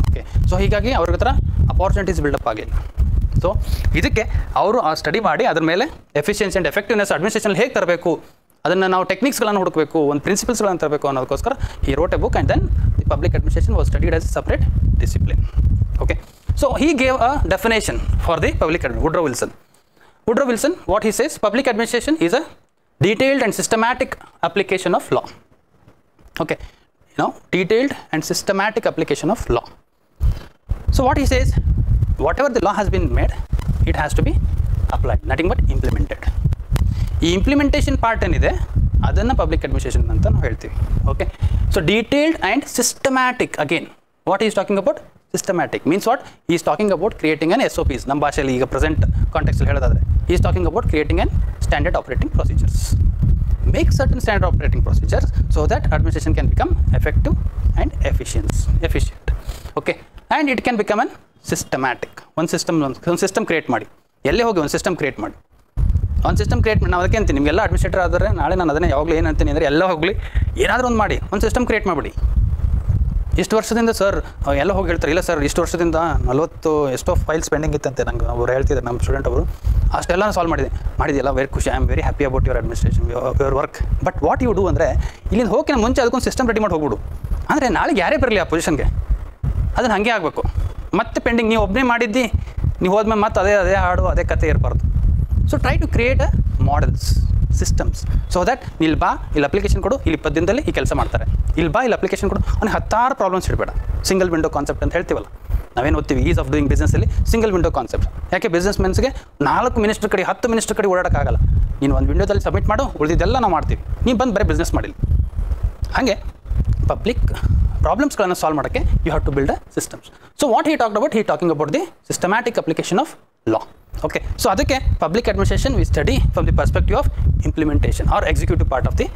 ಓಕೆ, ಸೊ ಹೀಗಾಗಿ ಅವ್ರಿಗೆ ಹತ್ರ ಅಪಾರ್ಚುನಿಟೀಸ್ ಬಿಲ್ಡಪ್ ಆಗಿಲ್ಲ. ಸೊ ಇದಕ್ಕೆ ಅವರು ಆ ಸ್ಟಡಿ ಮಾಡಿ ಅದ್ರ ಮೇಲೆ ಎಫಿಷಿಯನ್ಸಿ ಆ್ಯಂಡ್ ಎಫೆಕ್ಟಿವ್ನೆಸ್ ಅಡ್ಮಿನಿಸ್ಟ್ರೇಷನ್ ಹೇಗೆ ತರಬೇಕು, ಅದನ್ನು ನಾವು ಟೆಕ್ನಿಕ್ಸ್ಗಳನ್ನು ಹುಡುಕಬೇಕು, ಒಂದು ಪ್ರಿನ್ಸಿಪಲ್ಸ್ಗಳನ್ನು ತರಬೇಕು ಅನ್ನೋದಕ್ಕೋಸ್ಕರ he wrote a book and then the public administration was studied as a separate discipline. Okay, so he gave a definition for the public Woodrow Wilson. Woodrow Wilson, what he says, public administration is a detailed and systematic application of law. Okay, detailed and systematic application of law. So what he says, whatever the law has been made, it has to be applied, nothing but implemented. ಈ implementation part ಏನಿದೆ ಅದನ್ನು public administration ಅಂತ ನಾವು ಹೇಳ್ತೀವಿ. Okay, so detailed and systematic. Again what is talking about systematic means what? Is talking about creating on SOPs. ನಮ್ಮ ಭಾಷೆಯಲ್ಲಿ ಈಗ present ಕಾಂಟೆಕ್ಸ್ಟಲ್ಲಿ ಹೇಳೋದಾದರೆ is talking about creating on standard operating procedures. Make certain standard operating procedures so that administration can become effective and efficient. Okay, and it can become an systematic. ಒಂದು system create ಮಾಡಿ, ಎಲ್ಲೇ ಹೋಗಿ ಒಂದು system create ಮಾಡಿ. ಒಂದು system create ಮಾಡಿ, ನಾವು ಅದಕ್ಕೆ ಅಂತೀನಿ, ನಿಮಗೆಲ್ಲ ಅಡ್ಮಿನಿಸ್ಟ್ರೇಟರ್ ಆದರೆ ನಾಳೆ ನಾನು ಅದನ್ನೇ ಯಾವಾಗಲೂ ಏನು ಅಂತೀನಿ ಅಂದರೆ, ಎಲ್ಲ ಹೋಗಲಿ ಏನಾದರೂ ಒಂದು ಮಾಡಿ ಒಂದು ಸಿಸ್ಟಮ್ ಕ್ರಿಯೇಟ್ ಮಾಡಿಬಿಡಿ. ಇಷ್ಟು ವರ್ಷದಿಂದ ಸರ್ ಎಲ್ಲ ಹೋಗಿ ಹೇಳ್ತಾರೆ, ಇಲ್ಲ ಸರ್ ಇಷ್ಟು ವರ್ಷದಿಂದ 40 ಎಷ್ಟೋ ಫೈಲ್ಸ್ ಪೆಂಡಿಂಗ್ ಇತ್ತಂತೆ. ನಂಗೆ ಅವ್ರು ಹೇಳ್ತಿದ್ದಾರೆ, ನಮ್ಮ ಸ್ಟೂಡೆಂಟ್ ಅವರು, ಅಷ್ಟೆಲ್ಲ ಸಾಲ್ವ್ ಮಾಡಿದೆಯಲ್ಲ, ವೆರಿ ಖುಷಿ, I am very happy about your administration, your work. But what you do ಅಂದರೆ, ಇಲ್ಲಿಂದ ಹೋಗಿ ಮುಂಚೆ ಅದಕ್ಕೊಂದು ಸಿಸ್ಟಮ್ ರೆಡಿ ಮಾಡಿ ಹೋಗ್ಬಿಡು. ಅಂದರೆ ನಾಳೆಗೆ ಯಾರೇ ಬರಲಿ ಆ ಪೊಸಿಷನ್ಗೆ ಅದನ್ನು ಹಾಗೆ ಆಗಬೇಕು. ಮತ್ತೆ ಪೆಂಡಿಂಗ್ ನೀವು ಒಬ್ಬನೇ ಮಾಡಿದ್ದು, ನೀವು ಹೋದ್ಮೇಲೆ ಮತ್ತೆ ಅದೇ ಹಾಡು ಅದೇ ಕತೆ ಇರಬಾರ್ದು. So try to create a models, systems, so that ಇಲ್ಲಿ ಬಾ, ಇಲ್ಲಿ ಅಪ್ಲಿಕೇಶನ್ ಕೊಡು, ಇಲ್ಲಿ 20 ದಿನದಲ್ಲಿ ಈ ಕೆಲಸ ಮಾಡ್ತಾರೆ, ಇಲ್ಲಿ ಬಾ, ಇಲ್ಲಿ ಅಪ್ಲಿಕೇಶನ್ ಕೊಡು. ಅವ್ನಿಗೆ 10 ಪ್ರಾಬ್ಲಮ್ಸ್ ಇಡಬೇಡ. ಸಿಂಗಲ್ ವಿಂಡೋ ಕಾನ್ಸೆಪ್ಟ್ ಅಂತ ಹೇಳ್ತೀವಲ್ಲ, ನಾವೇನು ಓದ್ತೀವಿ, ಈಸ್ ಆಫ್ ಡೂಯಿಂಗ್ ಬಿಸ್ನೆಸ್ಸಲ್ಲಿ ಸಿಂಗಲ್ ವಿಂಡೋ ಕಾನ್ಸೆಪ್ಟ್. ಯಾಕೆ? ಬಿಸ್ನೆಸ್ ಮೆನ್ಸ್ಗೆ 4 ಮಿನಿಸ್ಟರ್ ಕಡೆ 10 ಮಿನಿಸ್ಟರ್ ಕಡೆ ಓಡಾಡೋಕ್ಕಾಗಲ್ಲ. ನೀನು ಒಂದು ವಿಂಡೋದಲ್ಲಿ ಸಬ್ಮಿಟ್ ಮಾಡು, ಉಳಿದಿದ್ದೆಲ್ಲ ನಾವು ಮಾಡ್ತೀವಿ, ನೀವು ಬಂದು ಬರೀ ಬಿಸ್ನೆಸ್ ಮಾಡಿಲ್ಲ. ಹಾಗೆ ಪಬ್ಲಿಕ್ ಪ್ರಾಬ್ಲಮ್ಸ್ಗಳನ್ನು ಸಾಲ್ವ್ ಮಾಡೋಕ್ಕೆ you have to build a systems. So what he talked about, he talking about the systematic application of law. Okay, so ಅದಕ್ಕೆ public administration we study from the perspective of implementation or executive part of the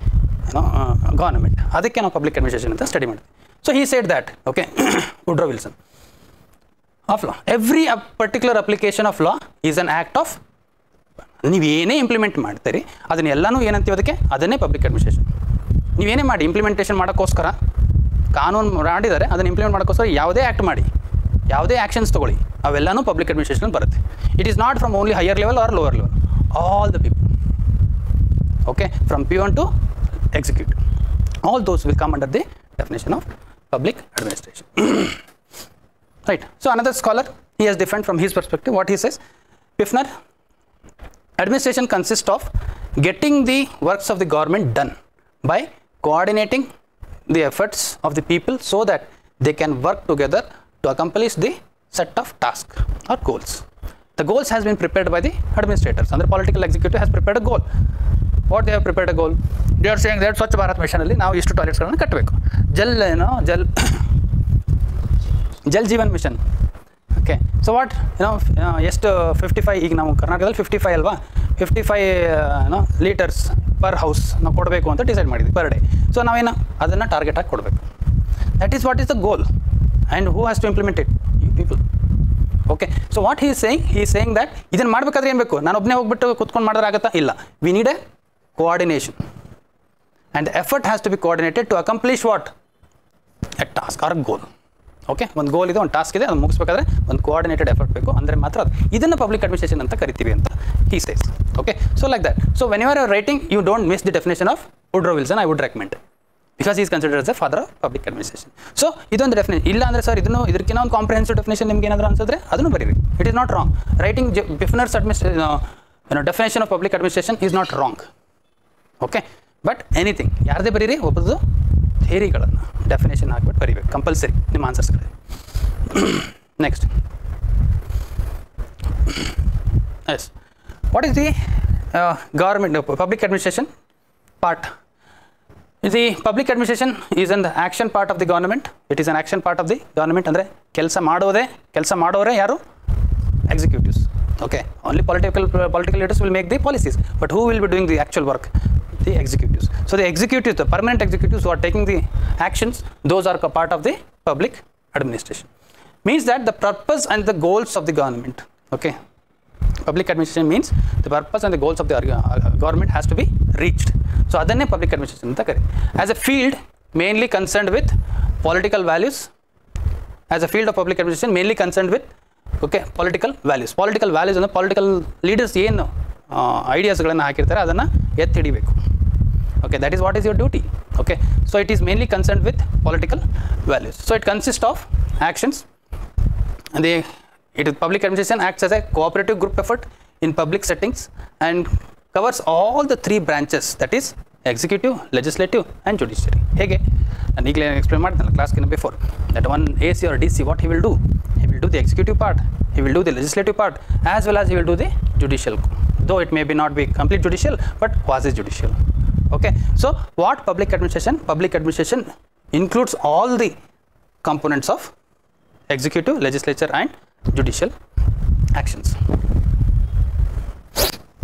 government. ಅದಕ್ಕೆ ನಾವು public administration ಅಂತ study ಮಾಡ್ತೀವಿ. So he said that, okay, Woodrow Wilson, of law, every particular application of law is an act of, ನೀವೇನೇ implement ಮಾಡ್ತೀರಿ ಅದನ್ನೆಲ್ಲನೂ ಏನಂತೀವಿ ಅದಕ್ಕೆ, ಅದನ್ನೇ public administration. ನೀವೇನೇ ಮಾಡಿ ಇಂಪ್ಲಿಮೆಂಟೇಷನ್ ಮಾಡೋಕ್ಕೋಸ್ಕರ ಕಾನೂನು ಮಾಡಿದರೆ ಅದನ್ನು ಇಂಪ್ಲಿಮೆಂಟ್ ಮಾಡೋಕ್ಕೋಸ್ಕರ ಯಾವುದೇ ಆ್ಯಕ್ಟ್ ಮಾಡಿ, ಯಾವುದೇ ಆ್ಯಕ್ಷನ್ಸ್ ತೊಗೊಳ್ಳಿ, ಅವೆಲ್ಲನೂ ಪಬ್ಲಿಕ್ ಅಡ್ಮಿನಿಸ್ಟ್ರೇಷನ್ ಬರುತ್ತೆ. It is not from only higher level or lower level, all the people. Okay, from P1 to executive, all those will come under the definition of public administration. Right. So another scholar, he has defined from his perspective. What he says, Pfiffner, administration consists of getting the works of the government done by coordinating the efforts of the people so that they can work together to accomplish the set of tasks or goals. The goals has been prepared by the administrators, and the political executive has prepared a goal. What they have prepared a goal? They are saying that Swachh Bharat mission alli ನಾವು ಇಷ್ಟು ಟಾಯ್ಲೆಟ್ಸ್ಗಳನ್ನು ಕಟ್ಟಬೇಕು, Jal Jeevan mission, okay so what ಎಷ್ಟು 55 ಈಗ ನಾವು ಕರ್ನಾಟಕದಲ್ಲಿ 55 ಅಲ್ವಾ 55 litres per house ನಾವು ಕೊಡಬೇಕು ಅಂತ ಡಿಸೈಡ್ ಮಾಡಿದ್ವಿ ಪರ್ ಡೇ. ಸೊ ನಾವೇನು ಅದನ್ನು ಟಾರ್ಗೆಟ್ ಆಗಿ ಕೊಡಬೇಕು. That is what is the goal and who has to implement it? You people. Okay so what he is saying that ಇದನ್ನು ಮಾಡಬೇಕಾದ್ರೆ ಏನು ಬೇಕು? ನಾನು ಒಬ್ಬನೇ ಹೋಗ್ಬಿಟ್ಟು ಕುತ್ಕೊಂಡು ಮಾಡೋದಾಗತ್ತಾ? ಇಲ್ಲ. We need a coordination and effort has to be coordinated to accomplish what? A task or goal. Okay, ಒಂದು ಗೋಲ್ ಇದೆ, ಒಂದು ಟಾಸ್ಕ್ ಇದೆ, ಅದು ಮುಗಿಸ್ಬೇಕಾದ್ರೆ ಒಂದು ಕೋಆರ್ಡಿನೇಟೆಡ್ ಎಫರ್ಟ್ ಬೇಕು, ಅಂದರೆ ಮಾತ್ರ ಅದು ಇದನ್ನು ಪಬ್ಲಿಕ್ ಅಡ್ಮಿನಿಸ್ಟ್ರೇಷನ್ ಅಂತ ಕರಿತೀವಿ ಅಂತ he says. Okay, so like that. So when you are writing you don't miss the definition of Woodrow Wilson. I would recommend because is considered as the father of public administration. So ಇದೊಂದು definition ಇಲ್ಲ ಅಂದರೆ sir ಇದಕ್ಕಿಂತ ಒಂದು comprehensive definition ನಿಮ್ಗೆ ಏನಾದರೂ ಅನ್ಸಿದ್ರೆ ಅದನ್ನು ಬರೀರಿ. It is not wrong. Writing Pfiffner's definition of public administration is not wrong. Okay, but anything ಯಾರದೇ ಬರೀರಿ, ಒಬ್ಬರದು ಥಿಯರಿಗಳನ್ನು ಡೆಫಿನೇಷನ್ ಹಾಕ್ಬಿಟ್ಟು ಬರೀಬೇಕು ಕಂಪಲ್ಸರಿ ನಿಮ್ಮ ಆನ್ಸರ್ಸ್ಗಳಲ್ಲಿ. Next, yes, what is the government public administration part? The public administration is an the action part of the government. It is an action part of the government. ಅಂದರೆ ಕೆಲಸ ಮಾಡೋರೇ ಯಾರು? Executives. Okay, only political leaders will make the policies, but who will be doing the actual work? The executives. So the executives, the permanent executives who are taking the actions, those are part of the public administration. Means that the purpose and the goals of the government. Okay, public administration means the purpose and the goals of the government has to be reached. So adanne public administration anta kare. As a field mainly concerned with political values, as a field of public administration mainly concerned with political values ಅಂದರೆ political leaders ಏನು ಐಡಿಯಾಸ್ಗಳನ್ನು ಹಾಕಿರ್ತಾರೆ ಅದನ್ನು ಎತ್ತಿ ಹಿಡಿಬೇಕು. Okay, that is what is your duty. Okay, so it is mainly concerned with political values. So it consist of actions. Public administration acts as a cooperative group effort in public settings and covers all the three branches, that is executive, legislative and judiciary. ಹೇಗೆ ನಾನು ಈಗಲೇ explain ಮಾಡ್ತಾನಲ್ಲ ಕ್ಲಾಸ್ಗಿನ before, that one AC or DC, what he will do the executive part, he will do the legislative part, as well as he will do the judicial, though it may not be complete judicial but quasi judicial. Okay, so what public administration includes all the components of executive, legislature and judicial actions.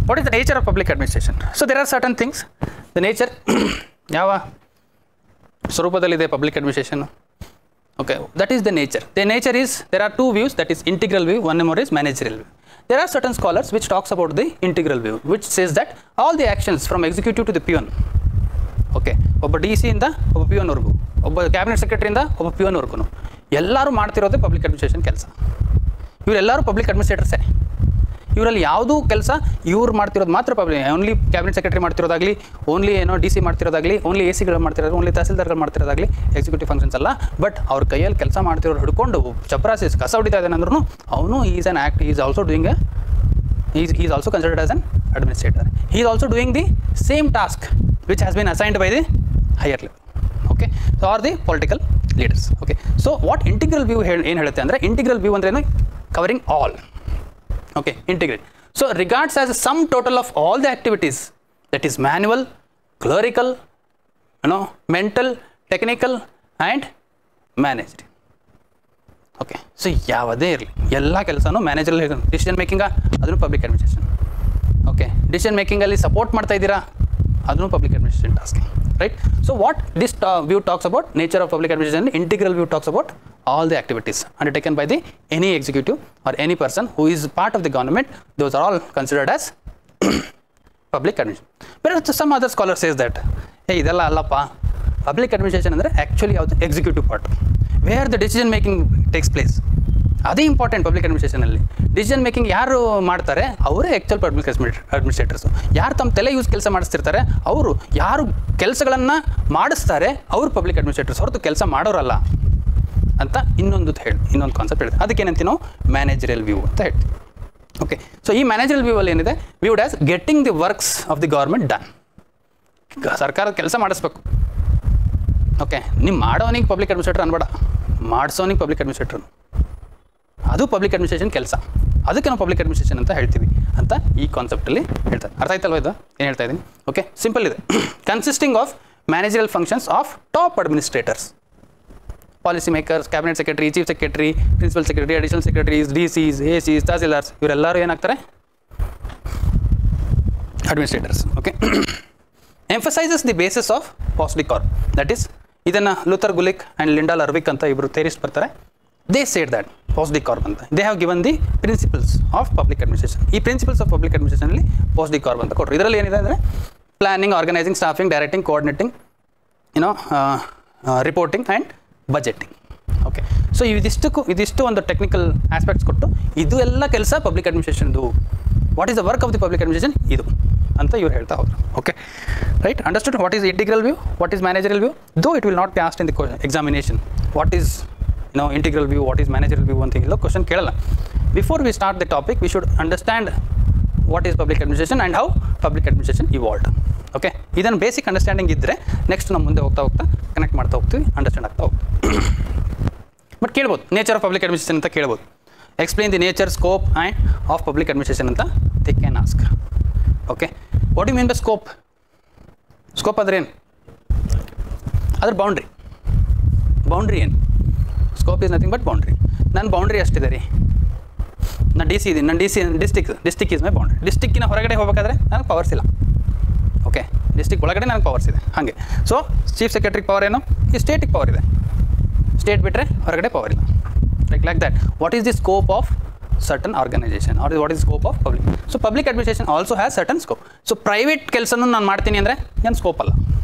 What is the nature of public administration? So there are certain things. The nature ಯಾವ ಸ್ವರೂಪದಲ್ಲಿದೆ public administration? Okay, that is the nature. The nature is, there are two views, that is integral view, one more is managerial view. There are certain scholars which talks about the integral view, which says that all the actions from executive to the peon, okay, ಒಬ್ಬ DC ಇಂದ ಒಬ್ಬ peon ವರೆಗೂ, ಒಬ್ಬ cabinet secretary ಇಂದ ಒಬ್ಬ peon ವರೆಗೂ ಎಲ್ಲರೂ ಮಾಡ್ತಿರೋದೇ public administration ಕೆಲಸ. ಇವರೆಲ್ಲರೂ ಪಬ್ಲಿಕ್ ಅಡ್ಮಿನಿಸ್ಟ್ರೇಟರ್ಸೇ. ಇವರಲ್ಲಿ ಯಾವುದೂ ಕೆಲಸ ಇವ್ರು ಮಾಡ್ತಿರೋದು ಮಾತ್ರ ಓನ್ಲಿ ಕ್ಯಾಬಿನೆಟ್ ಸೆಕ್ರೆಟರಿ ಮಾಡ್ತಿರೋದಾಗಲಿ, ಓನ್ಲಿ DC ಮಾಡ್ತಿರೋದಾಗಲಿ, ಓನ್ಲಿ ACಗಳು ಮಾಡ್ತಿರೋದು, ಓನ್ಲಿ ತಹಸೀಲ್ದಾರ್ಗಳು ಮಾಡ್ತಿರೋದಾಗಲಿ ಎಕ್ಸಿಕ್ಯೂಟಿವ್ ಫಂಕ್ಷನ್ಸ್ ಅಲ್ಲ. ಬಟ್ ಅವ್ರ ಕೈಯಲ್ಲಿ ಕೆಲಸ ಮಾಡ್ತಿರೋರು ಹಿಡ್ಕೊಂಡು ಚಪರಾಸಿ ಕಸ ಹೊಡಿತಾ ಇದ್ದಾನೆ ಅಂದ್ರೂ ಅವನು is on act, is also doing is also considered as an administrator. He is also doing the same task which has bin assigned by the higher level. Okay, so R the political leaders. Okay, so what integral view ಏನು ಹೇಳುತ್ತೆ ಅಂದರೆ, integral view ಅಂದ್ರೇನು? Covering all. Okay, integrate. So regards as a sum total of all the activities, that is manual, clerical, mental, technical and managed. Okay, so ಯಾವುದೇ ಇರಲಿ ಎಲ್ಲ ಕೆಲಸನೂ ಮ್ಯಾನೇಜರಲ್ಲಿ decision ಮೇಕಿಂಗಾ, ಅದನ್ನು ಪಬ್ಲಿಕ್ ಅಡ್ಮಿನಿಸ್ಟ್ರೇಷನ್. ಓಕೆ, ಡಿಸಿಷನ್ ಮೇಕಿಂಗಲ್ಲಿ support ಮಾಡ್ತಾ ಇದ್ದೀರಾ, ಅದನ್ನು public administration task, right? So what this view talks about nature of public administration, integral view talks about all the activities undertaken by the any executive or any person who is part of the government, those are all considered as public administration. But some other scholar says that hey idella allappa, public administration andre actually yavudu executive part where the decision making takes place. ಅದೇ important public ಅಡ್ಮಿನಿಸ್ಟ್ರೇಷನಲ್ಲಿ. Decision making ಯಾರು ಮಾಡ್ತಾರೆ ಅವರೇ actual public ಅಡ್ಮಿನಿಸ್ಟ್ರೇಟರ್ಸು. ಯಾರು ತಮ್ಮ ತಲೆ use ಕೆಲಸ ಮಾಡಿಸ್ತಿರ್ತಾರೆ ಅವರು, ಯಾರು ಕೆಲಸಗಳನ್ನು ಮಾಡಿಸ್ತಾರೆ ಅವರು ಪಬ್ಲಿಕ್ ಅಡ್ಮಿನಿಸ್ಟ್ರೇಟರ್ಸ್, ಹೊರತು ಕೆಲಸ ಮಾಡೋರಲ್ಲ ಅಂತ ಇನ್ನೊಂದು ಕಾನ್ಸೆಪ್ಟ್ ಹೇಳಿದೆ. ಅದಕ್ಕೇನಂತೀವಿ ನಾವು ಮ್ಯಾನೇಜರಿಯಲ್ ವ್ಯೂ ಅಂತ ಹೇಳ್ತೀವಿ. ಓಕೆ, ಸೊ ಈ ಮ್ಯಾನೇಜರಿಯಲ್ ವ್ಯೂ ಅಲ್ಲಿ ಏನಿದೆ, viewed as getting the works of the government done. ಸರ್ಕಾರ ಕೆಲಸ ಮಾಡಿಸ್ಬೇಕು. ಓಕೆ, ನೀವು ಮಾಡೋನಿಗೆ ಪಬ್ಲಿಕ್ ಅಡ್ಮಿನಿಸ್ಟ್ರೇಟರ್ ಅನ್ಬೇಡ, ಮಾಡಿಸೋನಿಗೆ ಪಬ್ಲಿಕ್ ಅಡ್ಮಿನಿಸ್ಟ್ರೇಟರ್, ಅದು ಪಬ್ಲಿಕ್ ಅಡ್ಮಿನಿಸ್ಟ್ರೇಷನ್ ಕೆಲಸ. ಅದಕ್ಕೆ ನಾವು ಪಬ್ಲಿಕ್ ಅಡ್ಮಿನಿಸ್ಟ್ರೇಷನ್ ಅಂತ ಹೇಳ್ತೀವಿ ಅಂತ ಈ ಕಾನ್ಸೆಪ್ಟಲ್ಲಿ ಹೇಳ್ತಾರೆ. ಅರ್ಥ ಆಯ್ತಲ್ವ ಇದು ಏನು ಹೇಳ್ತಾ ಇದ್ದೀನಿ? ಓಕೆ, ಸಿಂಪಲ್ ಇದೆ. Consisting of managerial functions of top administrators. Policy makers, cabinet secretary, chief secretary, principal secretary, additional secretaries, DCs, ACs, tahsildars ಇವರೆಲ್ಲರೂ ಏನಾಗ್ತಾರೆ administrators. Okay, emphasises the basis of POSDCORB, that is ಇದನ್ನು Luther Gulick and Lyndall Urwick ಅಂತ ಇಬ್ಬರು theorist ಬರ್ತಾರೆ. They said that POSDCORB ಅಂತ, they have given the principles of public administration. ಈ principles of public ಅಡ್ಮಿನಿಸ್ಟ್ರೇಷನಲ್ಲಿ pass D carp ಅಂತ ಕೊಟ್ಟರು. ಇದರಲ್ಲಿ ಏನಿದೆ ಅಂದರೆ planning, organising, staffing, directing, coordinating, reporting and budgeting. Okay, so ಇದಿಷ್ಟು ಒಂದು ಟೆಕ್ನಿಕಲ್ ಆಸ್ಪೆಕ್ಟ್ಸ್ ಕೊಟ್ಟು ಇದು ಎಲ್ಲ ಕೆಲಸ ಪಬ್ಲಿಕ್ ಅಡ್ಮಿನಿಸ್ಟ್ರೇಷನ್ದು, what is the work of the public administration ಇದು ಅಂತ ಇವ್ರು ಹೇಳ್ತಾ ಹೋದ್ರು. Okay, right, understood. What is integral view, what is managerial view, though it will not be asked in the examination. What is integral view, what is managerial view ಅಂತ ಇಲ್ಲ, question ಕೇಳಲ್ಲ. Before we start the topic V should understand what is public administration and how public administration evolved. Okay, ಇದನ್ನು basic understanding ಇದ್ದರೆ next ನಾವು ಮುಂದೆ ಹೋಗ್ತಾ connect ಮಾಡ್ತಾ ಹೋಗ್ತೀವಿ, ಅಂಡರ್ಸ್ಟ್ಯಾಂಡ್ ಆಗ್ತಾ ಹೋಗ್ತೀವಿ. ಬಟ್ ಕೇಳ್ಬೋದು ನೇಚರ್ ಆಫ್ ಪಬ್ಲಿಕ್ ಅಡ್ಮಿನಿಸ್ಟ್ರೇಷನ್ ಅಂತ ಕೇಳ್ಬೋದು. Explain the nature, scope and of public administration ಅಂತ they can ask. Okay, what you mean by scope? Scope ಅಂದ್ರೆ ಏನು? ಅದ್ರ ಬೌಂಡ್ರಿ ಏನು? Scope is nothing but boundary. ನನ್ನ ಬೌಂಡ್ರಿ ಅಷ್ಟಿದೆ ರೀ, ನಾನು DC ಇದ್ದೀನಿ, ನನ್ನ ಡಿಸ್ಟಿಕ್ ಈಸ್ ಮೈ ಬೌಂಡ್ರಿ. ಡಿಸ್ಟಿಕ್ಕಿನ ಹೊರಗಡೆ ಹೋಗಬೇಕಾದ್ರೆ ನನಗೆ ಪವರ್ಸ್ ಇಲ್ಲ. ಓಕೆ, ಡಿಸ್ಟಿಕ್ ಒಳಗಡೆ ನನಗೆ ಪವರ್ಸ್ ಇದೆ. ಹಾಗೆ ಸೊ ಚೀಫ್ ಸೆಕ್ರೆಟರಿಗೆ ಪವರ್ ಏನು? ಈ ಸ್ಟೇಟಿಗೆ ಪವರ್ ಇದೆ. ಸ್ಟೇಟ್ ಬಿಟ್ಟರೆ ಹೊರಗಡೆ ಪವರ್ ಇಲ್ಲ. Like that. What is the scope of certain organization or what is scope of public? So public administration also has certain scope. So private ಕೆಲಸನೂ ನಾನು ಮಾಡ್ತೀನಿ ಅಂದರೆ ನನ್ನ ಸ್ಕೋಪ್ ಅಲ್ಲ.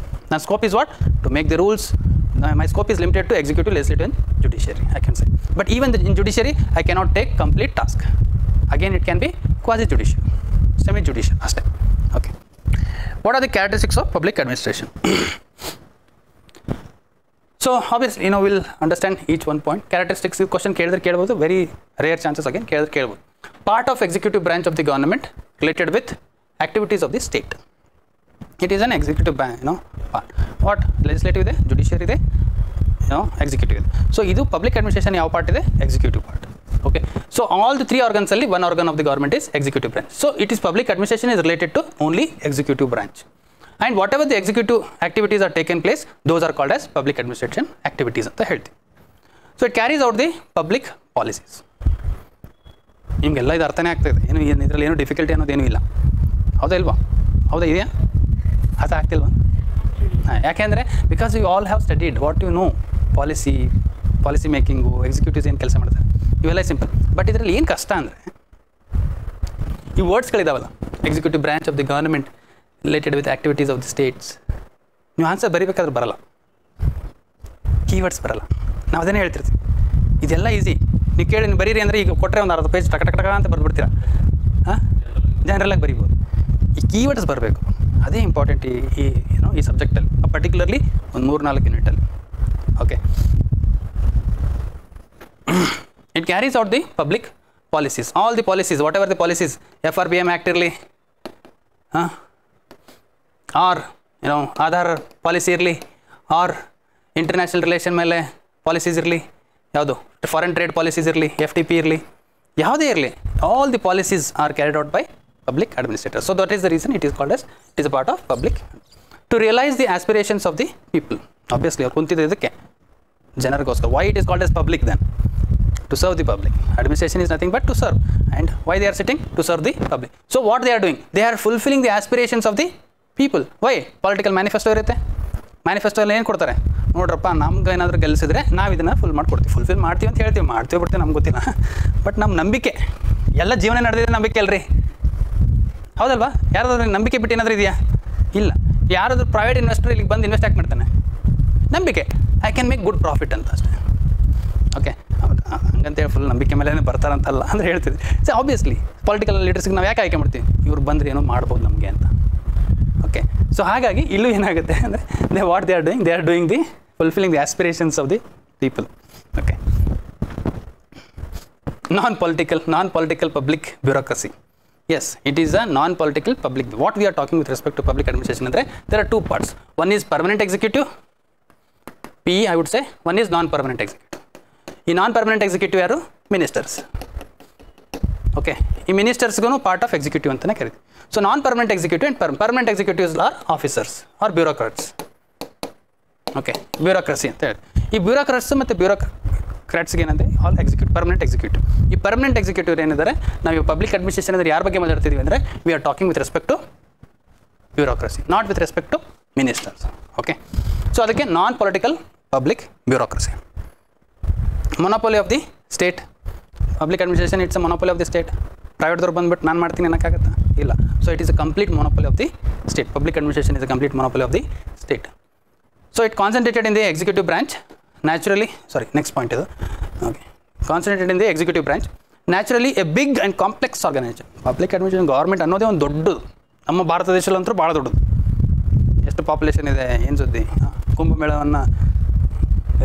ನನ್ನ scope is what? To make the rules. My scope is limited to executive, legislative and judiciary, I can say. But even in judiciary, I cannot take complete task. Again, it can be quasi-judicial, semi-judicial. Okay. What are the characteristics of public administration? So, obviously, we'll understand each one point. Characteristics, question kelbodu, very rare chances again, kelbodu. Part of executive branch of the government related with activities of the state. It is an executive part. What? Legislative ಇದೆ, judiciary ಇದೆ, executive ಇದೆ. So ಇದು public administration ಯಾವ part ಇದೆ? Executive part. Okay. So all the three organs ಅಲ್ಲಿ one organ of the government is executive branch. So it is public administration is related to only executive branch. And whatever the executive activities are taken place, those are called as public administration activities ಅಂತ ಹೇಳ್ತೀವಿ. So it carries out the public policies. ನಿಮಗೆಲ್ಲ ಇದು ಅರ್ಥನೇ ಆಗ್ತಾಯಿದೆ, ಇದರಲ್ಲಿ ಏನು difficulty ಅನ್ನೋದೇನೂ ಇಲ್ಲ. ಹೌದಾ ಇಲ್ವಾ? ಹೌದಾ ಇದೆಯಾ? ಅರ್ಥ ಆಗ್ತಿಲ್ವಾ? ಯಾಕೆಂದರೆ because you all have studied what you know, policy making, executives ಏನು ಕೆಲಸ ಮಾಡ್ತಾರೆ ಇವೆಲ್ಲ ಸಿಂಪಲ್. ಬಟ್ ಇದರಲ್ಲಿ ಏನು ಕಷ್ಟ ಅಂದರೆ ಈ ವರ್ಡ್ಸ್ಗಳಿದಾವಲ್ಲ, executive branch of the government related with activities of the states, ನೀವು ಆನ್ಸರ್ ಬರೀಬೇಕಾದ್ರೆ ಬರಲ್ಲ, ಕೀವರ್ಡ್ಸ್ ಬರಲ್ಲ. ನಾವು ಅದನ್ನೇ ಹೇಳ್ತಿರ್ತೀವಿ. ಇದೆಲ್ಲ ಈಸಿ, ನೀವು ಕೇಳಿ ಬರೀರಿ ಅಂದರೆ ಈಗ ಕೊಟ್ಟರೆ ಒಂದು 60 ಪೇಜ್ ಟಕ ಟಕ ಅಂತ ಬರೆದ್ಬಿಡ್ತೀರಾ. ಜನರಲ್ಲಾಗಿ ಬರೀಬೋದು. ಈ ಕೀವರ್ಡ್ಸ್ ಬರಬೇಕು, ಅದೇ ಇಂಪಾರ್ಟೆಂಟ್ ಈ ಸಬ್ಜೆಕ್ಟಲ್ಲಿ, ಪರ್ಟಿಕ್ಯುಲರ್ಲಿ ಒಂದು 3-4 ಯೂನಿಟಲ್ಲಿ. Okay, it carries out the public policies, all the policies, whatever the policies, FRBM act ಇರಲಿ, ಆರ್ ಆಧಾರ್ ಪಾಲಿಸಿ ಇರಲಿ, ಆರ್ ಇಂಟರ್ನ್ಯಾಷನಲ್ ರಿಲೇಷನ್ ಮೇಲೆ ಪಾಲಿಸೀಸ್ ಇರಲಿ, ಯಾವುದು ಫಾರಿನ್ ಟ್ರೇಡ್ ಪಾಲಿಸೀಸ್ ಇರಲಿ, FTP ಇರಲಿ, ಯಾವುದೇ ಇರಲಿ, all the policies are carried out by public administrator. So that is the reason it is called as, it is a part of public. To realize the aspirations of the people. Obviously, ಅವ್ರು ಕುಂತಿದ್ದು ಇದಕ್ಕೆ ಜನರಿಗೋಸ್ಕರ. Why it is called as public then? To serve the public. Administration is nothing but to serve. And why they are sitting? To serve the public. So what they are doing? They are fulfilling the aspirations of the people. Why? Political manifesto ಇರುತ್ತೆ. Manifesto ಎಲ್ಲ ಏನು ಕೊಡ್ತಾರೆ? ನೋಡ್ರಪ್ಪ, ನಮ್ಗೆ ಏನಾದರೂ ಗೆಲ್ಲಿಸಿದ್ರೆ ನಾವು ಇದನ್ನು fulfil ಮಾಡ್ತೀವಿ ಅಂತ ಹೇಳ್ತೀವಿ, ಬಿಡ್ತೀವಿ ನಮ್ಗೆ ಗೊತ್ತಿಲ್ಲ. ಬಟ್ ನಮ್ಮ ನಂಬಿಕೆ, ಎಲ್ಲ ಜೀವನ ನಡೆದಿದೆ ನಂಬಿಕೆ ಅಲ್ರಿ, ಹೌದಲ್ವಾ? ಯಾರಾದ್ರೂ ನಂಬಿಕೆ ಬಿಟ್ಟು ಏನಾದರೂ ಇದೆಯಾ? ಇಲ್ಲ. ಯಾರಾದರೂ ಪ್ರೈವೇಟ್ ಇನ್ವೆಸ್ಟರ್ ಇಲ್ಲಿಗೆ ಬಂದು ಇನ್ವೆಸ್ಟ್ ಮಾಡ್ತಾನೆ, ನಂಬಿಕೆ, I can make good profit ಅಂತ ಅಷ್ಟೇ. ಓಕೆ, ಹಂಗಂತೇಳಿ ಫುಲ್ ನಂಬಿಕೆ ಮೇಲೆ ಬರ್ತಾರಂತಲ್ಲ ಅಂದರೆ ಹೇಳ್ತಿದ್ವಿ. ಸೊ ಆಬ್ವಿಯಸ್ಲಿ ಪೊಲಿಟಿಕಲ್ ಲೀಡರ್ಸ್ಗೆ ನಾವು ಯಾಕೆ ಆಯ್ಕೆ ಮಾಡ್ತೀವಿ? ಇವ್ರು ಬಂದರೆ ಏನೋ ಮಾಡ್ಬೋದು ನಮಗೆ ಅಂತ. ಓಕೆ, ಸೊ ಹಾಗಾಗಿ ಇಲ್ಲೂ ಏನಾಗುತ್ತೆ ಅಂದರೆ what they are doing the fulfilling the aspirations of the people. Okay, non political public bureaucracy. Yes, it is a non-political public. What we are talking with respect to public administration, there are two parts. One is permanent executive, PE I would say. One is non-permanent executive. In non-permanent executive yaru? Ministers. Okay, in ministers gono part of executive antane kariti. So non-permanent executive and permanent executives are officers or bureaucrats. Okay, bureaucracy anta. ಈ bureaucrats ಮತ್ತು ಬ್ಯೂರೋಕ್ರಾಟ್ಸ್ಗೆ ಏನಂದರೆ all permanent executive. ಈ permanent executive ಏನಿದ್ದಾರೆ, ನಾವು public administration ಅಂದರೆ ಯಾರ ಬಗ್ಗೆ ಮಾತಾಡ್ತಿದ್ವಿ ಅಂದರೆ we are talking with respect to bureaucracy, not with respect to ministers. Okay, so ಅದಕ್ಕೆ non political public bureaucracy. Monopoly of the state. Public administration it's a monopoly of the state. ಪ್ರೈವೇಟ್ದವ್ರು ಬಂದುಬಿಟ್ಟು ನಾನು ಮಾಡ್ತೀನಿ ಅನ್ನೋಕ್ಕಾಗತ್ತಾ? ಇಲ್ಲ. So it is a complete monopoly of the state. Public administration is a complete monopoly of the state. So it concentrated in the executive branch naturally, next point ಇದು. Okay, concentrated in the executive branch naturally a big and complex organisation. Public administration government ಅನ್ನೋದೇ ಒಂದು ದೊಡ್ಡದು. ನಮ್ಮ ಭಾರತ ದೇಶದಲ್ಲಂತೂ ಭಾಳ ದೊಡ್ಡದು. ಎಷ್ಟು population ಇದೆ, ಏನು ಸುದ್ದಿ. ಕುಂಭಮೇಳವನ್ನು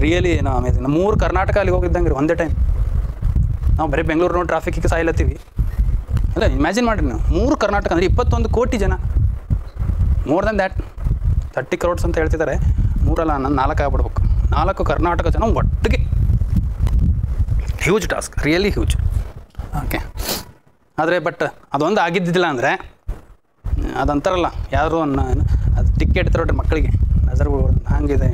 ರಿಯಲಿ ಏನೋ ಅಮೇಜಿಂಗ್. 3 ಕರ್ನಾಟಕ ಅಲ್ಲಿಗೆ ಹೋಗಿದ್ದಂಗೆ ರೀ ಒಂದೇ ಟೈಮ್. ನಾವು ಬರೀ ಬೆಂಗಳೂರು ನೋಡಿ ಟ್ರಾಫಿಕ್ಕಿಗೆ ಸಾಯ್ಲತ್ತೀವಿ ಅಲ್ಲ. ಇಮ್ಯಾಜಿನ್ ಮಾಡಿರಿ ನೀವು 3 ಕರ್ನಾಟಕ ಅಂದರೆ 21 ಕೋಟಿ ಜನ, ಮೋರ್ ದೆನ್ ದ್ಯಾಟ್ 30 crores ಅಂತ ಹೇಳ್ತಿದ್ದಾರೆ. 3 ಅಲ್ಲ, ನಾನು 4 ಆಗ್ಬಿಡ್ಬೇಕು. 4 ಕರ್ನಾಟಕ ಜನ ಒಟ್ಟಿಗೆ. Huge task, really huge. Okay, ಆದರೆ ಬಟ್ ಅದೊಂದು ಆಗಿದ್ದಿಲ್ಲ ಅಂದರೆ ಅದಂತಾರಲ್ಲ ಯಾರು ಅದು ಟಿಕೆಟ್ ತರೋಡ್ರಿ ಮಕ್ಕಳಿಗೆ ನಜರ್ಗಳು ಹಾಗಿದೆ.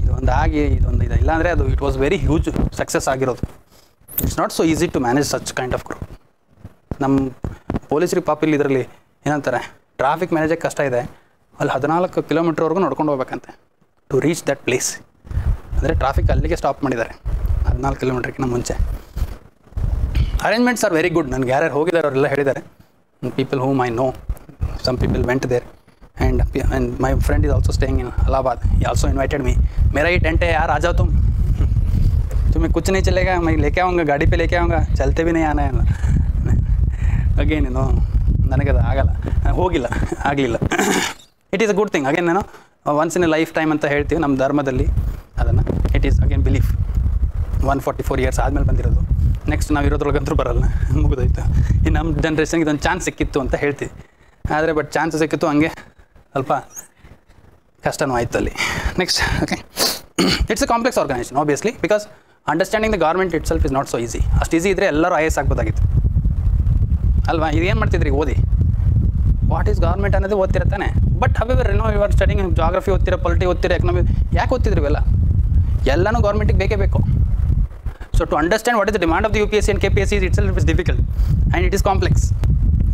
ಇದೊಂದು ಆಗಿ ಇದೊಂದು ಇದೆ, ಇಲ್ಲಾಂದರೆ ಅದು it was very huge success ಆಗಿರೋದು. It's not so easy to manage such kind of group. ನಮ್ಮ ಪೊಲೀಸರಿಗೆ ಪಾಪ ಇಲ್ಲಿ ಇದರಲ್ಲಿ ಏನಂತಾರೆ, ಟ್ರಾಫಿಕ್ ಮ್ಯಾನೇಜಕ್ಕೆ ಕಷ್ಟ ಇದೆ. ಅಲ್ಲಿ 14 ಕಿಲೋಮೀಟ್ರ್ವರೆಗೂ ನೋಡ್ಕೊಂಡು ಹೋಗ್ಬೇಕಂತೆ ಟು ರೀಚ್ ದಟ್ ಪ್ಲೇಸ್. ಅಂದರೆ ಟ್ರಾಫಿಕ್ ಅಲ್ಲಿಗೆ ಸ್ಟಾಪ್ ಮಾಡಿದ್ದಾರೆ 14 ಕಿಲೋಮೀಟ್ರ್ಗಿಂತ ಮುಂಚೆ. Arrangements are very good. ನನಗೆ ಯಾರ್ಯಾರು ಹೋಗಿದ್ದಾರೆ ಅವರೆಲ್ಲ ಹೇಳಿದ್ದಾರೆ. People whom I know, some people went there and my friend is also staying in Allahabad. He also invited me. मेरा ही टेंट है यार, आ जाओ तुम्हें कुछ नहीं चलेगा, मैं लेके आऊँगा, गाड़ी पे लेके आऊँगा, चलते भी नहीं आना है. ಅಗೇನ್ ಏನೋ ನನಗದು ಆಗಲ್ಲ, ಹೋಗಿಲ್ಲ, ಆಗಲಿಲ್ಲ. It is a good thing. Again ನಾನು once in a lifetime ಅಂತ ಹೇಳ್ತೀವಿ ನಮ್ಮ ಧರ್ಮದಲ್ಲಿ ಅದನ್ನು. It is again belief. 144 years ಆದಮೇಲೆ ಬಂದಿರೋದು. ನೆಕ್ಸ್ಟ್ ನಾವು ಇರೋದ್ರೊಳಗಂತೂ ಬರಲ್ಲ, ಮುಗಿದೋಯ್ತು. ಇನ್ನು ನಮ್ಮ ಜನ್ರೇಷನ್ಗೆ ಇದೊಂದು ಚಾನ್ಸ್ ಸಿಕ್ಕಿತ್ತು ಅಂತ ಹೇಳ್ತೀವಿ. ಆದರೆ ಬಟ್ ಚಾನ್ಸ್ ಸಿಕ್ಕಿತ್ತು, ಹಂಗೆ ಸ್ವಲ್ಪ ಕಷ್ಟನೂ ಆಯಿತು ಅಲ್ಲಿ. Next, okay, it's a complex organization obviously, because understanding the government itself is not so easy. ಅಷ್ಟು ಈಸಿ ಇದ್ದರೆ ಎಲ್ಲರೂ IAS ಆಗ್ಬೋದಾಗಿತ್ತು ಅಲ್ವಾ. ಇದೇನು ಮಾಡ್ತಿದ್ರಿ, ಓದಿ ವಾಟ್ ಈಸ್ ಗೌರ್ಮೆಂಟ್ ಅನ್ನೋದು ಓದ್ತಿರ್ತಾನೆ. But however you are studying geography ಓದ್ತಿರೋ, ಪೊಲಿಟಿ ಓದ್ತಿರೋ, ಎಕನಾಮಿ, ಯಾಕೆ ಓದ್ತಿದ್ರಿ ಇವೆಲ್ಲ? ಎಲ್ಲನೂ ಗೌರ್ಮೆಂಟಿಗೆ ಬೇಕೇ ಬೇಕು. So to understand what is the demand of the UPSC and KPSC itself is difficult and it is complex.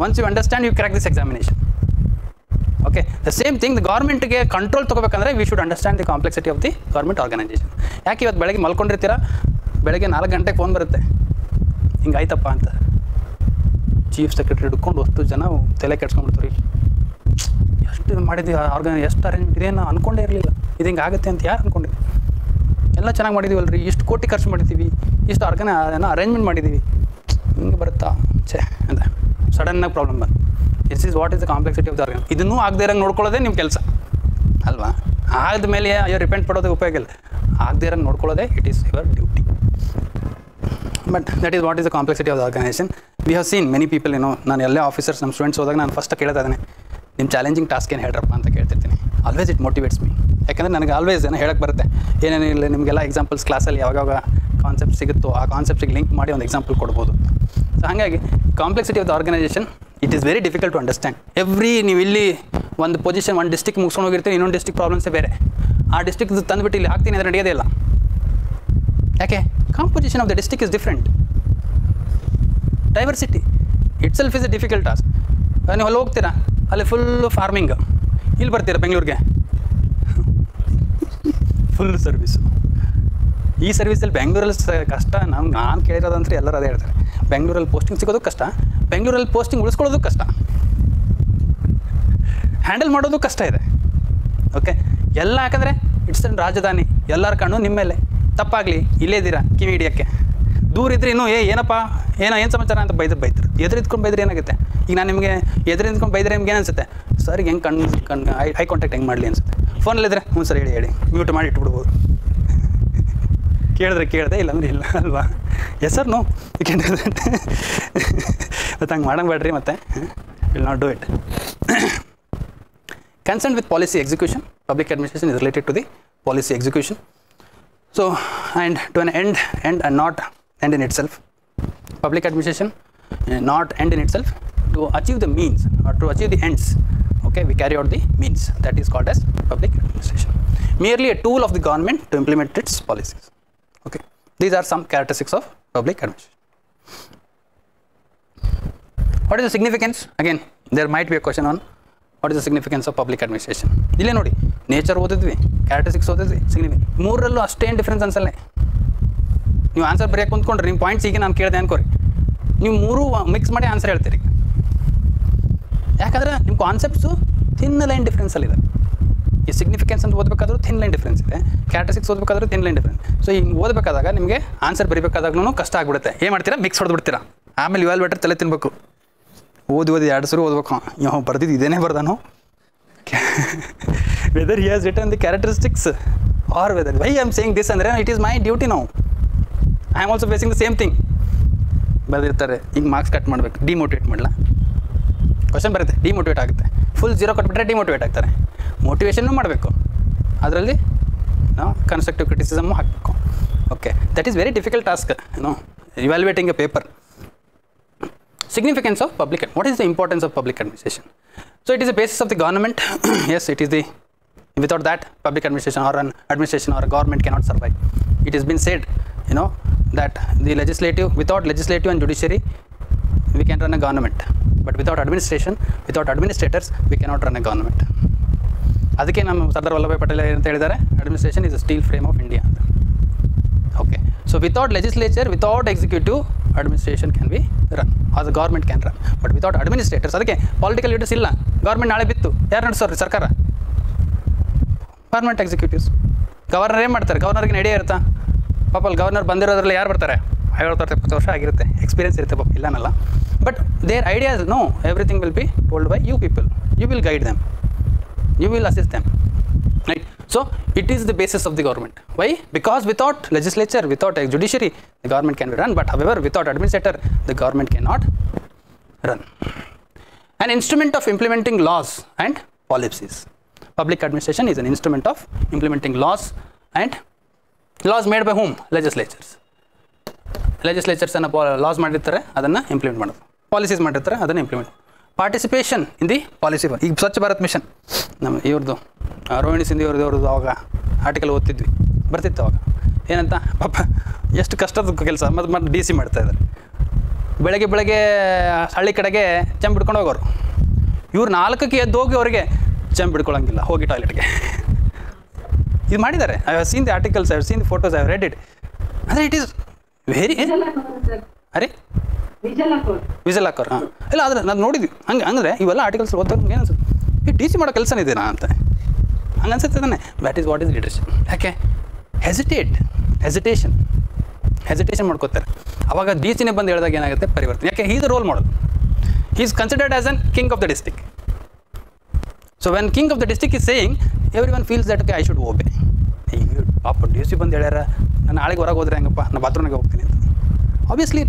Once you understand you crack this examination. Okay, the same thing the ಗೌರ್ಮೆಂಟ್ಗೆ control ತೊಗೋಬೇಕಂದ್ರೆ we should understand the complexity of the government organisation. ಯಾಕೆ ಇವತ್ತು ಬೆಳಗ್ಗೆ ಮಲ್ಕೊಂಡಿರ್ತೀರ, ಬೆಳಗ್ಗೆ 4 ಗಂಟೆಗೆ phone ಬರುತ್ತೆ, ಹಿಂಗಾಯ್ತಪ್ಪ ಅಂತ. Chief secretary ಹಿಡ್ಕೊಂಡು ಅಷ್ಟು ಜನ ತಲೆ ಕೆಡ್ಸ್ಕೊಂಡ್ಬಿಡ್ತೀವಿ. ಎಷ್ಟು ಮಾಡಿದ್ವಿ ಎಷ್ಟು ಅರೇಂಜ್ಮೆಂಟ್ ಇದೆ, ನಾವು ಅಂದ್ಕೊಂಡೇ ಇರಲಿಲ್ಲ ಇದು ಹಿಂಗೆ ಆಗುತ್ತೆ ಅಂತ. ಯಾರು ಅಂದ್ಕೊಂಡಿದ್ವಿ? ಎಲ್ಲ ಚೆನ್ನಾಗಿ ಮಾಡಿದ್ದೀವಲ್ಲ ರೀ, ಇಷ್ಟು ಕೋಟಿ ಖರ್ಚು ಮಾಡಿದ್ದೀವಿ, ಇಷ್ಟು ಅರೇಂಜ್ಮೆಂಟ್ ಮಾಡಿದ್ದೀವಿ, ಹಿಂಗೆ ಬರುತ್ತಾ ಛೇ ಅಂತ ಸಡನ್ನಾಗಿ ಪ್ರಾಬ್ಲಮ್ ಬಂದು. This is what is the complexity of the organ. ಇದನ್ನೂ ಆಗದೇ ಇರೋಂಗೆ ನೋಡ್ಕೊಳ್ಳೋದೇ ನಿಮ್ಮ ಕೆಲಸ ಅಲ್ವಾ. ಆದಮೇಲೆ ಅಯ್ಯೋ ರಿಪೆಂಟ್ ಪಡೋದು ಉಪಯೋಗ ಇಲ್ಲ. ಆಗದೇ ಇರೋಂಗೆ ನೋಡ್ಕೊಳ್ಳೋದೇ it is your duty. But that is what is the complexity of the organisation. We have seen many people. ನಾನು ಎಲ್ಲ ಆಫೀಸರ್ಸ್ ನಮ್ಮ ಸ್ಟೂಡೆಂಟ್ಸ್ ಹೋದಾಗ ನಾನು ಫಸ್ಟ್ ಕೇಳ್ತಾ ಇದ್ದೇನೆ, ನಿಮ್ಮ ಚಾಲೆಂಜಿಂಗ್ ಟಾಸ್ಕ್ ಏನು ಹೇಳ್ರಪ್ಪ ಅಂತ ಕೇಳ್ತಿರ್ತೀನಿ. Always it motivates me. ಯಾಕಂದರೆ ನನಗೆ ಆಲ್ವೇಸ್ ಏನೋ ಹೇಳಕ್ಕೆ ಬರುತ್ತೆ. ಏನೇನಿಲ್ಲ ನಿಮಗೆಲ್ಲ ಎಕ್ಸಾಂಪಲ್ಸ್ ಕ್ಲಾಸಲ್ಲಿ ಯಾವಾಗ ಕಾನ್ಸೆಪ್ಟ್ ಸಿಗುತ್ತೋ ಆ ಕಾನ್ಸೆಪ್ಟಿಗೆ ಲಿಂಕ್ ಮಾಡಿ ಒಂದು ಎಕ್ಸಾಂಪಲ್ ಕೊಡ್ಬೋದು. ಸೊ ಹಾಗಾಗಿ complexity of the organization it is very difficult to understand. ನೀವು ಇಲ್ಲಿ ಒಂದು ಪೊಸಿಷನ್, ಒಂದು ಡಿಸ್ಟಿಕ್ ಮುಗಿಸ್ಕೊಂಡು ಹೋಗಿರ್ತೀನಿ, ಇನ್ನೊಂದು ಡಿಸ್ಟಿಕ್ ಪ್ರಾಬ್ಲಮ್ಸೇ ಬೇರೆ. ಆ ಡಿಸ್ಟಿಕ್ ತಂದುಬಿಟ್ಟು ಇಲ್ಲಿ ಹಾಕ್ತೀನಿ ಅಂದರೆ ನಡೆಯೋದೇ ಇಲ್ಲ. ಯಾಕೆ? Composition of the district is different. Diversity it self is A difficult task. ನೀವು ಅಲ್ಲಿ ಹೋಗ್ತೀರಾ, ಅಲ್ಲಿ ಫುಲ್ಲು ಫಾರ್ಮಿಂಗ್, ಇಲ್ಲಿ ಬರ್ತೀರಾ ಬೆಂಗಳೂರಿಗೆ ಫುಲ್ ಸರ್ವಿಸು. ಈ ಸರ್ವಿಸಲ್ಲಿ ಬೆಂಗಳೂರಲ್ಲಿ ಕಷ್ಟ. ನಾನು ಕೇಳಿರೋದಂದ್ರೆ ಎಲ್ಲರೂ ಅದೇ ಹೇಳ್ತಾರೆ, ಬೆಂಗಳೂರಲ್ಲಿ ಪೋಸ್ಟಿಂಗ್ ಸಿಗೋದು ಕಷ್ಟ, ಬೆಂಗಳೂರಲ್ಲಿ ಪೋಸ್ಟಿಂಗ್ ಉಳಿಸ್ಕೊಳ್ಳೋದು ಕಷ್ಟ, ಹ್ಯಾಂಡಲ್ ಮಾಡೋದು ಕಷ್ಟ ಇದೆ. ಓಕೆ, ಎಲ್ಲ ಯಾಕಂದರೆ ಇಟ್ಸ್ ರಾಜಧಾನಿ, ಎಲ್ಲರ ಕಣ್ಣು ನಿಮ್ಮ ಮೇಲೆ. ತಪ್ಪಾಗಲಿ ಇಲ್ಲೇ ಇದ್ದೀರಾ ಕಿವಿ ಹಿಡಿಯೋಕ್ಕೆ, ದೂರ ಇದ್ರೆ ಇನ್ನೂ ಏನಪ್ಪ ಏನು ಸಮಾಚಾರ ಅಂತ ಬೈತಾರೆ. ಎದುರಿದ್ಕೊಂಡು ಬೈದ್ರೆ ಏನಾಗುತ್ತೆ? ಈಗ ನಾನು ನಿಮಗೆ ಎದುರಿದ್ಕೊಂಡು ಬೈದರೆ ನಿಮ್ಗೆ ಏನು ಅನಿಸುತ್ತೆ? ಸರ್ ಹೆಂಗೆ ಕಣ್ಣು ಐ ಕಾಂಟ್ಯಾಕ್ಟ್ ಹೆಂಗೆ ಮಾಡಲಿ ಅನಿಸುತ್ತೆ. ಫೋನಲ್ಲಿದ್ದರೆ ಹ್ಞೂ ಸರ್ ಹೇಳಿ ಮ್ಯೂಟ್ ಮಾಡಿ ಇಟ್ಬಿಡ್ಬೋದು. ಕೇಳಿದೆ ಇಲ್ಲಾಂದ್ರೆ ಇಲ್ಲ ಅಲ್ವಾ? ಎಸ್ ಸರ್ ನೋ ಮತ್ತು ಹಂಗೆ ಮಾಡಂಗೆ ಬೇಡ್ರಿ, ಮತ್ತೆ will not do it. Concern with policy execution. Public administration is related to the policy execution. So, and to an end and not end in itself. Public administration not end in itself. To achieve the means or to achieve the ends, okay, we carry out the means. That is called as public administration. merely a tool of the government to implement its policies. Okay, these are some characteristics of public administration. What is the significance? Again, there might be a question on what is the significance of public administration. ಇಲ್ಲೇ ನೋಡಿ, nature ಓದಿದ್ವಿ, characteristics ಓದಿದ್ವಿ, significant, ಮೂರರಲ್ಲೂ ಅಷ್ಟೇನು difference ಅನ್ಸಲ್ಲ. ನೀವು answer ಬರೆಯೋಕೆ ಕುಂತ್ಕೊಂಡ್ರೆ ನಿಮ್ಮ points ಈಗ ನಾನು ಕೇಳಿದೆ ಅನ್ಕೋರಿ, ನೀವು ಮೂರು ಮಿಕ್ಸ್ ಮಾಡಿ ಆನ್ಸರ್ ಹೇಳ್ತೀರಿ. ಯಾಕಂದರೆ ನಿಮ್ಮ ಕಾನ್ಸೆಪ್ಟ್ಸು ಥಿನ್ ಲೈನ್ ಡಿಫ್ರೆನ್ಸಲ್ಲಿದೆ. ಈ ಸಿಗ್ನಿಫಿಕೆನ್ಸ್ ಅಂತ ಓದಬೇಕಾದ್ರೂ ಥಿನ್ ಲೈನ್ ಡಿಫ್ರೆನ್ಸ್ ಇದೆ, ಕ್ಯಾರೆಕ್ಟರಿಸ್ಟಿಕ್ಸ್ ಓದಬೇಕಾದ್ರೂ ಥಿನ್ ಲೈನ್ ಡಿಫ್ರೆನ್ಸ್. ಸೊ ಹಿಂಗೆ ಓದಬೇಕಾದಾಗ ನಿಮಗೆ ಆನ್ಸರ್ ಬರೀಬೇಕಾದಾಗ್ಲೂ ಕಷ್ಟ ಆಗಿಬಿಡುತ್ತೆ. ಏನು ಮಾಡ್ತೀರಾ, ಮಿಕ್ಸ್ ಹೊಡೆದ್ಬಿಡ್ತೀರಾ. ಆಮೇಲೆ ಇವಾಲ್ವೇಟರ್ ತಲೆ ತಿನ್ಬೇಕು, ಓದಿ 2 ಸರಿ ಓದ್ಬೇಕು. ಯಾವ ಬರ್ದಿದ್ದು ಇದೇನೇ ಬರ್ದಾನು, whether he has return the characteristics or whether why I am saying this ಅಂದರೆ ಇಟ್ ಈಸ್ ಮೈ ಡ್ಯೂಟಿ. ನಾವು I am also facing the same thing. ಬರೆದಿರ್ತಾರೆ, ಈಗ ಮಾರ್ಕ್ಸ್ ಕಟ್ ಮಾಡಬೇಕು, ಡಿಮೋಟಿವೇಟ್ ಮಾಡಲ್ಲ. ಕ್ವಶನ್ ಬರುತ್ತೆ, ಡಿಮೋಟಿವೇಟ್ ಆಗುತ್ತೆ. ಫುಲ್ 0 ಕೊಟ್ಬಿಟ್ರೆ ಡಿಮೋಟಿವೇಟ್ ಆಗ್ತಾರೆ. ಮೋಟಿವೇಶನ್ನು ಮಾಡಬೇಕು, ಅದರಲ್ಲಿ ನಾವು ಕನ್ಸ್ಟ್ರಕ್ಟಿವ್ ಕ್ರಿಟಿಸಿಸಮ್ಮು ಹಾಕಬೇಕು. Okay, that is very difficult task, evaluating A paper. Significance of public, what is the importance of public administration? So it is the basis of the government. Yes, it is the, without that public administration or an administration or a government cannot survive. It has been said, that the legislative, without legislative and judiciary we can run a government, but without administration, without administrators we cannot run a government. ಅದಕ್ಕೆ ನಮ್ಮ ಸರ್ದಾರ್ ವಲ್ಲಭಾಯ್ ಪಟೇಲ್ ಅಂತ ಹೇಳಿದ್ದಾರೆ, administration is a steel frame of India ಅಂತ. Okay, so without legislature, without executive, administration can be run or the government can run, but without administrators, ಅದಕ್ಕೆ political leaders ಇಲ್ಲ. Government ನಾಳೆ ಬಿತ್ತು, ಯಾರು ನಡೆಸೋರು? ಸರ್ಕಾರ, ಗೌರ್ಮೆಂಟ್ ಎಕ್ಸಿಕ್ಯೂಟಿವ್ಸ್. ಗವರ್ನರ್ ಏನು ಮಾಡ್ತಾರೆ? ಗವರ್ನರ್ಗೆ idea ಇರುತ್ತಾ? ಪಾಪ ಅಲ್ಲಿ ಗವರ್ನರ್ ಬಂದಿರೋದ್ರಲ್ಲಿ ಯಾರು ಬರ್ತಾರೆ? 50-70 ವರ್ಷ ಆಗಿರುತ್ತೆ, ಎಕ್ಸ್ಪೀರಿಯನ್ಸ್ ಇರುತ್ತೆ ಪಾಪ, ಇಲ್ಲನಲ್ಲ. But their ideas, no, everything will be told by you people. You will guide them, you will assist them, right? So it is the basis of the government. Why? Because without legislature, without a judiciary, the government can be run, but however without administrator the government cannot run. An instrument of implementing laws and policies. Public administration is an instrument of implementing laws, and laws made by whom? Legislatures. Legislatures and laws ಮಾಡಿರ್ತಾರೆ, ಅದನ್ನು implement ಮಾಡೋದು. Policies ಮಾಡಿರ್ತಾರೆ, ಅದನ್ನು implement. Participation in the policy. ಈಗ Swachh Bharat mission ನಮ್ಮ ಇವ್ರದ್ದು ರೋಹಿಣಿ ಸಿಂಧಿ ಅವ್ರದ್ದು ಅವಾಗ ಆರ್ಟಿಕಲ್ ಓದ್ತಿದ್ವಿ, ಬರ್ತಿತ್ತು ಅವಾಗ. ಏನಂತ ಪಾಪ ಎಷ್ಟು ಕಷ್ಟದ ಕೆಲಸ, ಮತ್ತು ಡಿ ಸಿ ಮಾಡ್ತಾಯಿದ್ದಾರೆ. ಬೆಳಗ್ಗೆ ಹಳ್ಳಿ ಕಡೆಗೆ ಚಂಪ್ ಹಿಡ್ಕೊಂಡು ಹೋಗೋರು. ಇವ್ರು 4ಕ್ಕೆ ಎದ್ದು ಹೋಗಿ ಅವರಿಗೆ ಚಂಪ್ ಹಿಡ್ಕೊಳ್ಳೋಂಗಿಲ್ಲ, ಹೋಗಿ ಟಾಯ್ಲೆಟ್ಗೆ. ಇದು ಮಾಡಿದ್ದಾರೆ. I have seen the articles, I have seen the photos, I have read it. ಅಂದರೆ ಇಟ್ ಈಸ್ ವೆರಿ ಅರೆ ವಿಸಲ್ ಹಾಕೋರು. ಹಾಂ, ಇಲ್ಲ ಆದರೆ ನಾನು ನೋಡಿದ್ವಿ ಹಂಗೆ. ಇವೆಲ್ಲ ಆರ್ಟಿಕಲ್ಸ್ ಓದೋರು ಏನು ಅನ್ಸುತ್ತೆ, ಈ ಟಿ ಸಿ ಮಾಡೋ ಕೆಲಸನೇ ಇದೆನಾ ಅಂತ ಹಂಗೆ ಅನ್ಸುತ್ತೆ ತಾನೆ. That is what is leadership. ಯಾಕೆ ಹೆಸಿಟೇಷನ್ ಮಾಡ್ಕೋತಾರೆ. ಅವಾಗ ಡಿ ಸಿನೇ ಬಂದು ಹೇಳಿದಾಗ ಏನಾಗುತ್ತೆ ಪರಿವರ್ತನೆ. ಯಾಕೆ? He's role model, he is considered as an king of the district. So when king of the district is saying, everyone feels that I should obey. ಪಾಪ ಡಿ ಸಿ ಬಂದು ಹೇಳ್ಯಾರ, ನಾನು ನಾಳೆಗೆ ಹೊರಗೆ ಹೋದ್ರೆ ಹೆಂಗಪ್ಪ, ನಾನು ಬಾತ್ರೂಮ್ಗೆ ಹೋಗ್ತೀನಿ ಅಂತ. ಆಬ್ವಿಯಸ್ಲಿ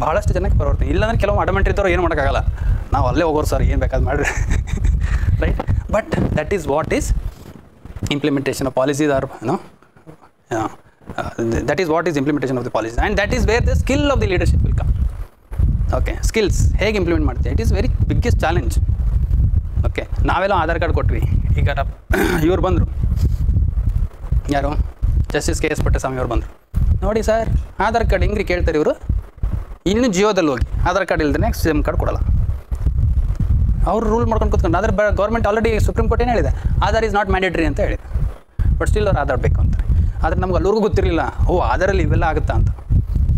ಭಾಳಷ್ಟು ಜನಕ್ಕೆ ಪರಿವರ್ತನೆ. ಇಲ್ಲಾಂದ್ರೆ ಕೆಲವು ಅಡಮೆಂಟ್ರಿ ಇದ್ದವ್ರು ಏನು ಮಾಡೋಕ್ಕಾಗಲ್ಲ, ನಾವು ಅಲ್ಲೇ ಹೋಗೋರು ಸರ್, ಏನು ಬೇಕಾದ್ರು ಮಾಡಿರಿ, right? But that is what is implementation of policies are that is what is implementation of the policies, and that is where the skill of the leadership will come. Okay, skills ಹೇಗೆ implement ಮಾಡ್ತೀವಿ, it is very biggest challenge. Okay, ನಾವೆಲ್ಲ Aadhaar card ಕೊಟ್ವಿ. ಈಗ ಇವ್ರು ಬಂದರು, ಯಾರು? Justice KS ಪಟ್ಟಸ್ವಾಮಿ ಅವ್ರು ಬಂದರು. ನೋಡಿ ಸರ್, ಆಧಾರ್ ಕಾರ್ಡ್ ಹೆಂಗ್ರಿ ಕೇಳ್ತಾರೆ ಇವರು. ಇನ್ನು ಜಿಯೋದಲ್ಲಿ ಹೋಗಿ ಆಧಾರ್ ಕಾರ್ಡ್ ಇಲ್ದೇ ಸಿಮ್ ಕಾರ್ಡ್ ಕೊಡಲ್ಲ. ಅವರು ರೂಲ್ ಮಾಡ್ಕೊಂಡು ಕೂತ್ಕೊಂಡು, ಆದರೆ ಗೌರ್ಮೆಂಟ್ ಆಲ್ರೆಡಿ ಸುಪ್ರೀಂ ಕೋರ್ಟ್ ಏನು ಹೇಳಿದೆ, ಆಧಾರ್ ಈಸ್ ನಾಟ್ ಮ್ಯಾಂಡೇಟ್ರಿ ಅಂತ ಹೇಳಿದೆ. ಬಟ್ ಸ್ಟಿಲ್ ಅವ್ರು ಆಧಾರ್ ಬೇಕು ಅಂತಾರೆ. ಆದರೆ ನಮ್ಗೆ ಅಲ್ಲೂರಿಗೂ ಗೊತ್ತಿರಲಿಲ್ಲ, ಆಧಾರಲ್ಲಿ ಇವೆಲ್ಲ ಆಗುತ್ತಾ ಅಂತ.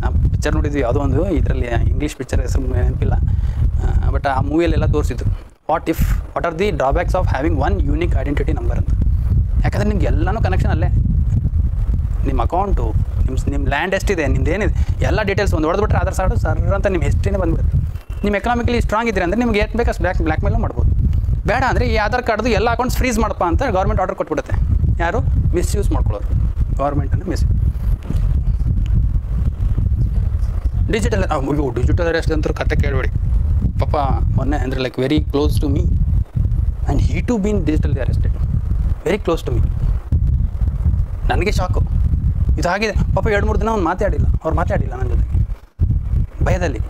ನಾವು ಪಿಕ್ಚರ್ ನೋಡಿದ್ವಿ, ಯಾವುದೋ ಒಂದು ಇದರಲ್ಲಿ, ಇಂಗ್ಲೀಷ್ ಪಿಕ್ಚರ್ ಹೆಸರು ನೆನಪಿಲ್ಲ, ಬಟ್ ಆ ಮೂವಿಯಲ್ಲೆಲ್ಲ ತೋರಿಸಿದ್ರು. What are the drawbacks of having one unique identity number ಅಂತ. ಯಾಕಂದರೆ ನಿಮ್ಗೆ ಎಲ್ಲನೂ ಕನೆಕ್ಷನ್ ಅಲ್ಲೇ, ನಿಮ್ಮ ಅಕೌಂಟು, ನಿಮ್ಮ ಲ್ಯಾಂಡ್ ಎಷ್ಟಿದೆ, ನಿಮ್ದು ಏನಿದೆ, ಎಲ್ಲ ಡೀಟೇಲ್ಸ್ ಒಂದು ಹೊಡೆದ್ಬಿಟ್ರೆ ಆಧಾರ್ ಕಾರ್ಡು ಸರ್ ಅಂತ ನಿಮ್ಮ ಹಿಸ್ಟ್ರಿನೇ ಬಂದ್ಬಿಡುತ್ತೆ. ನಿಮ್ಮ ಎಕನಾಮಿಕಲಿ ಸ್ಟ್ರಾಂಗ್ ಇದ್ದೀರಿ ಅಂದರೆ ನಿಮ್ಗೆ ಎಷ್ಟು ಬೇಕಷ್ಟು ಬ್ಲ್ಯಾಕ್ ಮೇಲೂ ಮಾಡ್ಬೋದು. ಬೇಡ ಅಂದರೆ ಈ ಆಧಾರ್ ಕಾರ್ಡ್ದು ಎಲ್ಲ ಅಕೌಂಟ್ಸ್ ಫ್ರೀಸ್ ಮಾಡಪ್ಪ ಅಂತ ಗೌರ್ಮೆಂಟ್ ಆರ್ಡರ್ ಕೊಟ್ಬಿಡುತ್ತೆ. ಯಾರು ಮಿಸ್ಯೂಸ್ ಮಾಡ್ಕೊಳ್ಳೋರು, ಗೌರ್ಮೆಂಟನ್ನು ಡಿಜಿಟಲ್ ಅರೆಸ್ಟ್ ಅಂತೂ ಕತೆ ಕೇಳಬೇಡಿ ಪಾಪ. ಮೊನ್ನೆ ಅಂದರೆ like very close to me, and he to been digitally arrested, very close to me. ನನಗೆ ಶಾಕು ಇದಾಗಿದೆ ಪಾಪ. 2-3 ದಿನ ಅವ್ರು ಮಾತಾಡಿಲ್ಲ ನನ್ನ ಜೊತೆಗೆ, ಭಯದಲ್ಲಿ.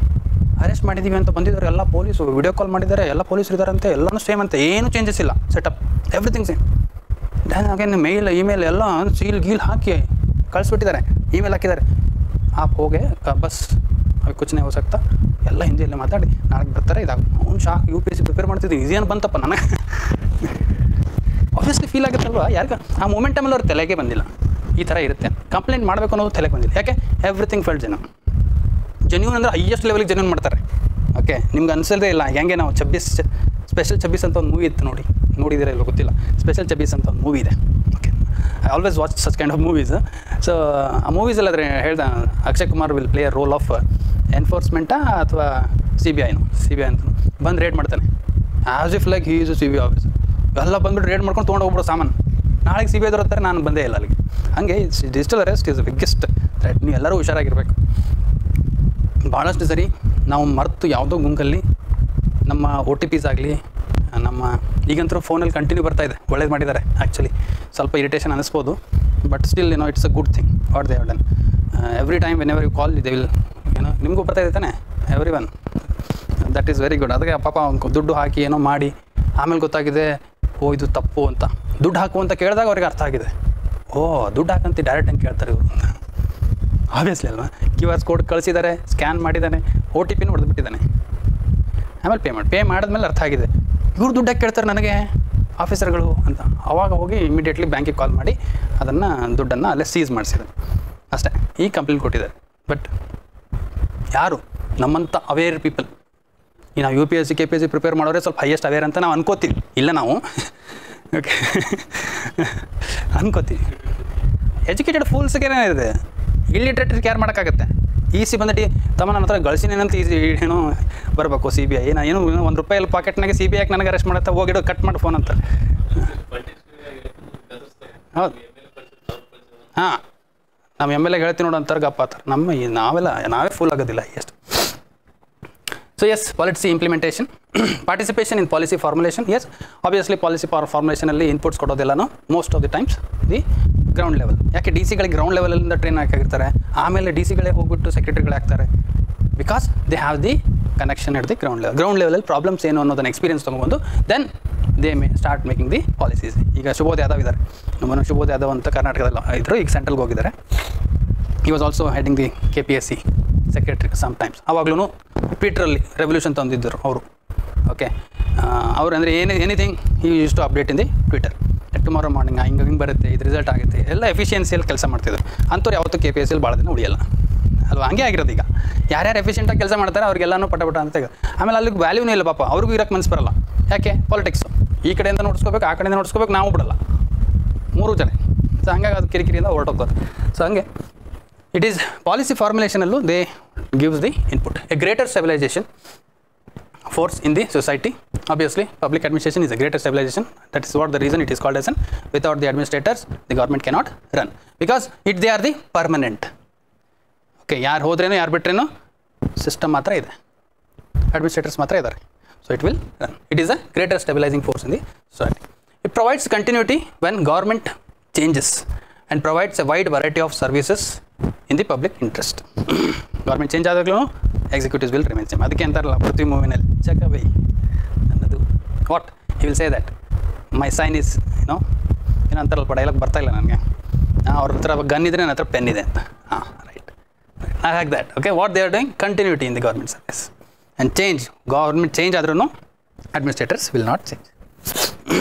ಅರೆಸ್ಟ್ ಮಾಡಿದ್ದೀವಿ ಅಂತ ಬಂದಿದ್ದಾರೆ ಎಲ್ಲ ಪೊಲೀಸು, ವಿಡಿಯೋ ಕಾಲ್ ಮಾಡಿದ್ದಾರೆ, ಎಲ್ಲ ಪೊಲೀಸರು ಇದ್ದಾರಂತೆ, ಎಲ್ಲನೂ ಸೇಮ್ ಅಂತೆ, ಏನೂ ಚೇಂಜಸ್ ಇಲ್ಲ, ಸೆಟಪ್ ಎವ್ರಿಥಿಂಗ್ ಸೇಮ್. ಹಾಗೇನು ಇಮೇಲ್ ಎಲ್ಲ ಸೀಲ್ ಗೀಲ್ ಹಾಕಿ ಕಳಿಸ್ಬಿಟ್ಟಿದ್ದಾರೆ, ಇಮೇಲ್ ಹಾಕಿದ್ದಾರೆ. ಆಪ್ ಹೋಗಿ ಬಸ್ ಅవి ಕುಚ್ नहीं हो सकता ಎಲ್ಲ ಹಿಂದಿಯಲ್ಲೇ ಮಾತಾಡಿ ನಾಳೆ ಬರ್ತಾರೆ. ಇದಾಗ ಅವ್ನು ಶಾಕ್, UPSC ಪ್ರಿಪೇರ್ ಮಾಡ್ತಿದ್ವಿ, ಇದೇನು ಬಂತಪ್ಪ ನನಗೆ ಆಬ್ವಿಯಸ್ಲಿ ಫೀಲ್ ಆಗುತ್ತಲ್ವ. ಯಾರಿಗೆ ಆ ಮೂಮೆಂಟಮಲ್ಲಿ ಅವ್ರ ತಲೆಗೆ ಬಂದಿಲ್ಲ ಈ ಥರ ಇರುತ್ತೆ, ಕಂಪ್ಲೇಂಟ್ ಮಾಡಬೇಕು ಅನ್ನೋದು ತಲೆಗೆ ಬಂದಿಲ್ಲ. ಯಾಕೆ ಎವ್ರಿಥಿಂಗ್ ಫೆಲ್ಟ್ ಜೆನ್ಯೂನ್ ಅಂದರೆ ಹೈಯೆಸ್ಟ್ ಲೆವೆಲಿಗೆ ಜೆನ್ಯೂನ್ ಮಾಡ್ತಾರೆ. ಓಕೆ, ನಿಮ್ಗೆ ಅನಿಸೋದೇ ಇಲ್ಲ. ಹೆಂಗೆ ನಾವು ಸ್ಪೆಷಲ್ 26 ಅಂತ ಒಂದು ಮೂವಿ ಇತ್ತು, ನೋಡಿದ್ದೀರಾ ಇಲ್ಲೋ ಗೊತ್ತಿಲ್ಲ. ಸ್ಪೆಷಲ್ 26 ಅಂತ ಒಂದು ಮೂವಿ ಇದೆ. Okay, I always watch such kind of movies. So ಆ ಮೂವೀಸಲ್ಲಾದರೆ ಹೇಳ್ದ Akshay Kumar will play a role of ಎನ್ಫೋರ್ಸ್ಮೆಂಟಾ ಅಥವಾ CBI ಅಂತ ಬಂದು ರೇಡ್ ಮಾಡ್ತಾನೆ. As if like he is CBI officer. ಎಲ್ಲ ಬಂದುಬಿಟ್ಟು ರೇಡ್ ಮಾಡ್ಕೊಂಡು ತೊಗೊಂಡು ಹೋಗ್ಬಿಡೋ ಸಾಮಾನು. ನಾಳೆಗೆ CBI ದೊರತ್ತಾರೆ, ನಾನು ಬಂದೇ ಇಲ್ಲ ಅಲ್ಲಿಗೆ. ಹಾಗೆ digital arrest is biggest threat. ನೀವು ಎಲ್ಲರೂ ಹುಷಾರಾಗಿರಬೇಕು. ಭಾಳಷ್ಟು ಸರಿ ನಾವು ಮರೆತು ಯಾವುದೋ ಗುಂಕಲ್ಲಿ ನಮ್ಮ OTPs ಆಗಲಿ, ನಮ್ಮ ಈಗಂತೂ ಫೋನಲ್ಲಿ ಕಂಟಿನ್ಯೂ ಬರ್ತಾಯಿದೆ, ಒಳ್ಳೇದು ಮಾಡಿದ್ದಾರೆ. ಆ್ಯಕ್ಚುಲಿ ಸ್ವಲ್ಪ ಇರಿಟೇಷನ್ ಅನ್ನಿಸ್ಬೋದು, but still it's a good thing what they have done. Every time whenever you call they will ನಿಮಗೂ ಬರ್ತಾಯಿದೆ ತಾನೆ, everyone. That is very good. ಅದಕ್ಕೆ ಪಾಪ ದುಡ್ಡು ಹಾಕಿ ಏನೋ ಮಾಡಿ ಆಮೇಲೆ ಗೊತ್ತಾಗಿದೆ ಓ ಇದು ತಪ್ಪು ಅಂತ. ದುಡ್ಡು ಹಾಕು ಅಂತ ಕೇಳಿದಾಗ ಅವ್ರಿಗೆ ಅರ್ಥ ಆಗಿದೆ, ಓ ದುಡ್ಡು ಹಾಕಂತ ಡೈರೆಕ್ಟ್ ಹೆಂಗೆ ಕೇಳ್ತಾರೆ ಇವರು. ಆಬ್ವಿಯಸ್ಲಿ ಅಲ್ವಾ, QR ಕೋಡ್ ಕಳಿಸಿದ್ದಾರೆ, ಸ್ಕ್ಯಾನ್ ಮಾಡಿದ್ದಾನೆ, OTPನೂ ಹೊಡೆದ್ಬಿಟ್ಟಿದ್ದಾನೆ. ಆಮೇಲೆ ಪೇ ಮಾಡಿದ್ಮೇಲೆ ಅರ್ಥ ಆಗಿದೆ ಇವ್ರು ದುಡ್ಡು ಹಾಕಿ ಕೇಳ್ತಾರೆ ನನಗೆ ಆಫೀಸರ್ಗಳು ಅಂತ. ಆವಾಗ ಹೋಗಿ ಇಮಿಡಿಯೇಟ್ಲಿ ಬ್ಯಾಂಕಿಗೆ ಕಾಲ್ ಮಾಡಿ ಅದನ್ನು ದುಡ್ಡನ್ನು ಅಲ್ಲೇ ಸೀಸ್ ಮಾಡಿಸಿದ್ದಾರೆ ಅಷ್ಟೇ. ಈ ಕಂಪ್ಲೇಂಟ್ ಕೊಟ್ಟಿದ್ದಾರೆ. ಬಟ್ ಯಾರು ನಮ್ಮಂಥ ಅವೇರ್ ಪೀಪಲ್, ಈ ನಾವು UPSC KPSC ಪ್ರಿಪೇರ್ ಮಾಡೋರೆ ಸ್ವಲ್ಪ ಹೈಯೆಸ್ಟ್ ಅವೇರ್ ಅಂತ ನಾವು ಅನ್ಕೋತೀವಿ. ಇಲ್ಲ ನಾವು ಓಕೆ ಅನ್ಕೋತೀವಿ. ಎಜುಕೇಟೆಡ್ ಫೂಲ್ಸ್ಗೇನೇ ಇದೆ, ಇಲ್ಲಿಟ್ರೇಟ್ರಿಗೆ ಯಾರು ಮಾಡೋಕ್ಕಾಗತ್ತೆ. ಈಸಿ ಬಂದಟ್ಟು ತಮ್ಮ ನನ್ನ ಹತ್ರ ಗಳಿಸಿನೇನಂತ ಈಸಿ ಏನೋ ಬರಬೇಕು CBI. ಏನು ₹1 ಪಾಕೆಟ್ನಾಗೆ CBI ಯಾಕೆ ನನಗೆ ಅರೆಸ್ಟ್ ಮಾಡುತ್ತೆ, ಹೋಗಿಡೋ ಕಟ್ ಮಾಡಿ ಫೋನ್ ಅಂತ. ಹೌದು, ಹಾಂ ನಮ್ಮ MLA ಹೇಳ್ತೀನಿ ನೋಡು ಅಂತಾರೆ, ಗಪ್ಪ ಅಂತಾರೆ. ನಾವೇ ಫುಲ್ ಆಗೋದಿಲ್ಲ ಎಷ್ಟು. So yes, policy implementation, participation in policy formulation. Yes, obviously policy formulation ಅಲ್ಲಿ ಇನ್ಪುಟ್ಸ್ ಕೊಡೋದಿಲ್ಲನೋ most of the times the ground level. ಯಾಕೆ DC-ಗಳಿಗೆ ಗ್ರೌಂಡ್ ಲೆವೆಲಿಂದ ಟ್ರೈನ್ ಹಾಕಿರ್ತಾರೆ, ಆಮೇಲೆ DC-ಗಳೇ ಹೋಗ್ಬಿಟ್ಟು ಸೆಕ್ರೆಟರಿಗಳು ಆಗ್ತಾರೆ. Because they have the connection at the ground ಲೆವೆಲಲ್ಲಿ ಪ್ರಾಬ್ಲಮ್ಸ್ ಏನು ಅನ್ನೋದನ್ನು ಎಕ್ಸ್ಪೀರಿಯನ್ಸ್ ತೊಗೊಂಡು then they may start making the policies. ಈಗ ಶುಭೋದ್ ಯಾದವ್ ಇದ್ದಾರೆ, ನಮ್ಮನ್ನು ಶುಭೋದ್ ಯಾದವ್ ಅಂತ ಕರ್ನಾಟಕದಲ್ಲಿ ಇದ್ದರು, ಈಗ ಸೆಂಟ್ರಲ್ಗೆ ಹೋಗಿದ್ದಾರೆ. He was also heading the KPSC secretary sometimes. ಆವಾಗಲೂ ಟ್ವಿಟ್ರಲ್ಲಿ ರೆವಲ್ಯೂಷನ್ ತಂದಿದ್ದರು ಅವರು. ಓಕೆ, ಅವ್ರು ಅಂದರೆ ಎನಿಥಿಂಗ್ ಈ use to update in the Twitter. Tomorrow morning ಹಿಂಗೆ ಬರುತ್ತೆ, ಇದು ರಿಸಲ್ಟ್ ಆಗುತ್ತೆ, ಎಲ್ಲ ಎಫಿಷಿಯನ್ಸಿಯಲ್ಲಿ ಕೆಲಸ ಮಾಡ್ತಿದ್ರು. ಅಂಥವ್ರು ಯಾವತ್ತೂ KPSCಯಲ್ಲಿ ಭಾಳ ದಿನ ಉಳಿಯಲ್ಲ ಅಲ್ವಾ. ಹಂಗೆ ಆಗಿರೋದು. ಈಗ ಯಾರ್ಯಾರು ಎಫಿಷಿಯೆಂಟಾಗಿ ಕೆಲಸ ಮಾಡ್ತಾರೆ ಅವ್ರಿಗೆಲ್ಲನೂ ಪಟ ಅಂತ ತೆಗೆದು ಆಮೇಲೆ ಅಲ್ಲಿಗೆ ವ್ಯಾಲ್ಯೂನೇ ಇಲ್ಲ ಪಾಪ, ಅವ್ರಿಗೂ ಇರೋಕ್ಕೆ ಮನಸ್ಸು ಬರಲ್ಲ. ಯಾಕೆ? ಪಾಲಿಟಿಕ್ಸು ಈ ಕಡೆಯಿಂದ ನೋಡಿಸ್ಕೋಬೇಕು, ಆ ಕಡೆಯಿಂದ ನೋಡಿಸ್ಕೋಬೇಕು, ನಾವು ಬಿಡಲ್ಲ, 3 ಜನ. ಸೊ ಹಂಗಾಗಿ ಅದು ಕಿರಿಕಿರಿಯಿಂದ ಹೊರಟೋಗ್ತಾರೆ. ಸೊ ಹಂಗೆ ಇಟ್ ಈಸ್ ಪಾಲಿಸಿ ಫಾರ್ಮುಲೇಷನಲ್ಲೂ they gives the input. A greater stabilization force in the society. Obviously public administration is a greater stabilization. That is what the reason it is called as an. Without the administrators the government cannot run, because they are the permanent. Okay, yaar hodreno yaar bitreno system matra ide, administrators matra idare, so it will run. It is a greater stabilizing force in the society. It provides continuity when government changes and provides a wide variety of services in the public interest. Government change ಆದಾಗಲೂ executives will remain same. ಅದಕ್ಕೆ ಅಂತಾರಲ್ಲ ಪೃಥ್ವಿ ಮೂವಿನಲ್ಲಿ ಚಕವೈ ಅನ್ನೋದು. What he will say that my sign is ಏನಂತಾರಲ್ಪ, dialogue ಬರ್ತಾ ಇಲ್ಲ ನನಗೆ. ಅವ್ರ ಹತ್ರ ಗನ್ ಇದ್ರೆ ನನ್ನ ಹತ್ರ ಪೆನ್ ಇದೆ ಅಂತ. Right, I hack that. Okay, what they are doing, continuity in the government service and change. Government change ಆದ್ರೂ administrators will not change.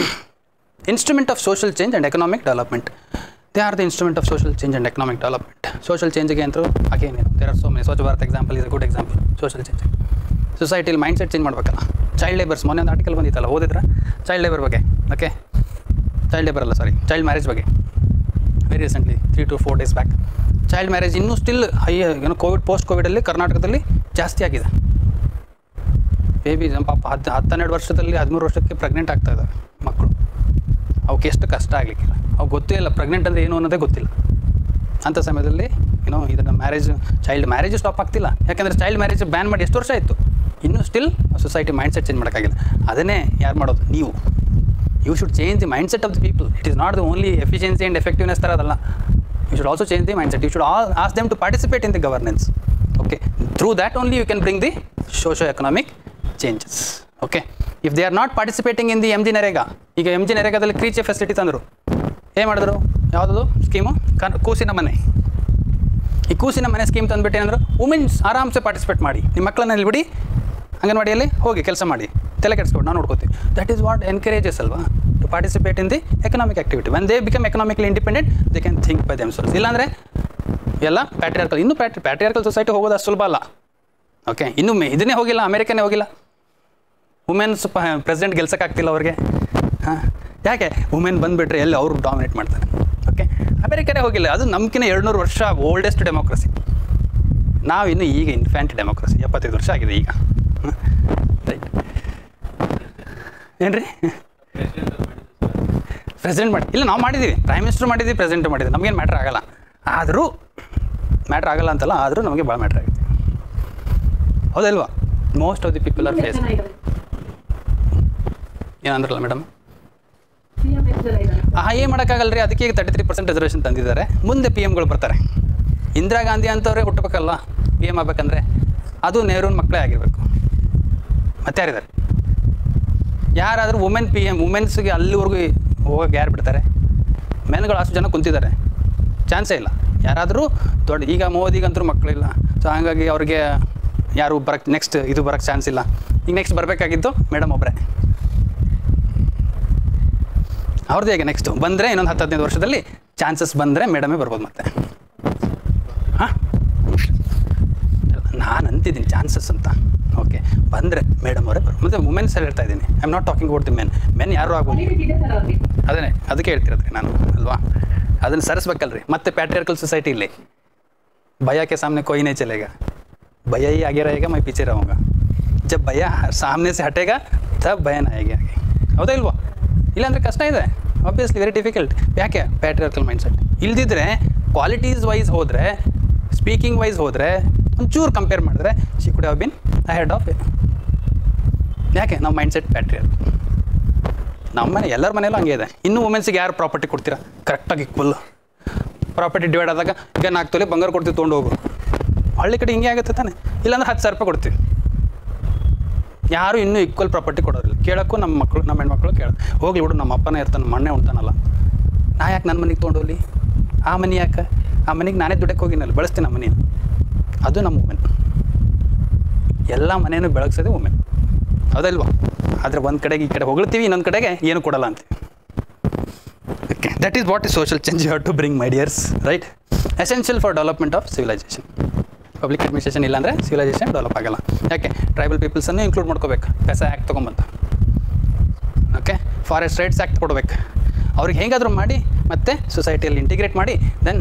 Instrument of social change and economic development. They are the instrument of social change and economic development. Social change again through again there are so many. Swachh Bharat example is a good example. Social change. Society mindset change ಮಾಡಬೇಕಲ್ಲ. Child labours ಮೊನ್ನೆ ಒಂದು article ಬಂದಿತ್ತಲ್ಲ, ಓದಿದ್ರೆ child labour ಬಗ್ಗೆ. Okay, child labour ಅಲ್ಲ ಸಾರಿ, child marriage ಬಗ್ಗೆ very recently 3 to 4 days back. Child marriage ಇನ್ನೂ still high, post ಕೋವಿಡಲ್ಲಿ ಕರ್ನಾಟಕದಲ್ಲಿ ಜಾಸ್ತಿ ಆಗಿದೆ. ಬೇಬಿ ಪಾಪ 12 ವರ್ಷದಲ್ಲಿ 13 ವರ್ಷಕ್ಕೆ ಪ್ರೆಗ್ನೆಂಟ್ ಆಗ್ತಾ ಇದ್ದಾವೆ ಮಕ್ಕಳು. ಅವಕ್ಕೆ ಎಷ್ಟು ಕಷ್ಟ ಆಗಲಿಕ್ಕಿಲ್ಲ, ಅವು ಗೊತ್ತೇ ಇಲ್ಲ ಪ್ರೆಗ್ನೆಂಟ್ ಅಂದರೆ ಏನು ಅನ್ನೋದೇ ಗೊತ್ತಿಲ್ಲ. ಅಂಥ ಸಮಯದಲ್ಲಿ ಇದನ್ನು ಚೈಲ್ಡ್ ಮ್ಯಾರೇಜು ಸ್ಟಾಪ್ ಆಗ್ತಿಲ್ಲ. ಯಾಕೆಂದರೆ ಚೈಲ್ಡ್ ಮ್ಯಾರೇಜ್ ಬ್ಯಾನ್ ಮಾಡಿ ಎಷ್ಟು ವರ್ಷ ಆಯಿತು, ಇನ್ನೂ ಸ್ಟಿಲ್ ಸೊಸೈಟಿ ಮೈಂಡ್ಸೆಟ್ ಚೇಂಜ್ ಮಾಡೋಕ್ಕಾಗಿಲ್ಲ. ಅದನ್ನೇ ಯಾರು ಮಾಡೋದು? ನೀವು. You should change the mindset of the people. It is not the only efficiency and effectiveness ಥರ ಅದಲ್ಲ. You should also change the mindset. You should ask them to participate in the governance. Okay, through that only you can bring the socio economic changes. Okay, if they are not participating in the MG Narega, ಈಗ MG Naregaದಲ್ಲಿ ಕ್ರೀಚೆ facility ತಂದರು, ಏನು ಮಾಡಿದ್ರು, ಯಾವುದದು scheme, ಕೂಸಿನ ಮನೆ. ಈ ಕೂಸಿನ ಮನೆ scheme ತಂದುಬಿಟ್ಟು ಏನಂದ್ರು, women's ಆರಾಮ್ಸೆ ಪಾರ್ಟಿಸಿಪೇಟ್ ಮಾಡಿ, ನಿಮ್ಮ ಮಕ್ಕಳನ್ನ ಇಲ್ಲಿ ಬಿಡಿ, ಅಂಗನವಾಡಿಯಲ್ಲಿ ಹೋಗಿ ಕೆಲಸ ಮಾಡಿ, ತಲೆ ಕೆಡಿಸ್ಕೊಂಡು ನಾವು ನೋಡ್ಕೋತೀವಿ. ದಟ್ ಈಸ್ ವಾಟ್ ಎನ್ಕರೇಜಸ್ ಅಲ್ವಾ to participate in the economic activity. When they become economically independent they can think by themselves. ಇಲ್ಲಾಂದರೆ ಎಲ್ಲ ಪ್ಯಾಟ್ರಿಯಾರ್ಕಲ್, ಇನ್ನೂ ಪ್ಯಾಟ್ರಿಯಾರ್ಕಲ್ ಸೊಸೈಟಿ ಹೋಗೋದು ಅಷ್ಟು ಸುಲಭ ಅಲ್ಲ. ಓಕೆ, ಇನ್ನೂ ಇದನ್ನೇ ಹೋಗಿಲ್ಲ, ಅಮೇರಿಕನೇ ಹೋಗಿಲ್ಲ, ವುಮೆನ್ಸ್ ಪ್ರೆಸಿಡೆಂಟ್ ಗೆಲ್ಸೋಕ್ಕಾಗ್ತಿಲ್ಲ ಅವ್ರಿಗೆ. ಹಾಂ, ಯಾಕೆ? ವುಮೆನ್ ಬಂದುಬಿಟ್ರೆ ಎಲ್ಲಿ ಅವರು ಡಾಮಿನೇಟ್ ಮಾಡ್ತಾರೆ. ಓಕೆ, ಅಮೇರಿಕನೇ ಹೋಗಿಲ್ಲ, ಅದು ನಮ್ಕಿನ್ನ 200 ವರ್ಷ ಓಲ್ಡೆಸ್ಟ್ ಡೆಮೋಕ್ರಸಿ. ನಾವು ಇನ್ನು ಈಗ ಇನ್ಫ್ಯಾಂಟ್ ಡೆಮೋಕ್ರಸಿ, 75 ವರ್ಷ ಆಗಿದೆ ಈಗ. ರೈಟ್, ಏನು ರೀ ಪ್ರೆಸಿಡೆಂಟ್ ಮಾಡಿ ಇಲ್ಲ, ನಾವು ಮಾಡಿದ್ದೀವಿ, ಪ್ರೈಮ್ ಮಿನಿಸ್ಟರ್ ಮಾಡಿದ್ದೀವಿ, ಪ್ರೆಸಿಡೆಂಟ್ ಮಾಡಿದ್ದೀವಿ, ನಮಗೇನು ಮ್ಯಾಟ್ರ್ ಆಗಲ್ಲ. ಆದರೂ ಮ್ಯಾಟ್ರ್ ಆಗಲ್ಲ ಅಂತಲ್ಲ, ಆದರೂ ನಮಗೆ ಭಾಳ ಮ್ಯಾಟ್ರ್ ಆಗುತ್ತೆ, ಹೌದಲ್ವಾ? Most of the people are face. ಏನಂದ್ರಲ್ಲ ಮೇಡಮ್, ಏನು ಮಾಡೋಕ್ಕಾಗಲ್ಲ ರೀ, ಅದಕ್ಕೆ ಈಗ 33% ರಿಸರ್ವೇಷನ್ ತಂದಿದ್ದಾರೆ. ಮುಂದೆ ಪಿ ಎಮ್ಗಳು ಬರ್ತಾರೆ. ಇಂದಿರಾ ಗಾಂಧಿ ಅಂತವ್ರೆ ಹುಟ್ಟಬೇಕಲ್ಲ ಪಿ ಎಮ್ ಆಗಬೇಕಂದ್ರೆ, ಅದು ನೆಹರೂನ ಮಕ್ಕಳೇ ಆಗಿರಬೇಕು. ಮತ್ತೆ ಯಾರಿದ್ದಾರೆ? ಯಾರಾದರೂ ವುಮೆನ್ ಪಿ ಎಮ್, ವುಮೆನ್ಸ್ಗೆ ಅಲ್ಲಿವರೆಗೂ ಹೋಗೋಕೆ ಯಾರು ಬಿಡ್ತಾರೆ? ಮೆನ್ಗಳು ಅಷ್ಟು ಜನ ಕುಂತಿದ್ದಾರೆ, ಚಾನ್ಸೇ ಇಲ್ಲ. ಯಾರಾದರೂ ದೊಡ್ಡ, ಈಗ ಮೋದಿಗಂತೂ ಮಕ್ಕಳಿಲ್ಲ, ಸೊ ಹಾಗಾಗಿ ಅವ್ರಿಗೆ ಯಾರು ಬರೋಕ್ಕೆ ನೆಕ್ಸ್ಟ್ ಇದು ಬರೋಕ್ಕೆ ಚಾನ್ಸ್ ಇಲ್ಲ. ಈಗ ನೆಕ್ಸ್ಟ್ ಬರಬೇಕಾಗಿದ್ದು ಮೇಡಮ್ ಒಬ್ಬರೇ. ಅವ್ರದ್ದು ಹೇಗೆ ನೆಕ್ಸ್ಟು ಬಂದರೆ ಇನ್ನೊಂದು 10-15 ವರ್ಷದಲ್ಲಿ ಚಾನ್ಸಸ್ ಬಂದರೆ ಮೇಡಮೇ ಬರ್ಬೋದು ಮತ್ತೆ. ಹಾಂ, ನಾನು ಅಂತಿದ್ದೀನಿ ಚಾನ್ಸಸ್ ಅಂತ. ಓಕೆ, ಬಂದರೆ ಮೇಡಮ್ ಅವರೇ ಬರ್ಬೋದು. ಮತ್ತು ವುಮೆನ್ಸ್ ಹೇಳ್ತಾ ಇದ್ದೀನಿ, I am not talking about the men ಯಾರು ಆಗ್ಬೋದು. ಅದೇ ಅದಕ್ಕೆ ಹೇಳ್ತಿರೋದ್ರಿ ನಾನು ಅಲ್ವಾ, ಅದನ್ನು ಸರಿಸ್ಬೇಕಲ್ರಿ. ಮತ್ತೆ ಪ್ಯಾಟ್ರಿಯಾರ್ಕಲ್ ಸೊಸೈಟಿಲಿ भैया के सामने कोई नहीं चलेगा, भैया ही आगे रहेगा, मैं पीछे रहूँगा. जब भैया सामने से हटेगा तब बहन आएगी आगे. ಹೌದಾ ಇಲ್ವಾ? ಇಲ್ಲಾಂದರೆ ಕಷ್ಟ ಇದೆ, ಆಬ್ವಿಯಸ್ಲಿ ವೆರಿ ಡಿಫಿಕಲ್ಟ್. ಯಾಕೆ? ಪ್ಯಾಟ್ರಿಯಾರ್ಕಲ್ ಮೈಂಡ್ಸೆಟ್. ಇಲ್ದಿದ್ರೆ ಕ್ವಾಲಿಟೀಸ್ ವೈಸ್ ಹೋದರೆ, ಸ್ಪೀಕಿಂಗ್ ವೈಸ್ ಹೋದರೆ, ಒಂಚೂರು ಕಂಪೇರ್ ಮಾಡಿದ್ರೆ she could have been ahead of it. ಯಾಕೆ? ನಮ್ಮ ಮೈಂಡ್ಸೆಟ್ ಪ್ಯಾಟ್ರಿಯಾರ್ಕಲ್. ನಮ್ಮ ಮನೆ ಎಲ್ಲರ ಮನೆಯಲ್ಲೂ ಹಂಗೆ ಇದೆ. ಇನ್ನೂ ವುಮೆನ್ಸಿಗೆ ಯಾರು ಪ್ರಾಪರ್ಟಿ ಕೊಡ್ತೀರಾ? ಕರೆಕ್ಟಾಗಿ ಈಕ್ವಲ್ ಪ್ರಾಪರ್ಟಿ ಡಿವೈಡ್ ಆದಾಗ ಈಗ 4 ತೊಲೆ ಬಂಗಾರ ಕೊಡ್ತೀವಿ, ತೊಗೊಂಡು ಹೋಗು. ಹಳ್ಳಿ ಕಡೆ ಹಿಂಗೆ ಆಗುತ್ತೆ ತಾನೆ. ಇಲ್ಲಾಂದ್ರೆ 10,000 ರೂಪಾಯಿ ಕೊಡ್ತೀವಿ. ಯಾರು ಇನ್ನೂ ಈಕ್ವಲ್ ಪ್ರಾಪರ್ಟಿ ಕೊಡೋರಿಲ್ಲ. ಕೇಳೋಕ್ಕೂ ನಮ್ಮ ಮಕ್ಕಳು, ನಮ್ಮ ಹೆಣ್ಮಕ್ಳು ಕೇಳೋದು, ಹೋಗ್ಲಿ ಬಿಡು, ನಮ್ಮ ಅಪ್ಪನೇ ಇರ್ತಾನೆ, ನಮ್ಮ ಅಣ್ಣೆ ಉಣ್ತಾನಲ್ಲ, ನಾ ಯಾಕೆ ನನ್ನ ಮನೆಗೆ ತೊಗೊಂಡೋಗ್ಲಿ? ಆ ಮನೆ ಯಾಕೆ? ಆ ಮನೆಗೆ ನಾನೇ ದುಡ್ಡಕ್ಕೆ ಹೋಗಿನಲ್ಲ, ಬೆಳೆಸ್ತೀನಿ ಆ ಮನೆಯನ್ನು. ಅದು ನಮ್ಮ ವುಮೆನ್. ಎಲ್ಲ ಮನೆಯೂ ಬೆಳಗ್ಸೋದೇ ವುಮೆನ್, ಹೌದಲ್ವಾ? ಆದರೆ ಒಂದು ಕಡೆಗೆ ಈ ಕಡೆ ಹೊಗಳ್ತೀವಿ, ಇನ್ನೊಂದು ಕಡೆಗೆ ಏನು ಕೊಡಲ್ಲ ಅಂತೀವಿ. Okay, that is what is social change you have to bring, my dears. Right, essential for development of civilization. Public administration ಇಲ್ಲಾಂದರೆ ಸಿವಿಲೈಸೇಷನ್ ಡೆವಲಪ್ ಆಗಲ್ಲ. ಯಾಕೆ? ಟ್ರೈಬಲ್ ಪೀಪಲ್ಸನ್ನು ಇನ್ಕ್ಲೂಡ್ ಮಾಡ್ಕೋಬೇಕು. ಪೆಸಾ ಆ್ಯಕ್ಟ್ ತೊಗೊಂಬಂತ, ಓಕೆ, ಫಾರೆಸ್ಟ್ ರೈಟ್ಸ್ ಆ್ಯಕ್ಟ್ ಕೊಡ್ಬೇಕು. ಅವ್ರಿಗೆ ಹೇಗಾದರೂ ಮಾಡಿ ಮತ್ತೆ ಸೊಸೈಟಿಯಲ್ಲಿ ಇಂಟಿಗ್ರೇಟ್ ಮಾಡಿ, then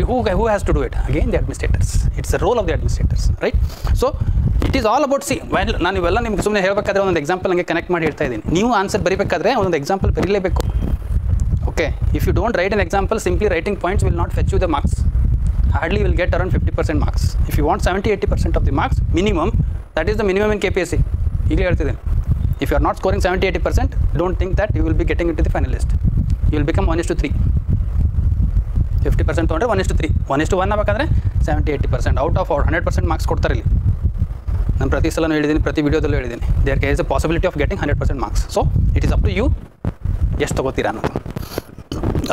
who has to do it? Again the administrators. It's a role of the administrators, right? So it is all about well, ನಾನು ಇವೆಲ್ಲ ನಿಮ್ಗೆ ಸುಮ್ಮನೆ ಹೇಳಬೇಕಾದ್ರೆ ಒಂದೊಂದು ಎಕ್ಸಾಂಪಲ್ ನನಗೆ ಕನೆಕ್ಟ್ ಮಾಡಿ ಹೇಳ್ತಾ ಇದ್ದೀನಿ. ನೀವು ಆನ್ಸರ್ ಬರೀಬೇಕಾದ್ರೆ ಒಂದೊಂದು ಎಕ್ಸಾಂಪಲ್ ಬರೀಲೇಬೇಕು. Okay, if you don't write an example, simply writing points will not fetch you the marks. Hardly will get around 50% marks. If you want 70-80% of the marks minimum, that is the minimum in KPSC. ಈಗಲೇ ಹೇಳ್ತಿದ್ದೀನಿ. If you are not scoring 70-80%, don't think that you will be getting into the final list. You will become 1:3. 50% ತೊಗೊಂಡ್ರೆ 1:3. 1:1 ಆಗಬೇಕಂದ್ರೆ 70-80%. Out of 100% marks ಕೊಡ್ತಾರೆ ಇಲ್ಲಿ. ನಾನು ಪ್ರತಿ ಸಲನೂ ಹೇಳಿದ್ದೀನಿ, ಪ್ರತಿ ವಿಡಿಯೋದಲ್ಲೂ ಹೇಳಿದ್ದೀನಿ, there is a possibility of getting 100% marks. So it is up to you ಎಷ್ಟು ತೊಗೋತೀರಾ ಅನ್ನೋದು.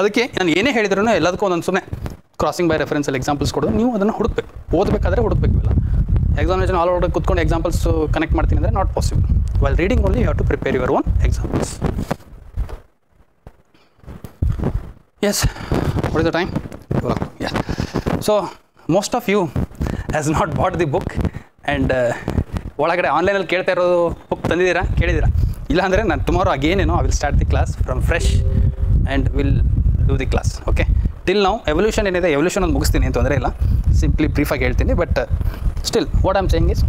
ಅದಕ್ಕೆ ನಾನು ಏನೇ ಹೇಳಿದ್ರು ಎಲ್ಲದಕ್ಕೂ ಒಂದೊಂದು ಸುಮ್ಮನೆ ಕ್ರಾಸಿಂಗ್ ಬೈ ರೆಫರೆನ್ಸಲ್ಲಿ ಎಕ್ಸಾಂಪಲ್ಸ್ ಕೊಡೋದು. ನೀವು ಅದನ್ನು ಹುಡುಕ್ಬೇಕು, ಓದಬೇಕಾದ್ರೆ ಹುಡುಕ್ಬೇಕು. ಇಲ್ಲ ಎಕ್ಸಾಮಿನೇಷನ್ ಆಲ್ ಓವರ್ ಕೂತ್ಕೊಂಡು ಎಕ್ಸಾಂಪಲ್ಸ್ ಕನೆಕ್ಟ್ ಮಾಡ್ತೀನಿ ಅಂದರೆ not possible. While reading only you have to prepare your own examples. Yes, what is the time? Yeah. So most of you has not bought the book and ಒಳಗಡೆ ಆನ್ಲೈನಲ್ಲಿ ಕೇಳ್ತಾ ಇರೋದು book ತಂದಿದ್ದೀರಾ, ಕೇಳಿದ್ದೀರಾ? ಇಲ್ಲಾಂದರೆ ನಾನು ಟುಮಾರೋ ಅಗೇನೇನೋ I will start the class from fresh and will do the class. Okay, till ನಾವು ಎವಲ್ಯೂಷನ್ ಏನಿದೆ, ಎವಲ್ಯೂಷನ್ ಒಂದು ಮುಗಿಸ್ತೀನಿ, ಏನು ತೊಂದರೆ ಇಲ್ಲ, ಸಿಂಪ್ಲಿ ಬ್ರೀಫಾಗಿ ಹೇಳ್ತೀನಿ. But still what am saying is,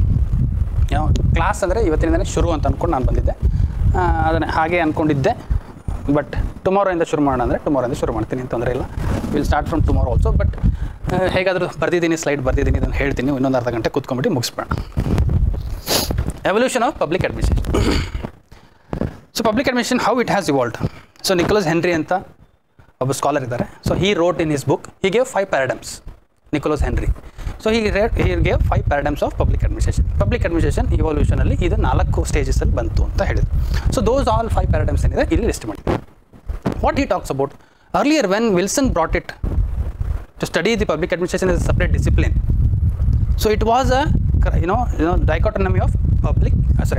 class ಅಂದರೆ ಇವತ್ತಿನಿಂದಲೇ ಶುರು ಅಂತ ಅಂದ್ಕೊಂಡು ನಾನು ಬಂದಿದ್ದೆ, ಅದನ್ನು ಹಾಗೆ ಅಂದ್ಕೊಂಡಿದ್ದೆ. ಬಟ್ ಟುಮಾರೋಯಿಂದ ಶುರು ಮಾಡೋಣ ಅಂದರೆ ಟುಮಾರೋಯಿಂದ ಶುರು ಮಾಡ್ತೀನಿ, ಅಂತ ತೊಂದರೆ ಇಲ್ಲ. Will start from tomorrow also. But ಹೇಗಾದರೂ ಬರ್ದಿದ್ದೀನಿ, ಸ್ಲೈಡ್ ಬರ್ದಿದ್ದೀನಿ, ಇದನ್ನು ಹೇಳ್ತೀನಿ, ಇನ್ನೊಂದು ಅರ್ಧ ಗಂಟೆ ಕೂತ್ಕೊಂಡ್ಬಿಟ್ಟು ಮುಗಿಸ್ಬೇಡ. Evolution of public administration. So public administration how it has evolved. So Nicholas Henry ಅಂತ ಒಬ್ಬ ಸ್ಕಾಲರ್ ಇದ್ದಾರೆ. So he wrote in his book, he gave 5 paradigms. Nicholas Henry. So he gave 5 paradigms of public administration. Public administration ಇವಾಲ್ಯೂಷನಲ್ಲಿ ಇದು 4 ಸ್ಟೇಜಸಲ್ಲಿ ಬಂತು ಅಂತ ಹೇಳಿದ್ರು. So those all 5 ಪ್ಯಾರಾಡಮ್ಸ್ ಏನಿದೆ ಇಲ್ಲಿ ಲಿಸ್ಟ್ ಮಾಡಿ. What he talks about Earlier, when Wilson brought it to study the public administration as a separate discipline, so it was a dichotomy of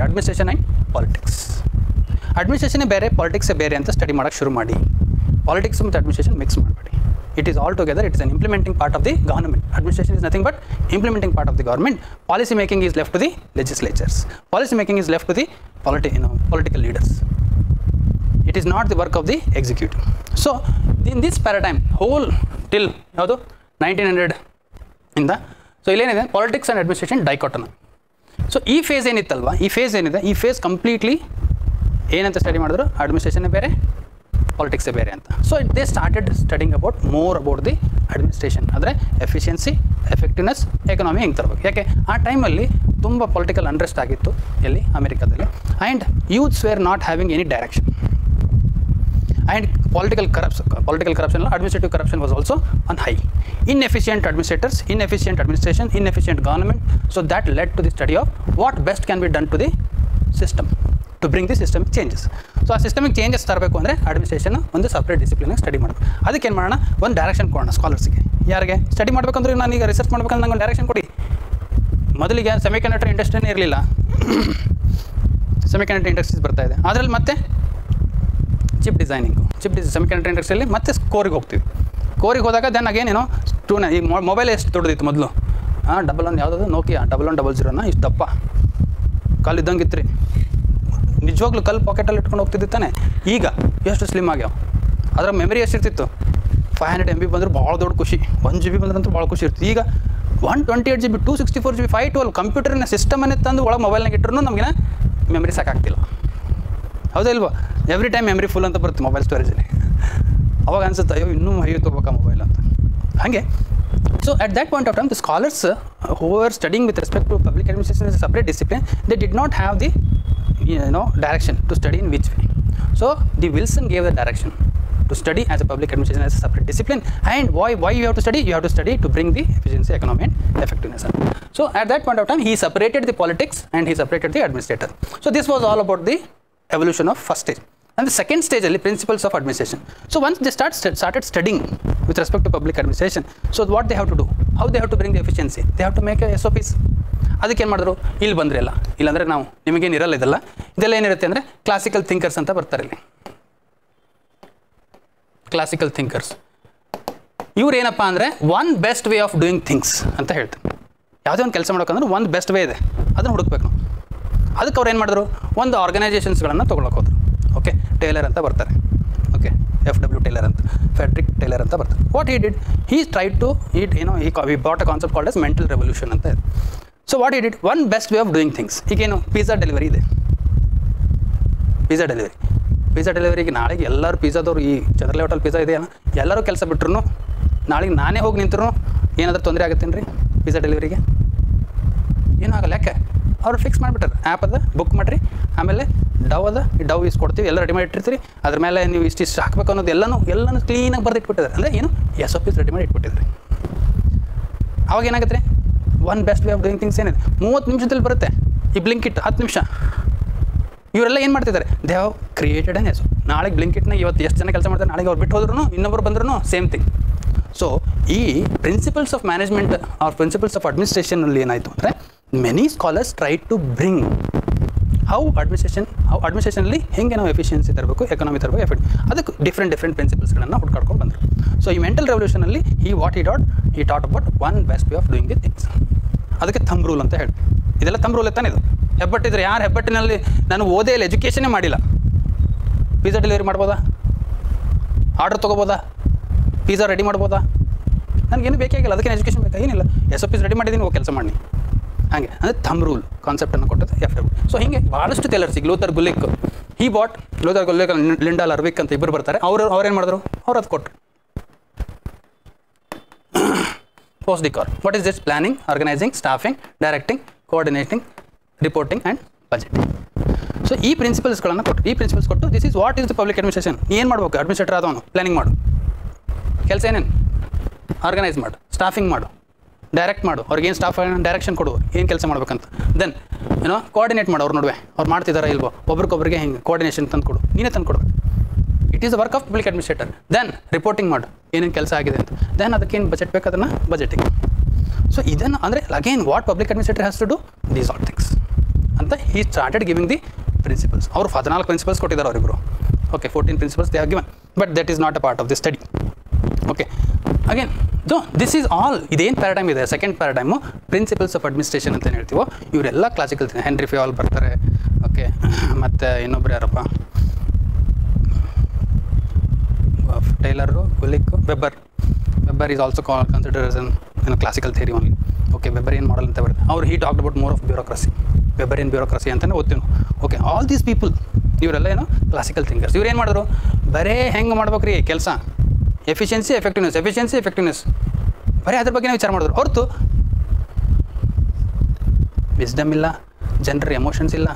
administration and politics. Administration ಬೇರೆ politics ಬೇರೆ ಅಂತ study ಮಾಡೋಕ್ಕೆ ಶುರು ಮಾಡಿ, politics ಮತ್ತು administration mix ಮಾಡಬೇಡಿ. It is all together. It is an implementing part of the government. Administration is nothing but implementing part of the government. Policy making is left to the legislatures. Policy making is left to the political leaders. It is not the work of the executive. So in this paradigm, whole till 1900 in the, so illénide politics and administration dichotomy. So ಈ face ಏನಿತ್ತಲ್ವಾ, ಈ face ಏನಿದೆ, ಈ face completely ಏನಂತ study ಮಾಡಿದ್ರು, administration ಬೇರೆ, ಪಾಲಿಟಿಕ್ಸೇ ಬೇರೆ ಅಂತ. So they started studying about more about the administration, ಅಂದರೆ ಎಫಿಷಿಯನ್ಸಿ, ಎಫೆಕ್ಟಿವ್ನೆಸ್, ಎಕನಾಮಿ ಹೆಂಗೆ ತರಬೇಕು. ಯಾಕೆ ಆ ಟೈಮಲ್ಲಿ ತುಂಬ ಪೊಲಿಟಿಕಲ್ ಅಂಡ್ರೆಸ್ಟ್ ಆಗಿತ್ತು ಎಲ್ಲಿ, ಅಮೆರಿಕಾದಲ್ಲಿ. And youths wear not having any direction. And political corruption, administrative corruption was also on high. Inefficient administrators, inefficient administration, inefficient government. So that led to the study of what best can be done to the system to bring the systemic changes. So ಆ systemic changes ತರಬೇಕು ಅಂದರೆ administration ಒಂದು separate ಡಿಸಿಪ್ಲಿನಾಗಿ study ಮಾಡಬೇಕು. ಅದಕ್ಕೆ ಏನು ಮಾಡೋಣ, ಒಂದು direction ಕೊಡೋಣ ಸ್ಕಾಲರ್ಸ್ಗೆ. ಯಾರಿಗೆ ಸ್ಟಡಿ ಮಾಡಬೇಕಂದ್ರೆ, ನಾನೀಗ ರಿಸರ್ಚ್ ಮಾಡ್ಬೇಕಂದ್ರೆ ನಂಗೆ ಒಂದು ಡೈರೆಕ್ಷನ್ ಕೊಡಿ. ಮೊದಲಿಗೆ ಸೆಮಿಕಂಡಕ್ಟರ್ ಇಂಡಸ್ಟ್ರಿನೇ ಇರಲಿಲ್ಲ, ಸೆಮಿಕಂಡಕ್ಟರ್ ಇಂಡಸ್ಟ್ರೀಸ್ ಬರ್ತಾ ಇದೆ. ಅದರಲ್ಲಿ ಮತ್ತೆ ಚಿಪ್ ಡಿಸೈನಿಂಗು, ಸೆಮಿಕಂಡಕ್ಟರ್ ಇಂಡಸ್ಟ್ರಿಯಲ್ಲಿ ಮತ್ತೆ ಕೋರಿಗೆ ಹೋಗ್ತೀವಿ. ಕೋರಿಗೆ ಹೋದಾಗ ದೆನ್ ಅಗೇನೇನೋ ಈ ಮೊಬೈಲ್ ಎಷ್ಟು ದೊಡ್ಡದಿತ್ತು ಮೊದಲು, 11 ಯಾವುದಾದ್ರು ನೋಕಿಯಾ 1100 ಇಷ್ಟು ದಪ್ಪ ಕಲ್ಲಿದ್ದಂಗೆ ಇತ್ತು ರೀ. ನಿಜವಾಗ್ಲೂ ಕಲ್ಲು ಪಾಕೆಟಲ್ಲಿ ಇಟ್ಕೊಂಡು ಹೋಗ್ತಿದ್ದೆ ತಾನೆ. ಈಗ ಎಷ್ಟು ಸ್ಲಿಮ್ ಆಗ್ಯಾವ. ಅದರ ಮೆಮರಿ ಎಷ್ಟಿರ್ತಿತ್ತು, 500 MB ಬಂದ್ರೆ ಭಾಳ ದೊಡ್ಡ ಖುಷಿ, 1 GB ಬಂದ್ರಂತೂ ಭಾಳ ಖುಷಿ ಇರ್ತಿತ್ತು. ಈಗ 128 GB, 264 GB, 512 ಕಂಪ್ಯೂಟರ್ನ ಸಿಸ್ಟಮನ್ನೇ ತಂದು ಒಳಗೆ ಮೊಬೈಲ್ನಾಗ ಇಟ್ಟರು ನಮಗಿನ ಮೆಮರಿ ಸಾಕಾಗ್ತಿಲ್ಲ. ಹೌದಾ ಇಲ್ವಾ? ಎವ್ರಿ ಟೈಮ್ ಮೆಮರಿ ಫುಲ್ ಅಂತ ಬರುತ್ತೆ ಮೊಬೈಲ್ ಸ್ಟೋರೇಜಲ್ಲಿ. ಅವಾಗ ಅನ್ಸುತ್ತೆ ಅಯ್ಯೋ ಇನ್ನೂ ಹೈ ತೊಗೋಬೇಕಾ ಮೊಬೈಲ್ ಅಂತ. ಹಾಗೆ so at that point of time the scholars who are studying with respect to public administration is a separate discipline, they did not have the direction to study in which way. So the Wilson gave the direction to study as a public administration as a separate discipline. And why you have to study? You have to study to bring the efficiency, economy and effectiveness. So at that point of time he separated the politics and he separated the administrator. So this was all about the evolution of first stage. And the second stage is principles of administration. So once they started studying with respect to public administration, so what they have to do, how they have to bring the efficiency, they have to make a SOPs. ಅದಕ್ಕೆ ಏನು ಮಾಡಿದ್ರು, ಇಲ್ಲಿ ಬಂದರೆ ಎಲ್ಲ, ಇಲ್ಲಾಂದರೆ ನಾವು ನಿಮಗೇನು ಇರಲ್ಲ. ಇದೆಲ್ಲ ಏನಿರುತ್ತೆ ಅಂದರೆ ಕ್ಲಾಸಿಕಲ್ ಥಿಂಕರ್ಸ್ ಅಂತ ಬರ್ತಾರೆ ಇಲ್ಲಿ. ಕ್ಲಾಸಿಕಲ್ ಥಿಂಕರ್ಸ್ ಇವ್ರು ಏನಪ್ಪ ಅಂದರೆ one best way of doing things ಅಂತ ಹೇಳ್ತಾರೆ. ಯಾವುದೇ ಒಂದು ಕೆಲಸ ಮಾಡೋಕ್ಕಂದ್ರೆ ಒಂದು ಬೆಸ್ಟ್ ವೇ ಇದೆ, ಅದನ್ನು ಹುಡುಕ್ಬೇಕು ನಾವು. ಅದಕ್ಕೆ ಅವ್ರು ಏನು ಮಾಡಿದ್ರು, ಒಂದು ಆರ್ಗನೈಸೇಷನ್ಸ್ಗಳನ್ನು ತೊಗೊಳಕ್ಕೆ ಹೋದ್ರು. ಓಕೆ, ಟೇಲರ್ ಅಂತ ಬರ್ತಾರೆ. ಓಕೆ, FW ಟೇಲರ್ ಅಂತ, ಫ್ರೆಡ್ರಿಕ್ ಟೇಲರ್ ಅಂತ ಬರ್ತಾರೆ. What he did, he tried to he brought a concept called as mental revolution ಅಂತ ಇದೆ. So what he did, one best way of doing things. ಈಗೇನು pizza delivery ಇದೆ, pizza ಡೆಲಿವರಿಗೆ ನಾಳೆಗೆ ಎಲ್ಲರೂ ಪಿಜ್ಜಾದವ್ರು, ಈ ಚಂದ್ರಲೆ ಹೋಟೆಲ್ ಪಿಜ್ಜಾ ಇದೆಯಲ್ಲ, ಎಲ್ಲರೂ ಕೆಲಸ ಬಿಟ್ಟರು ನಾಳೆಗೆ ನಾನೇ ಹೋಗಿ ನಿಂತರು ಏನಾದರೂ ತೊಂದರೆ ಆಗುತ್ತೇನು ರೀ ಪಿಜ್ಜಾ ಡೆಲಿವರಿಗೆ? ಏನೂ ಆಗಲ್ಲ. ಯಾಕೆ ಅವ್ರು ಫಿಕ್ಸ್ ಮಾಡಿಬಿಟ್ಟಾರೆ, ಆ್ಯಪ್ ಅದ, ಬುಕ್ ಮಾಡಿರಿ, ಆಮೇಲೆ ಡವ್ ಅದ, ಈ ಡವ್ ಇಸ್ಕೊಡ್ತೀವಿ, ಎಲ್ಲ ರೆಡಿ ಮಾಡಿ ಇಟ್ಟಿರ್ತೀರಿ, ಅದ್ರ ಮೇಲೆ ನೀವು ಇಷ್ಟಿಷ್ಟು ಹಾಕಬೇಕು ಅನ್ನೋದು ಎಲ್ಲನೂ ಕ್ಲೀನಾಗಿ ಬರೆದಿಟ್ಬಿಟ್ಟಿದ್ದಾರೆ. ಅಂದರೆ ಏನು SOPs ರೆಡಿ ಮಾಡಿ ಇಟ್ಬಿಟ್ಟಿದ್ದಾರೆ. ಅವಾಗ ಏನಾಗುತ್ತೆ ರೀ, one best way of doing things ಏನಿದೆ, 30 ನಿಮಿಷದಲ್ಲಿ ಬರುತ್ತೆ. ಈ ಬ್ಲಿಂಕಿಟ್ 10 ನಿಮಿಷ. ಇವರೆಲ್ಲ ಏನು ಮಾಡ್ತಿದ್ದಾರೆ, they have created an SOP. ನಾಳೆಗೆ ಬ್ಲಿಂಕಿಟ್ನ ಇವತ್ತು ಎಷ್ಟು ಜನ ಕೆಲಸ ಮಾಡ್ತಾರೆ, ನಾಳೆಗೆ ಅವ್ರು ಬಿಟ್ಟು ಹೋದ್ರೂ ಇನ್ನೊಬ್ಬರು ಬಂದ್ರೂ ಸೇಮ್ ಥಿಂಗ್. ಸೊ ಈ principles of management or principles of ಅಡ್ಮಿನಿಸ್ಟ್ರೇಷನಲ್ಲಿ ಏನಾಯಿತು ಅಂದರೆ, many scholars try to bring how ಅಡ್ಮಿನಿಸ್ಟ್ರೇಷನಲ್ಲಿ ಹೇಗೆ ನಾವು ಎಫಿಷಿಯನ್ಸಿ ತರಬೇಕು, ಎಕನಾಮಿ ತರಬೇಕು, ಎಫೆಕ್ಟ್, ಅದಕ್ಕೆ ಡಿಫ್ರೆಂಟ್ ಪ್ರಿನ್ಸಿಪಲ್ಸ್ಗಳನ್ನು ಹುಡ್ಕಾಡ್ಕೊಂಡು ಬಂದರು. ಸೊ ಈ mental ರೆವಲ್ಯೂಷನಲ್ಲಿ he taught about one best way of doing the things. ಅದಕ್ಕೆ ಥಂಬ್ ರೂಲ್ ಅಂತ ಹೇಳಿ, ಇದೆಲ್ಲ ಥಂಬ್ ರೂಲ್ ತಾನೆ. ಇದು ಹೆಬ್ಬಟ್ಟಿದ್ರೆ ಯಾರು ಹೆಬ್ಬಟ್ಟಿನಲ್ಲಿ ನಾನು ಓದೇ ಇಲ್ಲ, ಎಜುಕೇಷನೇ ಮಾಡಿಲ್ಲ, ಪಿಜ್ಜಾ ಡೆಲಿವರಿ ಮಾಡ್ಬೋದಾ, ಆರ್ಡರ್ ತೊಗೋಬೋದಾ, ಪಿಜ್ಜಾ ರೆಡಿ ಮಾಡ್ಬೋದಾ? ನನಗೇನು ಬೇಕಾಗಿಲ್ಲ, ಅದಕ್ಕೆ ಎಜುಕೇಷನ್ ಬೇಕಾ, ಏನಿಲ್ಲ, SOPs ರೆಡಿ ಮಾಡಿದ್ದೀನಿ, ಹೋಗಿ ಕೆಲಸ ಮಾಡಿ. ಹಾಗೆ ಅಂದರೆ ಥಂಬ್ ರೂಲ್ ಕಾನ್ಸೆಪ್ಟನ್ನು ಕೊಟ್ಟದ್ದು FW. ಸೊ ಹೀಗೆ ಭಾಳಷ್ಟು ಟೇಲರ್ಸ್, ಈಗ ಲೂಥರ್ ಗುಲಿಕ್, ಲಿಂಡಾ ಲರ್ವಿಕ್ ಅಂತ ಇಬ್ಬರು ಬರ್ತಾರೆ. ಅವ್ರೇನು ಮಾಡಿದ್ರು, ಅವ್ರು ಅದು ಕೊಟ್ಟರು. Post decor. What is this? Planning, organizing, staffing, directing, coordinating, reporting and budgeting. So ಈ ಪ್ರಿನ್ಸಿಪಲ್ಸ್ಗಳನ್ನು ಕೊಟ್ಟು this is what is the public administration. ಏನು ಮಾಡಬೇಕು, ಅಡ್ಮಿನಿಸ್ಟ್ರೇಟರ್ ಆದವನು ಪ್ಲಾನಿಂಗ್ ಮಾಡು, ಕೆಲಸ ಏನೇನು ಆರ್ಗನೈಸ್ ಮಾಡು, ಸ್ಟಾಫಿಂಗ್ ಮಾಡು, ಡೈರೆಕ್ಟ್ ಮಾಡು, ಅವ್ರಿಗೇನು ಸ್ಟಾಫ್ ಡೈರೆಕ್ಷನ್ ಕೊಡು, ಏನು ಕೆಲಸ ಮಾಡ್ಬೇಕಂತ. ದೆನ್ ಕೋಆರ್ಡಿನೇಟ್ ಮಾಡು, ಅವ್ರ ನಡುವೆ ಅವ್ರು ಮಾಡ್ತಿದ್ದಾರಾ ಇಲ್ವೋ, ಒಬ್ರಿಗೊಬ್ರಿಗೆ ಹಿಂಗೆ ಕೋಆರ್ಡಿನೇಷನ್ ತಂದು ಕೊಡು, ನೀನೇ ತಂದು ಕೊಡ್ಬೇಕು. It is work of public administrator. Then reporting ಮಾಡು ಏನೇನು ಕೆಲಸ ಆಗಿದೆ ಅಂತ. ದೆನ್ ಅದಕ್ಕೇನು ಬಜೆಟ್ ಬೇಕು ಅದನ್ನು ಬಜೆಟಿಂಗ್. ಸೊ ಇದನ್ನು ಅಂದರೆ again what public administrator has to do these all things ಅಂತ he started giving the principles. ಅವರು 14 ಪ್ರಿನ್ಸಿಪಲ್ಸ್ ಕೊಟ್ಟಿದ್ದಾರೆ ಅವರಿಬ್ಬರು. Okay, 14 principles they have given, but that is not a part of the study. Okay, again so this is all. ಇದೇನು paradigm ಇದೆ, second paradigm principles of administration ಅಂತ ಹೇಳ್ತೀವೋ ಇವರೆಲ್ಲ classical henry ಫೇವಾಲ್ ಬರ್ತಾರೆ. Okay, ಮತ್ತು ಇನ್ನೊಬ್ರು ಯಾರಪ್ಪ, Taylor, Gulick, Weber is also consider as an classical theory only. Okay, Weber ಏನು ಮಾಡಲ್ ಅಂತ ಬರುತ್ತೆ. ಅವ್ರು he talked about more of bureaucracy, Weber in bureaucracy ಅಂತಲೇ ಓದ್ತೀವಿ ನಾವು. ಓಕೆ, ಆಲ್ ದೀಸ್ ಪೀಪಲ್ ಇವರೆಲ್ಲ ಏನು ಕ್ಲಾಸಿಕಲ್ ಥಿಂಕರ್ಸ್. ಇವ್ರು ಏನು ಮಾಡಿದ್ರು, ಬರೇ ಹೆಂಗೆ ಮಾಡ್ಬೇಕು ರೀ ಕೆಲಸ, ಎಫಿಷಿಯನ್ಸಿ ಎಫೆಕ್ಟಿವ್ನೆಸ್ ಬರೀ ಅದ್ರ ಬಗ್ಗೆ ವಿಚಾರ ಮಾಡಿದ್ರು ಹೊರತು ವಿಸ್ಡಮ್ ಇಲ್ಲ, ಜನರ ಎಮೋಷನ್ಸ್ ಇಲ್ಲ,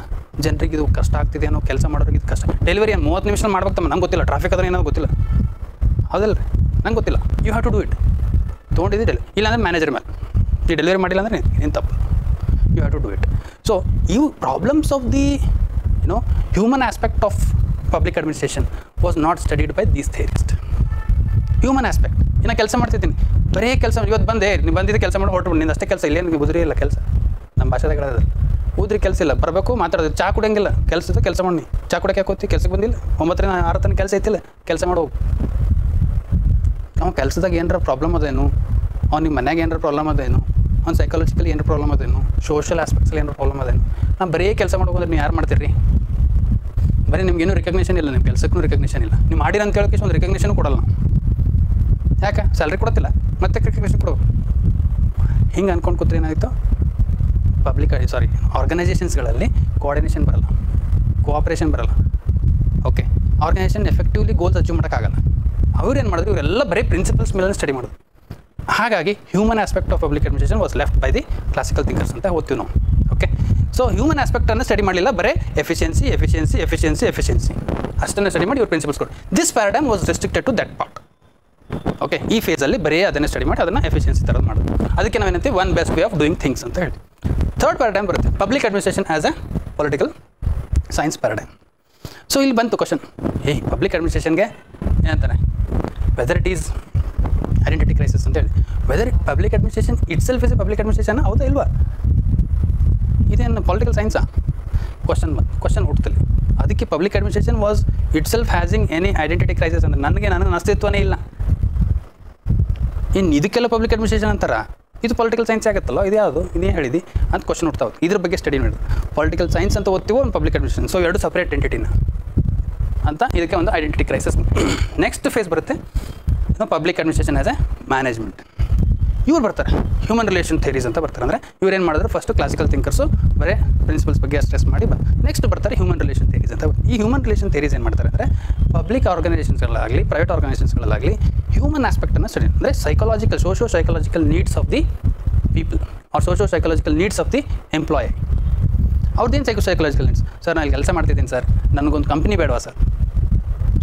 ಜನರಿಗೆ ಇದು ಕಷ್ಟ ಆಗ್ತಿದೆ ಅನ್ನೋ ಕೆಲಸ ಮಾಡೋರಿಗೆ ಇದು ಕಷ್ಟ. ಡೆಲಿವರಿ 30 ನಿಮಿಷ ಮಾಡ್ಬೇಕು ತಮ್ಮ, ನಂಗೆ ಗೊತ್ತಿಲ್ಲ, ಟ್ರಾಫಿಕ್ ಅದ್ರ ಏನೋ ಗೊತ್ತಿಲ್ಲ, ಹೌದಲ್ಲ ರೀ, ನಂಗೆ ಗೊತ್ತಿಲ್ಲ. You have to do it. ತೊಗೊಂಡಿದ್ದೆ ಇಲ್ಲಾಂದ್ರೆ ಮ್ಯಾನೇಜರ್ ಮೇಲೆ, ಈ ಡೆಲಿವರಿ ಮಾಡಿಲ್ಲ ಅಂದರೆ ಏನು ತಪ್ಪು, you have to do it. So ಇವು problems of the human aspect of public administration was not studied by these theorist. Human aspect. ಇನ್ನು ಕೆಲಸ ಮಾಡ್ತಿದ್ದೀನಿ, ಬರೀ ಕೆಲಸ ಇವತ್ತು ಬಂದೆ, ನೀವು ಬಂದಿದ್ದು ಕೆಲಸ ಮಾಡಿ ಹೊರಟು, ನಿಂದು ಅಷ್ಟೇ ಕೆಲಸ, ಇಲ್ಲೇನು ಉದುರಿ ಇಲ್ಲ ಕೆಲಸ. ನಮ್ಮ ಭಾಷೆದಾಗ ಹೇಳೋದು ಉದ್ರಿ ಕೆಲಸ ಇಲ್ಲ, ಬರಬೇಕು ಮಾತಾಡೋದು, ಚಾ ಕುಡಿಯಂಗಿಲ್ಲ, ಕೆಲಸ ಮಾಡಿ. ಚಾ ಕುಡಿಯೋಕೆ ಹಾಕೋತಿ, ಕೆಲಸಕ್ಕೆ ಬಂದಿಲ್ಲ, 9 ರಿಂದ 6 ತನಕ ಕೆಲಸ ಐತಿಲ್ಲ, ಕೆಲಸ ಮಾಡೋ. ಅವ್ನು ಕೆಲಸದಾಗ ಏನಾರ ಪ್ರಾಬ್ಲಮ್ ಅದೇನು, ಅವ್ನಿಗೆ ಮನ್ಯಾಗ ಏನಾರ ಪ್ರಾಬ್ಲಮ್ ಅದೇನು, ಅವ್ನು ಸೈಕಾಲಜಿಕಲಿ ಏನಾರ ಪ್ರಾಬ್ಲಮ್ ಅದೇನು, ಸೋಷಿಯಲ್ ಆಸ್ಪೆಕ್ಟ್ಸಲ್ಲಿ ಏನಾರ ಪ್ರಾಬ್ಲಮ್ ಅದೇನು. ನಾನು ಬರೀ ಕೆಲಸ ಮಾಡ್ಕೊಂಡ್ರೆ ನೀವು ಯಾರು ಮಾಡ್ತೀರಿ? ಬರೀ ನಿಮ್ಗೇನು ರಿಕಗ್ನಿಷನ್ ಇಲ್ಲ, ನಿಮ್ಮ ಕೆಲಸಕ್ಕೂ ರಿಕಗ್ನಿಷನ್ ಇಲ್ಲ, ನೀವು ಮಾಡಿರ ಅಂತ ಹೇಳೋಕೆ ಒಂದು ರಿಕಗ್ನಿಷನ್ ಕೊಡಲ್ಲ. ಯಾಕೆ? ಸ್ಯಾಲ್ರಿ ಕೊಡ್ತಿಲ್ಲ, ಮತ್ತೆ ರಿಕಗ್ನಿಷನ್ ಕೊಡೋದು. ಹಿಂಗೆ ಅಂದ್ಕೊಂಡು ಕೂತ್ರೆ ಏನಾಯಿತು, ಆರ್ಗನೈಸೇಷನ್ಸ್ಗಳಲ್ಲಿ ಕೋಆರ್ಡಿನೇಷನ್ ಬರಲ್ಲ, ಕೋಆಪ್ರೇಷನ್ ಬರಲ್ಲ. Okay, organization effectively goals achieve ಮಾಡೋಕ್ಕಾಗಲ್ಲ. ಅವ್ರು ಏನು ಮಾಡಿದ್ರು, ಇವರೆಲ್ಲ ಬರೀ ಪ್ರಿನ್ಸಿಪಲ್ಸ್ ಮೇಲೆ ಸ್ಟಡಿ ಮಾಡೋದು. ಹಾಗಾಗಿ human aspect of public administration was left by the classical thinkers ಅಂತ ಓದ್ತೀವಿ ನಾವು. ಓಕೆ, ಸೊ ಹ್ಯೂಮನ್ ಆಸ್ಪೆಕ್ಟನ್ನು ಸ್ಟಡಿ ಮಾಡಲಿಲ್ಲ, ಬರೀ ಎಫಿಷಿಯನ್ಸಿ ಅಷ್ಟನ್ನು ಸ್ಟಡಿ ಮಾಡಿ ಇವ್ರು ಪ್ರಿನ್ಸಿಪಲ್ಸ್ ಕೊಡು. This paradigm was restricted to that part. Okay, ಈ ಫೇಸಲ್ಲಿ ಬರೀ ಅದನ್ನೇ ಸ್ಟಡಿ ಮಾಡಿ ಅದನ್ನು ಎಫಿಷಿಯನ್ಸಿ ಥರದ್ದು ಮಾಡೋದು. ಅದಕ್ಕೆ ನಾವೇನಂತೀವಿ one best way of doing things ಅಂತ ಹೇಳಿ. ಥರ್ಡ್ ಪ್ಯಾರಾಡೈಮ್ ಬರುತ್ತೆ, public administration as a political science paradigm. So ಇಲ್ಲಿ ಬಂತು ಕ್ವಶನ್, ಪಬ್ಲಿಕ್ ಅಡ್ಮಿನಿಸ್ಟ್ರೇಷನ್ಗೆ ಏನಂತಾರೆ, whether it is identity crisis ಅಂತ ಹೇಳಿ. Whether public administration itself is a public administration, ಹೌದಾ ಇಲ್ವಾ? ಇದೇನು ಪೊಲಿಟಿಕಲ್ ಸೈನ್ಸಾ? ಕ್ವಶನ್ ಹುಟ್ಟುತ್ತಲ್ಲಿ. ಅದಕ್ಕೆ public administration was itself having any identity crisis ಅಂದರೆ ನನ್ನ ಅಸ್ತಿತ್ವನೇ ಇಲ್ಲ. ಇನ್ನು ಇದಕ್ಕೆಲ್ಲ ಪಬ್ಲಿಕ್ ಅಡ್ಮಿನಿಸ್ಟ್ರೇಷನ್ ಅಂತಾರ, ಇದು ಪೊಲಿಟಿಕಲ್ ಸೈನ್ಸ್ ಆಗುತ್ತಲ್ಲ, ಇದು ಯಾವುದು, ಇದೇ ಹೇಳಿದಿ ಅಂತ ಕ್ವಶನ್ ಹುಡ್ತಾ ಹೋಗ್ತು. ಇದ್ರ ಬಗ್ಗೆ ಸ್ಟಡಿ ಮಾಡೋದು. ಪೊಲಿಟಿಕಲ್ ಸೈನ್ಸ್ ಅಂತ ಓದ್ತೀವೋ ಒಂದು ಪಬ್ಲಿಕ್ ಅಡ್ಮಿನಿಸ್ಟ್ರೇಷನ್, ಸೊ ಎರಡು ಸಪ್ರೇಟ್ ಎಂಟಿಟಿನ ಅಂತ. ಇದಕ್ಕೆ ಒಂದು ಐಡೆಂಟಿಟಿ ಕ್ರೈಸಿಸ್. ನೆಕ್ಸ್ಟ್ ಫೇಸ್ ಬರುತ್ತೆ public administration as A management. ಇವ್ರು ಬರ್ತಾರೆ ಹ್ಯೂಮನ್ ರಿಲೇಷನ್ ಥಿಯರೀಸ್ ಅಂತ ಬರ್ತಾರೆ. ಅಂದರೆ ಇವ್ರು ಏನು ಮಾಡಿದ್ರು, ಫಸ್ಟು ಕ್ಲಾಸಿಕಲ್ ಥಿಂಕರ್ಸು ಬರೀ ಪ್ರಿನ್ಸಿಪಲ್ಸ್ ಬಗ್ಗೆ ಸ್ಟ್ರೆಸ್ ಮಾಡಿ ನೆಕ್ಸ್ಟ್ ಬರ್ತಾರೆ ಹ್ಯೂಮನ್ ರಿಲೇಷನ್ ಥಿಯರೀಸ್ ಅಂತ. ಈ ಹ್ಯೂಮನ್ ರಿಲೇಷನ್ ಥಿಯರೀಸ್ ಏನು ಮಾಡ್ತಾರೆ ಅಂದರೆ, ಪಬ್ಲಿಕ್ ಆರ್ಗನೈಸೇಷನ್ಸ್ಗಳಾಗಲಿ ಪ್ರೈವೇಟ್ ಆರ್ಗನೈಸೇಷನ್ಸ್ಗಳಾಗಲಿ ಹ್ಯೂಮನ್ ಆಸ್ಪೆಕ್ಟನ್ನು ಸ್ಟಡಿ, ಅಂದರೆ socio psychological needs of the people or socio psychological needs of the employee. ಅವ್ರದ್ದೇನು ಸೈಕಾಲಜಿಕಲ್ ನೀಡ್ಸ್? ಸರ್ ನಾನು ಕೆಲಸ ಮಾಡ್ತಿದ್ದೀನಿ ಸರ್, ನನಗೊಂದು ಕಂಪ್ನಿ ಬೇಡವಾ ಸರ್?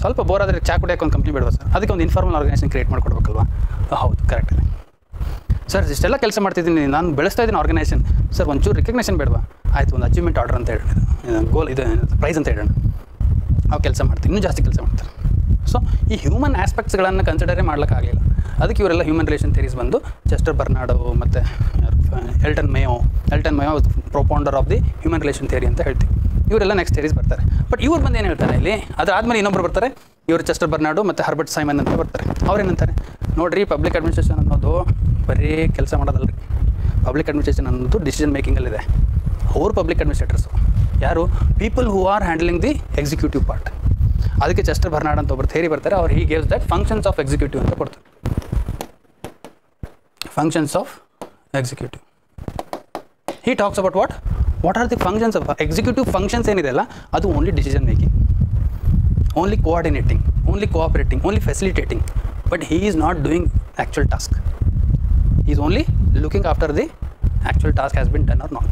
ಸ್ವಲ್ಪ ಬೋರ್ ಆದರೆ ಚಾ ಕುಡಿಯೋಕೆ ಒಂದು ಕಂಪ್ನಿ ಬೇಡವಾ ಸರ್? ಅದಕ್ಕೆ ಒಂದು ಇನ್ಫಾರ್ಮಲ್ ಆರ್ಗನೈಸೇಷನ್ ಕ್ರಿಯೇಟ್ ಮಾಡಿಕೊಡ್ಬೇಕಲ್ವಾ? ಹೌದು, ಕರೆಕ್ಟ್ ಇದೆ ಸರ್. ಇಷ್ಟೆಲ್ಲ ಕೆಲಸ ಮಾಡ್ತಿದ್ದೀನಿ, ನಾನು ಬೆಳೆಸ್ತಾ ಇದ್ದೀನಿ ಆರ್ಗನೈಸೇಷನ್. ಸರ್ ಒಂಚೂರು ರಿಕಗ್ನೇಷನ್ ಬೇಡವಾ? ಆಯಿತು, ಒಂದು ಅಚೀವ್ಮೆಂಟ್ ಆರ್ಡರ್ ಅಂತ ಹೇಳೋಣ, ಗೋಲ್ ಇದು ಪ್ರೈಸ್ ಅಂತ ಹೇಳೋಣ. ನಾವು ಕೆಲಸ ಮಾಡ್ತೀವಿ, ಇನ್ನೂ ಜಾಸ್ತಿ ಕೆಲಸ ಮಾಡ್ತಾರೆ. ಸೊ ಈ ಹ್ಯೂಮನ್ ಆಸ್ಪೆಕ್ಟ್ಸ್ಗಳನ್ನು ಕನ್ಸಿಡರೇ ಮಾಡ್ಲಿಕ್ಕಾಗಲಿಲ್ಲ. ಅದಕ್ಕೆ ಇವರೆಲ್ಲ ಹ್ಯೂಮನ್ ರಿಲೇಷನ್ ಥಿಯರೀಸ್ ಬಂದು ಚೆಸ್ಟರ್ ಬರ್ನಾರ್ಡ್ ಮತ್ತು Elton Mayo propounder of the human relation theory ಅಂತ ಹೇಳ್ತೀವಿ. ಇವರೆಲ್ಲ ನೆಕ್ಸ್ಟ್ ಥಿಯರೀಸ್ ಬರ್ತಾರೆ. ಬಟ್ ಇವ್ರು ಬಂದು ಏನು ಹೇಳ್ತಾರೆ ಇಲ್ಲಿ, ಅದಾದಮೇಲೆ ಇನ್ನೊಬ್ಬರು ಬರ್ತಾರೆ, ಇವರು ಚೆಸ್ಟರ್ ಬರ್ನಾರ್ಡು ಮತ್ತು ಹರ್ಬರ್ಟ್ ಸೈಮನ್ ಅಂತ ಬರ್ತಾರೆ. ಅವ್ರೇನಂತಾರೆ, ನೋಡಿರಿ ಪಬ್ಲಿಕ್ ಅಡ್ಮಿನಿಸ್ಟ್ರೇಷನ್ ಅನ್ನೋದು ಬರೀ ಕೆಲಸ ಮಾಡೋದಲ್ಲ ರೀ. ಪಬ್ಲಿಕ್ ಅಡ್ಮಿನಿಸ್ಟ್ರೇಷನ್ ಅನ್ನೋದು ಡಿಸಿಷನ್ ಮೇಕಿಂಗಲ್ಲಿದೆ. ಅವ್ರು ಪಬ್ಲಿಕ್ ಅಡ್ಮಿನಿಸ್ಟ್ರೇಟರ್ಸು ಯಾರು? People who R handling the executive part. ಅದಕ್ಕೆ ಚೆಸ್ಟರ್ ಬರ್ನಾರ್ಡ್ ಅಂತ ಒಬ್ಬರು ಥಿಯರಿ ಬರ್ತಾರೆ. ಅವ್ರು he gives that functions of executive ಅಂತ ಕೊಡ್ತಾರೆ. Functions of executive. He talks about what are the functions of executive functions ಏನಿದೆ ಅಲ್ಲ, ಅದು only decision making, only coordinating, only cooperating, only facilitating. But he is not doing actual task. he is only looking after the actual task has been done or not.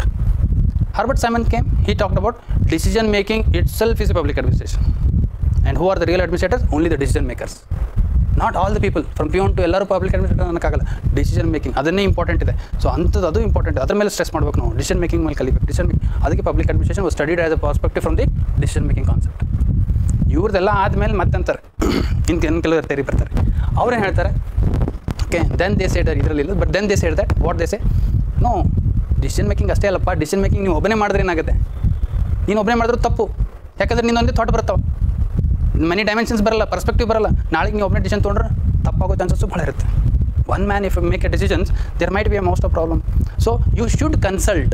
Herbert Simon came, he talked about decision making itself is a public administration. And who are the real administrators? Only the decision makers. Not all the people, from peon to ellaru public administrator annakagalla. Decision making adanne important ide. So antadu adu important, adar mele stress madbeku ನಾವು. Decision making ಮೇಲೆ ಕಲಿಬೇಕು. Decision making ಅದಕ್ಕೆ public administration was studied as a perspective from the decision making concept. ಇವ್ರದೆಲ್ಲ ಆದಮೇಲೆ ಮತ್ತಂತಾರೆ ಇನ್ನು ಕೆಲವರು ತೇರಿ ಬರ್ತಾರೆ, ಅವ್ರೇನು ಹೇಳ್ತಾರೆ, ಓಕೆ ದೆನ್ ದೇ ಸೇಡ್ ಇದರಲ್ಲಿ ಇಲ್ಲ, but then they said that what they say no, decision making ಅಷ್ಟೇ ಅಲ್ಲಪ್ಪ, ಡಿಸಿಷನ್ ಮೇಕಿಂಗ್ ನೀವು ಒಬ್ಬನೇ ಮಾಡಿದ್ರೆ ಏನಾಗುತ್ತೆ, ನೀನು ಒಬ್ಬನೇ ಮಾಡಿದ್ರು ತಪ್ಪು, ಯಾಕಂದರೆ ನೀನೊಂದೇ ಥಾಟ್ ಬರ್ತಾವೆ, ಮನಿ ಡೈಮೆನ್ಷನ್ಸ್ ಬರಲ್ಲ, ಪರ್ಸ್ಪೆಕ್ಟಿವ್ ಬರಲ್ಲ, ನಾಳೆಗೆ ನೀವು ಒಬ್ಬನೇ ಡಿಸಿಷನ್ ತೊಗೊಂಡ್ರೆ ತಪ್ಪಾಗೋ ಚಾನ್ಸಸ್ಸು ಭಾಳ ಇರುತ್ತೆ. One man if make a decisions there might be a most of problem. So you should consult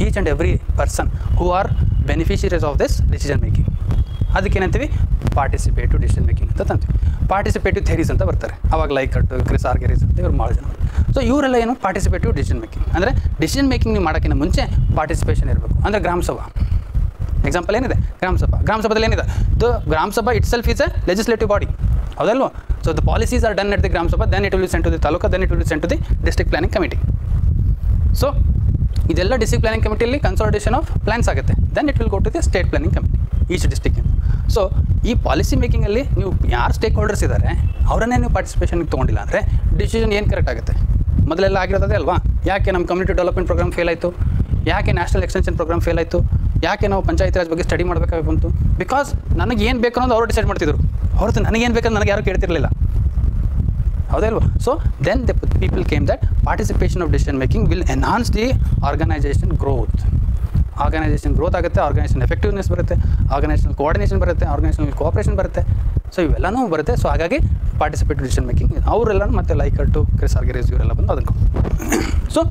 each and every person who are beneficiaries of this decision making. ಅದಕ್ಕೇನಂತೀವಿ participative decision making ಅಂತ ತಂತೀವಿ. Participative theories ಅಂತ ಬರ್ತಾರೆ, ಅವಾಗ ಲೈಕಟ್, Chris ಆರ್ಗೆರೀಸ್ ಅಂತ ಇವ್ರು ಭಾಳ ಜನ. ಸೊ ಇವರೆಲ್ಲ ಏನು ಪಾರ್ಟಿಸಿಪೇಟಿವ್ ಡಿಸಿಷನ್ ಮೇಕಿಂಗ್ ಅಂದರೆ ಡಿಸಿಷನ್ ಮೇಕಿಂಗ್ ನೀವು ಮಾಡೋಕ್ಕಿಂತ ಮುಂಚೆ ಪಾರ್ಟಿಸಿಪೇಷನ್ ಇರಬೇಕು. ಅಂದರೆ ಗ್ರಾಮ ಸಭಾ ಎಕ್ಸಾಂಪಲ್ ಏನಿದೆ, ಗ್ರಾಮ ಸಭಾದಲ್ಲಿ ಏನಿದೆ, the Gram Sabha itself is a legislative body, ಹೌದಲ್ವಾ? So the policies are done at the Gram Sabha, then it will be sent to the taluka, then it will be sent to the district planning committee. So ಇದೆಲ್ಲ district planning ಕಮಿಟಿಯಲ್ಲಿ consolidation of plans ಆಗುತ್ತೆ, then it will go to the state planning committee each district. So ಈ policy ಮೇಕಿಂಗಲ್ಲಿ ನೀವು ಯಾರು stake holders ಇದ್ದಾರೆ ಅವರನ್ನೇ ನೀವು ಪಾರ್ಟಿಸಿಪೇಷನ್ಗೆ ತೊಗೊಂಡಿಲ್ಲ ಅಂದರೆ ಡಿಸಿಷನ್ ಏನು ಕರೆಕ್ಟ್ ಆಗುತ್ತೆ? ಮೊದಲೆಲ್ಲ ಆಗಿರೋದೇ ಅಲ್ವಾ, ಯಾಕೆ ನಮ್ಮ ಕಮ್ಯುನಿಟಿ ಡೆವಲಪ್ಮೆಂಟ್ ಪ್ರೋಗ್ರಾಮ್ ಫೇಲ್ ಆಯಿತು, ಯಾಕೆ ನ್ಯಾಷನಲ್ ಎಕ್ಸ್ಟೆನ್ಷನ್ ಪ್ರೋಗ್ರಾಮ್ ಫೇಲ್ ಆಯಿತು, ಯಾಕೆ ನಾವು ಪಂಚಾಯತ್ ರಾಜ್ ಬಗ್ಗೆ ಸ್ಟಡಿ ಮಾಡಬೇಕಾಗಿ ಬಂತು? ಬಿಕಾಸ್ ನನಗೆ ಏನು ಬೇಕು ಅನ್ನೋದು ಅವರು ಡಿಸೈಡ್ ಮಾಡ್ತಿದ್ರು, ಹೊರತು ನನಗೇನು ಬೇಕಂತ ನನಗೆ ಯಾರು ಕೇಳ್ತಿರಲಿಲ್ಲ, ಹೌದಲ್ವಾ? So then the people came that participation of decision making will enhance the organization growth. Organization growth ಆಗುತ್ತೆ, ಆರ್ಗನೈಸೇಷನ್ ಎಫೆಕ್ಟಿವ್ನೆಸ್ ಬರುತ್ತೆ, ಆರ್ಗನೈಸೇಷನಲ್ ಕೋಆರ್ಡಿನೇಷನ್ ಬರುತ್ತೆ, ಆರ್ಗನೈಸೇಷನಲ್ ಕೋಆಪರೇಷನ್ ಬರುತ್ತೆ. ಸೊ ಇವೆಲ್ಲನೂ ಬರುತ್ತೆ. ಸೊ ಹಾಗಾಗಿ ಪಾರ್ಟಿಸಿಪೇಟಿವ್ ಡಿಸಿಷನ್ ಮೇಕಿಂಗ್ ಅವರೆಲ್ಲ ಮತ್ತು ಲೈಕಟ್ಟು, ಕ್ರಿಸ್ ಆರ್ಗೆರೀಸ್ ಇವರೆಲ್ಲ ಬಂದು ಅದಕ್ಕೆ. So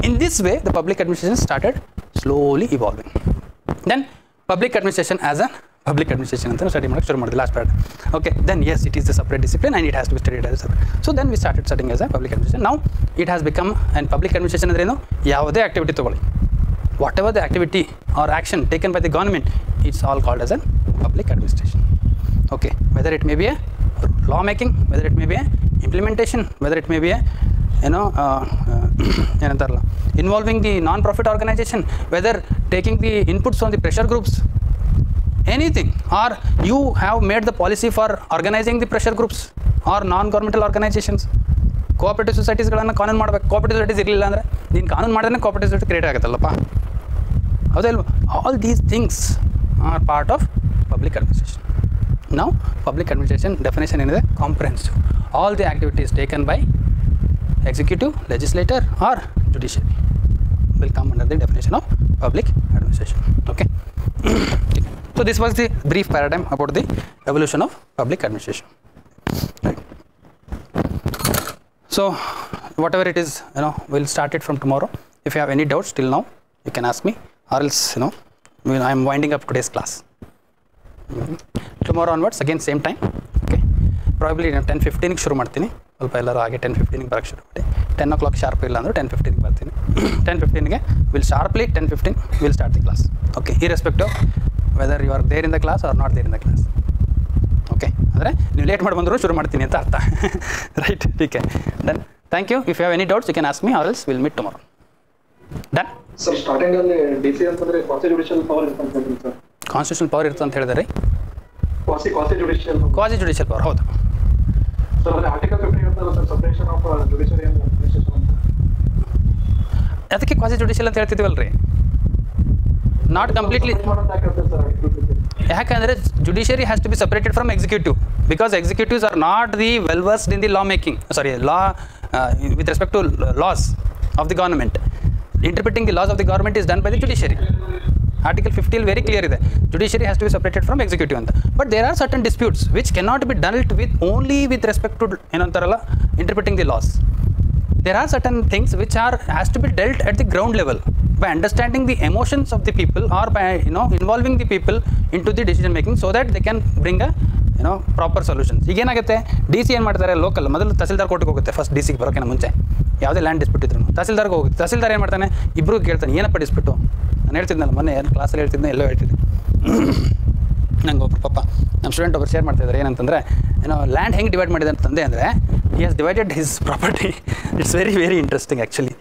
in this way the public administration started slowly evolving. Then public administration as a public administration ಅಂತ ಸ್ಟಡಿ ಮಾಡೋಕ್ಕೆ ಶುರು ಮಾಡಿದೆ last part. Okay, then as it is the separate discipline and it has to be studied as separate. So then we started studying as a public administration. Now it has become and public administration ಅಂದ್ರೇನು? ಯಾವುದೇ activity ತೊಗೊಳ್ಳಿ, whatever the activity or action taken by the government, it's all called as an public administration. Okay, whether it may B A law making, whether it may be a implementation, whether it may be a ಏನಂತಾರಲ್ಲ involving the non-profit organization, whether taking the inputs on the pressure groups, anything, or you have made the policy for organizing the pressure groups or non-governmental organizations. Cooperative ಸೊಸೈಟೀಸ್ಗಳನ್ನು ಕಾನೂನು ಮಾಡಬೇಕು. Cooperative societies ಇರಲಿಲ್ಲ ಅಂದರೆ ನೀನು ಕಾನೂನು ಮಾಡಿದ್ರೆ cooperative society create ಆಗುತ್ತಲ್ಲಪ್ಪ, ಹೌದಲ್ವ? All these things are part of public administration. Now public administration definition is comprehensive. All the activities taken by executive, legislator or judiciary will come under the definition of public administration. Okay. So this was the brief paradigm about the evolution of public administration. Right. So whatever it is, we'll start it from tomorrow. If you have any doubts till now, you can ask me, or else I am winding up today's class. Tomorrow onwards again same time. Okay, probably 10:15 ಶುರು ಮಾಡ್ತೀನಿ. ಸ್ವಲ್ಪ ಎಲ್ಲರೂ ಹಾಗೆ 10:15 ಬರೋಕ್ಕೆ ಶುರು ಮಾಡಿ. 10 o'clock sharp ಇಲ್ಲ ಅಂದರೆ 10:15 ಬರ್ತೀನಿ. 10:15 will sharply 10:15 will start the class. Okay, irrespective whether you are there in the class or not there in the class. Okay, ಅಂದರೆ ನೀವು ಲೇಟ್ ಮಾಡಿ ಬಂದರೂ ಶುರು ಮಾಡ್ತೀನಿ ಅಂತ ಅರ್ಥ. ರೈಟ್, ಟೀಕೆ, done. Thank you. If you have any doubts you can ask me, or else will meet tomorrow. Done. Sir, starting ಅಲ್ಲಿ ಡಿಸಿ ಅಂತಂದ್ರೆ ಕಾನ್ಸ್ಟಿಟ್ಯೂಷನಲ್ ಪವರ್ ಇರುತ್ತೆ ಅಂತ ಹೇಳಿದ್ರು ಸರ್. ಕಾನ್ಸ್ಟಿಟ್ಯೂಷನಲ್ ಪವರ್ ಇರುತ್ತೆ ಅಂತ ಹೇಳಿದ್ರೆ ಕ್ವಾಸಿ ಜುಡಿಷಿಯಲ್ ಪವರ್. ಹೌದು ಸರ್, ಅಲ್ಲಿ ಆರ್ಟಿಕಲ್ 15 ಇರುತ್ತಲ್ಲ sir, separation of judiciary and administration ಅಂತ. ಅದಕ್ಕೆ ಕ್ವಾಸಿ ಜುಡಿಷಿಯಲ್ ಅಂತ ಹೇಳ್ತಿದ್ವಲ್ರಿ, ನಾಟ್ ಕಂಪ್ಲೀಟ್ಲಿ. ಯಾಕಂದರೆ judiciary has to be separated from executive, because executives are not the well versed in the law making, law with respect to laws of the government. Interpreting the laws of the government is done by the judiciary. Article 50 very clear ಇದೆ, judiciary has to be separated from executive ಅಂತ. But there are certain disputes which cannot be dealt with only with respect to ಏನಂತಾರಲ್ಲ interpreting the laws. There are certain things which are has to be delt at the ground level by understanding the emotions of the people, or by involving the people into the decision making, so that they can bring a proper solutions. ಈಗ ಏನಾಗುತ್ತೆ, D C ಏನು ಮಾಡ್ತಾರೆ, local ಮೊದಲು ತಹಸೀಲ್ದಾರ್ ಕೋರ್ಟಿಗೆ ಹೋಗುತ್ತೆ. First D ಸಿಗೆ ಬರೋಕ್ಕಿಂತ ಮುಂಚೆ ಯಾವುದೇ ಲ್ಯಾಂಡ್ ಡಿಸ್ಪ್ಯೂಟ್ ಇದ್ರು ತಹಸೀಲ್ದಾರ್ಗೆ ಹೋಗುತ್ತೆ. ತಹಸೀಲ್ದಾರ್ ಏನು ಮಾಡ್ತಾನೆ, ಇಬ್ಬರು ಕೇಳ್ತಾನೆ, ಏನಪ್ಪ ಡಿಸ್ಪ್ಯೂಟು. ನಾನು ಹೇಳ್ತಿದ್ನಲ್ಲ ಮೊನ್ನೆ ಕ್ಲಾಸಲ್ಲಿ ಹೇಳ್ತಿದ್ದೆ, ಎಲ್ಲೋ ಹೇಳ್ತಿದ್ದೆ. ನಂಗೆ ಒಬ್ಬರು ಪಾಪ ನಮ್ಮ ಸ್ಟೂಡೆಂಟ್ ಒಬ್ಬರು ಶೇರ್ ಮಾಡ್ತಿದ್ದಾರೆ, ಏನಂತಂದರೆ ಲ್ಯಾಂಡ್ ಹೆಂಗೆ ಡಿವೈಡ್ ಮಾಡಿದೆ ಅಂತಂದೆ ಅಂದರೆ, he has divided his property. It's very very interesting actually.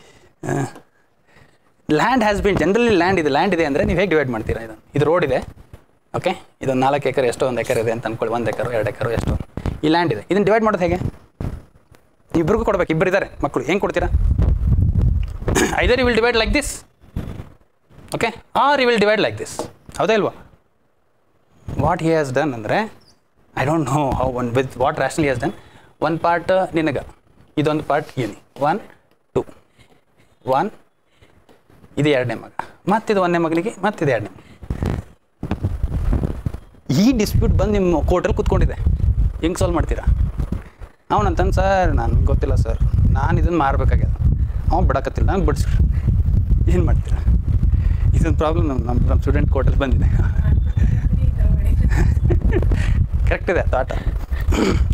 Land has been generally land ಇದೆ ಅಂದರೆ ನೀವು ಹೇಗೆ ಡಿವೈಡ್ ಮಾಡ್ತೀರಾ? ಇದು ರೋಡ್ ಇದೆ, ಓಕೆ, ಇದೊಂದು 4 ಎಕರೆ ಎಷ್ಟೋ 1 ಎಕರೆ ಇದೆ ಅಂತ ಅಂದ್ಕೊಳ್ಳಿ, 1 ಎಕರೆ 2 ಎಕರೆ ಎಷ್ಟೋ ಈ ಲ್ಯಾಂಡ್ ಇದೆ. ಇದನ್ನು ಡಿವೈಡ್ ಮಾಡೋದು ಹೇಗೆ? ಇಬ್ಬರಿಗೂ ಕೊಡಬೇಕು, ಇಬ್ಬರು ಇದ್ದಾರೆ ಮಕ್ಕಳು, ಹೆಂಗೆ ಕೊಡ್ತೀರಾ? Either you will divide like this, okay, or you will divide like this, ಹೌದಾ ಇಲ್ವಾ? ವಾಟ್ ಹಿ ಹ್ಯಾಸ್ ಡನ್ ಅಂದರೆ, I don't know how one with what rationally has done. ಒಂದು ಪಾರ್ಟ್ ನಿನಗೆ, ಇದೊಂದು ಪಾರ್ಟ್ ಏನು, 1 2 1 ಇದು 2ನೇ ಮಗ, ಮತ್ತಿದು 1ನೇ ಮಗನಿಗೆ, ಮತ್ತಿದು 2ನೇ ಮಗ. ಈ ಡಿಸ್ಪ್ಯೂಟ್ ಬಂದು ನಿಮ್ಮ ಕೋರ್ಟಲ್ಲಿ ಕೂತ್ಕೊಂಡಿದೆ, ಹೆಂಗೆ ಸಾಲ್ವ್ ಮಾಡ್ತೀರಾ? ಅವನಂತಾನೆ ಸರ್ ನನಗೆ ಗೊತ್ತಿಲ್ಲ ಸರ್, ನಾನು ಇದನ್ನು ಮಾರಬೇಕಾಗ್ಯದ, ಅವ್ನು ಬಿಡಕತ್ತಿಲ್ಲ, ನಂಗೆ ಬಿಡಿಸ್ರಿ. ಏನು ಮಾಡ್ತೀರಾ? ಇದೊಂದು ಪ್ರಾಬ್ಲಮ್ ನಮ್ಮ ಸ್ಟೂಡೆಂಟ್ ಕೋರ್ಟಲ್ಲಿ ಬಂದಿದೆ. ಕರೆಕ್ಟ್ ಇದೆ ಥಾಟ.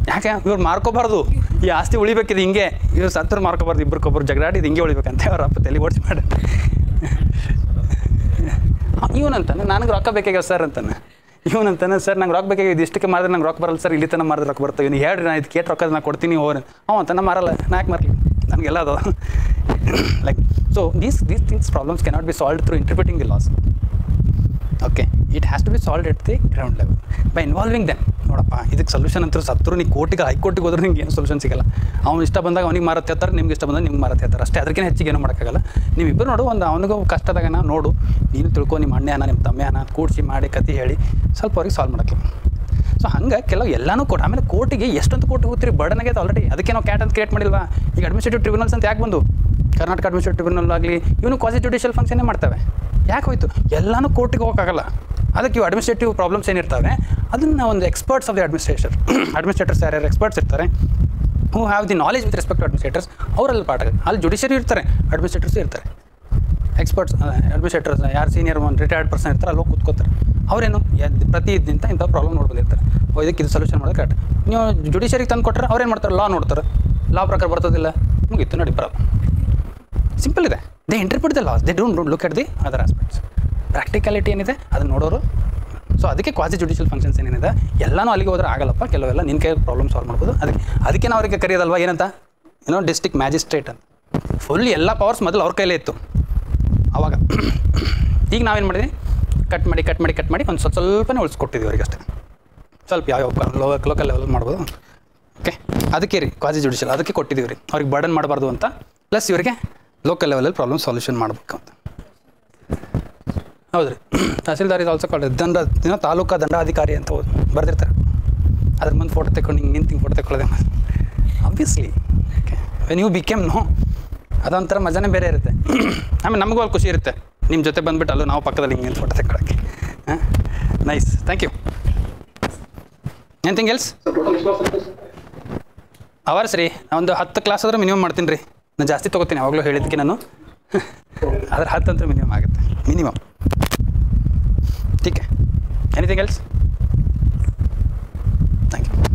ಯಾಕೆ ಇವ್ರು ಮಾರ್ಕೋಬಾರ್ದು, ಈ ಆಸ್ತಿ ಉಳಿಬೇಕಿದೆ ಹಿಂಗೆ, ಇವ್ರು ಸತ್ತರು ಮಾರ್ಕೋಬಾರ್ದು, ಇಬ್ಬರಿಗೊಬ್ಬರು ಜಗಳಾಡಿದ್ದು ಹಿಂಗೆ ಉಳಿಬೇಕಂತ ಅವ್ರ ಅಪ್ಪ ತಲೆ ಓಡಿಸಿ ಮಾಡಿ. ಇವನಂತಾನೆ ನನಗೆ ರೊಕ್ಕ ಬೇಕಾಗ್ಯಾವ ಸರ್ ಅಂತಾನೆ. ಇವನಂತಾನೆ ಸರ್ ನಂಗೆ ರೊಕ್ಕ ಬೇಕಾಗಿದೆ, ಇಷ್ಟಕ್ಕೆ ಮಾಡಿದ್ರೆ ನಂಗೆ ರೊಕ್ಕ ಬರಲ್ಲ ಸರ್, ಇಲ್ಲಿ ತನಕ ಮಾಡಿದ್ರೆ ರೊಕ್ಕ ಬರ್ತವೆ, ನೀವು ಹೇಳ್ರಿ ನಾನು ಇದು ಕೇಟ್ ರೊಕ್ಕ ನಾನು ಕೊಡ್ತೀನಿ ಹೋಗಿ. ಅಂತಾನೆ ಮಾರಲ್ಲ, ನಾ ಯಾಕೆ ಮಾರಲಿ, ನನಗೆಲ್ಲ ಅದು like. So these things problems cannot be solved through interpreting the laws. Okay, it has to be solved at the ground level by involving them. ನೋಡಪ್ಪ ಇದಕ್ಕೆ ಸೊಲ್ಯೂಷನ್ ಅಂತೂ ಸತ್ರು ನೀವು ಕೋರ್ಟಿಗೆ ಹೈಕೋರ್ಟಿಗೆ ಹೋದ್ರೆ ನಿಮ್ಗೆ ಏನು ಸೊಲ್ಯೂಷನ್ ಸಿಗಲ್ಲ. ಅವ್ನು ಇಷ್ಟ ಬಂದಾಗ ಅವ್ನಿಗೆ ಮಾರತ್ತೆ ಹೇಳ್ತಾರೆ, ನಿಮ್ಗೆ ಇಷ್ಟ ಬಂದಾಗ ನಿಮ್ಗೆ ಮಾರತ್ತೆ ಹೇಳ್ತಾರೆ ಅಷ್ಟೇ. ಅದಕ್ಕಿಂತ ಹೆಚ್ಚಿಗೆ ಏನೂ ಮಾಡೋಕ್ಕಾಗಲ್ಲ. ನೀವಿಬ್ಬರು ನೋಡು, ಒಂದು ಅವನಿಗೂ ಕಷ್ಟದಾಗ ನೋಡು, ನೀನು ತಿಳ್ಕೊ, ನಿಮ್ಮ ಅಣ್ಣನ ನಿಮ್ಮ ತಮ್ಮನ ಕೂಡಿಸಿ ಮಾಡಿ ಕತೆ ಹೇಳಿ ಸ್ವಲ್ಪ ಅವ್ರಿಗೆ ಸಾಲ್ವ್ ಮಾಡೋಕ್ಕೆ. ಸೊ ಹಂಗೆ ಕೆಲವು ಎಲ್ಲನೂ ಕೊಟ್ಟು ಆಮೇಲೆ ಕೋರ್ಟಿಗೆ ಎಷ್ಟೊಂದು ಕೋರ್ಟ್ ಹೋಗ್ತೀರಿ, ಬರ್ಡನ್ ಆಗೈತೆ ಆಲ್ರೆಡಿ. ಅದಕ್ಕೆ ನಾವು ಕ್ಯಾಟ್ ಅಂತ ಕ್ರಿಯೇಟ್ ಮಾಡಿಲ್ವಾ? ಈಗ ಅಡ್ಮಿನಿಸ್ಟ್ರೇಟಿವ್ ಟ್ರಿಬ್ಯುನಲ್ಸ್ ಅಂತ ಯಾಕೆ ಬಂದು? ಕರ್ನಾಟಕ ಅಡ್ಮಿನಿಸ್ಟ್ರೇಟಿವ್ ಟ್ರಿಬ್ಯುನಲ್ ಆಗಲಿ ಇವನು ಕ್ವಾಸಿ ಜುಡಿಷಿಯಲ್ ಫಂಕ್ಷನ್ನೇ ಮಾಡ್ತವೆ. ಯಾಕೆ ಹೋಯ್ತು? ಎಲ್ಲನೂ ಕೋರ್ಟಿಗೆ ಹೋಗೋಕ್ಕಾಗಲ್ಲ. ಅದಕ್ಕೆ ಇವು ಅಡ್ಮಿನಿಸ್ಟ್ರೇಟಿವ್ ಪ್ರಾಬ್ಲಮ್ಸ್ ಏನಿರ್ತವೆ ಅದನ್ನು ಒಂದು ಎಕ್ಸ್ಪರ್ಟ್ಸ್ ಆಫ್ ದಿ ಅಡ್ಮಿನಿಸ್ಟ್ರೇಟರ್ಸ್ ಯಾರ್ಯಾರು ಎಕ್ಸ್ಪರ್ಟ್ಸ್ ಇರ್ತಾರೆ, who have the knowledge with respect to administrators, ಅವರಲ್ಲಿ ಪಾಠ. ಅಲ್ಲಿ ಜುಡಿಷಿಯರಿ ಇರ್ತಾರೆ, ಅಡ್ಮಿನಿಸ್ಟ್ರೇಟರ್ಸ್ ಇರ್ತಾರೆ, ಎಕ್ಸ್ಪರ್ಟ್ಸ್ ಅಡ್ಮಿನಿಸ್ಟ್ರೇಟರ್ಸ್ ಯಾರು ಸೀನಿಯರ್ ಒಂದು ರಿಟೈರ್ಡ್ ಪರ್ಸನ್ ಇರ್ತಾರೆ, ಅಲ್ಲಿ ಹೋಗಿ ಕೂತ್ಕೋತಾರೆ. ಅವರೇನು ಪ್ರತಿ ಇದ್ದಿಂತ ಇಂಥ ಪ್ರಾಬ್ಲಮ್ ನೋಡ್ಬಂದಿರ್ತಾರೆ. ಇದಕ್ಕೆ ಇದು ಸೊಲ್ಯೂಷನ್ ಮಾಡೋದು ಕರೆಕ್ಟ್. ನೀವು ಜುಡಿಷಿಯರಿಗೆ ತಂದು ಕೊಟ್ಟರೆ ಅವ್ರೇನು ಮಾಡ್ತಾರೆ? ಲಾ ನೋಡ್ತಾರೆ, ಲಾ ಪ್ರಕಾರ ಬರ್ತದಿಲ್ಲ, ಮುಗೀತು, ನೋಡಿ ಬರಲ್ಲ. ಸಿಂಪಲ್ ಇದೆ. They interpret the loss, they don't look at the other aspects. Practicality ಏನಿದೆ ಅದನ್ನು ನೋಡೋರು. ಸೊ ಅದಕ್ಕೆ ಕ್ವಾಸಿ ಜುಡಿಷಿಯಲ್ ಫಂಕ್ಷನ್ಸ್ ಏನೇನಿದೆ ಎಲ್ಲನೂ ಅಲ್ಲಿಗೆ ಹೋದ್ರೆ ಆಗಲ್ಲಪ್ಪ, ಕೆಲವೆಲ್ಲ ನಿನ್ನ ಕೈ ಪ್ರಾಬ್ಲಮ್ ಸಾಲ್ವ್ ಮಾಡ್ಬೋದು. ಅದಕ್ಕೆ ನಾವು ಅವರಿಗೆ ಕರೆಯೋದಲ್ವ ಏನಂತ, ಡಿಸ್ಟ್ರಿಕ್ಟ್ ಮ್ಯಾಜಿಸ್ಟ್ರೇಟ್ ಅಂತ. ಫುಲ್ ಎಲ್ಲ ಪವರ್ಸ್ ಮೊದಲು ಅವ್ರ ಕೈಲೇ ಇತ್ತು ಆವಾಗ. ಈಗ ನಾವೇನು ಮಾಡಿದ್ವಿ, ಕಟ್ ಮಾಡಿ ಒಂದು ಸ್ವಲ್ಪನೇ ಉಳಿಸ್ಕೊಟ್ಟಿದ್ವಿ ಅವರಿಗೆ ಅಷ್ಟೇ. ಸ್ವಲ್ಪ ಯಾವ ಲೋಕಲ್ ಲೆವೆಲ್ ಮಾಡ್ಬೋದು. ಓಕೆ, ಅದಕ್ಕೆ ರೀ ಕ್ವಾಸಿ ಜುಡಿಷಿಯಲ್ ಅದಕ್ಕೆ ಕೊಟ್ಟಿದ್ದೀವಿ ರೀ, ಅವ್ರಿಗೆ ಬರ್ಡನ್ ಮಾಡಬಾರ್ದು ಅಂತ. ಪ್ಲಸ್ ಇವರಿಗೆ ಲೋಕಲ್ ಲೆವೆಲಲ್ಲಿ ಪ್ರಾಬ್ಲಮ್ ಸಾಲ್ಯೂಷನ್ ಮಾಡಬೇಕು ಅಂತ. ಹೌದು ರೀ, tahsildar is also called taluka ದಂಡಾಧಿಕಾರಿ ಅಂತ ಬರೆದಿರ್ತಾರೆ. ಅದ್ರ ಮುಂದೆ ಫೋಟೋ ತೆಕ್ಕೊಂಡು ಹಿಂಗೆ ನಿಂತು ಫೋಟೋ ತೆಕ್ಕೊಳ್ಳೋದೆ obviously. Okay, when you became no ಅದೊಂಥರ ಮಜಾನೇ ಬೇರೆ ಇರುತ್ತೆ. ಆಮೇಲೆ ನಮಗೂ ಅಲ್ಲಿ ಖುಷಿ ಇರುತ್ತೆ, ನಿಮ್ಮ ಜೊತೆ ಬಂದುಬಿಟ್ಟು ಅಲ್ಲೂ ನಾವು ಪಕ್ಕದಲ್ಲಿ ಹಿಂಗೆ ಫೋಟೋ ತೆಕ್ಕೊಳ್ಳೋಕ್ಕೆ. ಹಾಂ, nice, thank you. Anything else? Hours ರೀ, ಒಂದು 10 ಕ್ಲಾಸ್ ಆದರೂ ಮಿನಿಮಮ್ ಮಾಡ್ತೀನಿ ರೀ. ನಾನು ಜಾಸ್ತಿ ತೊಗೋತೀನಿ, ಯಾವಾಗಲೂ ಹೇಳಿದ್ದಕ್ಕೆ ನಾನು. ಆದರೆ 10 ಅಂತೂ ಮಿನಿಮಮ್ ಆಗುತ್ತೆ, ಮಿನಿಮಮ್. ठीक है, एनीथिंग एल्स? Thank you.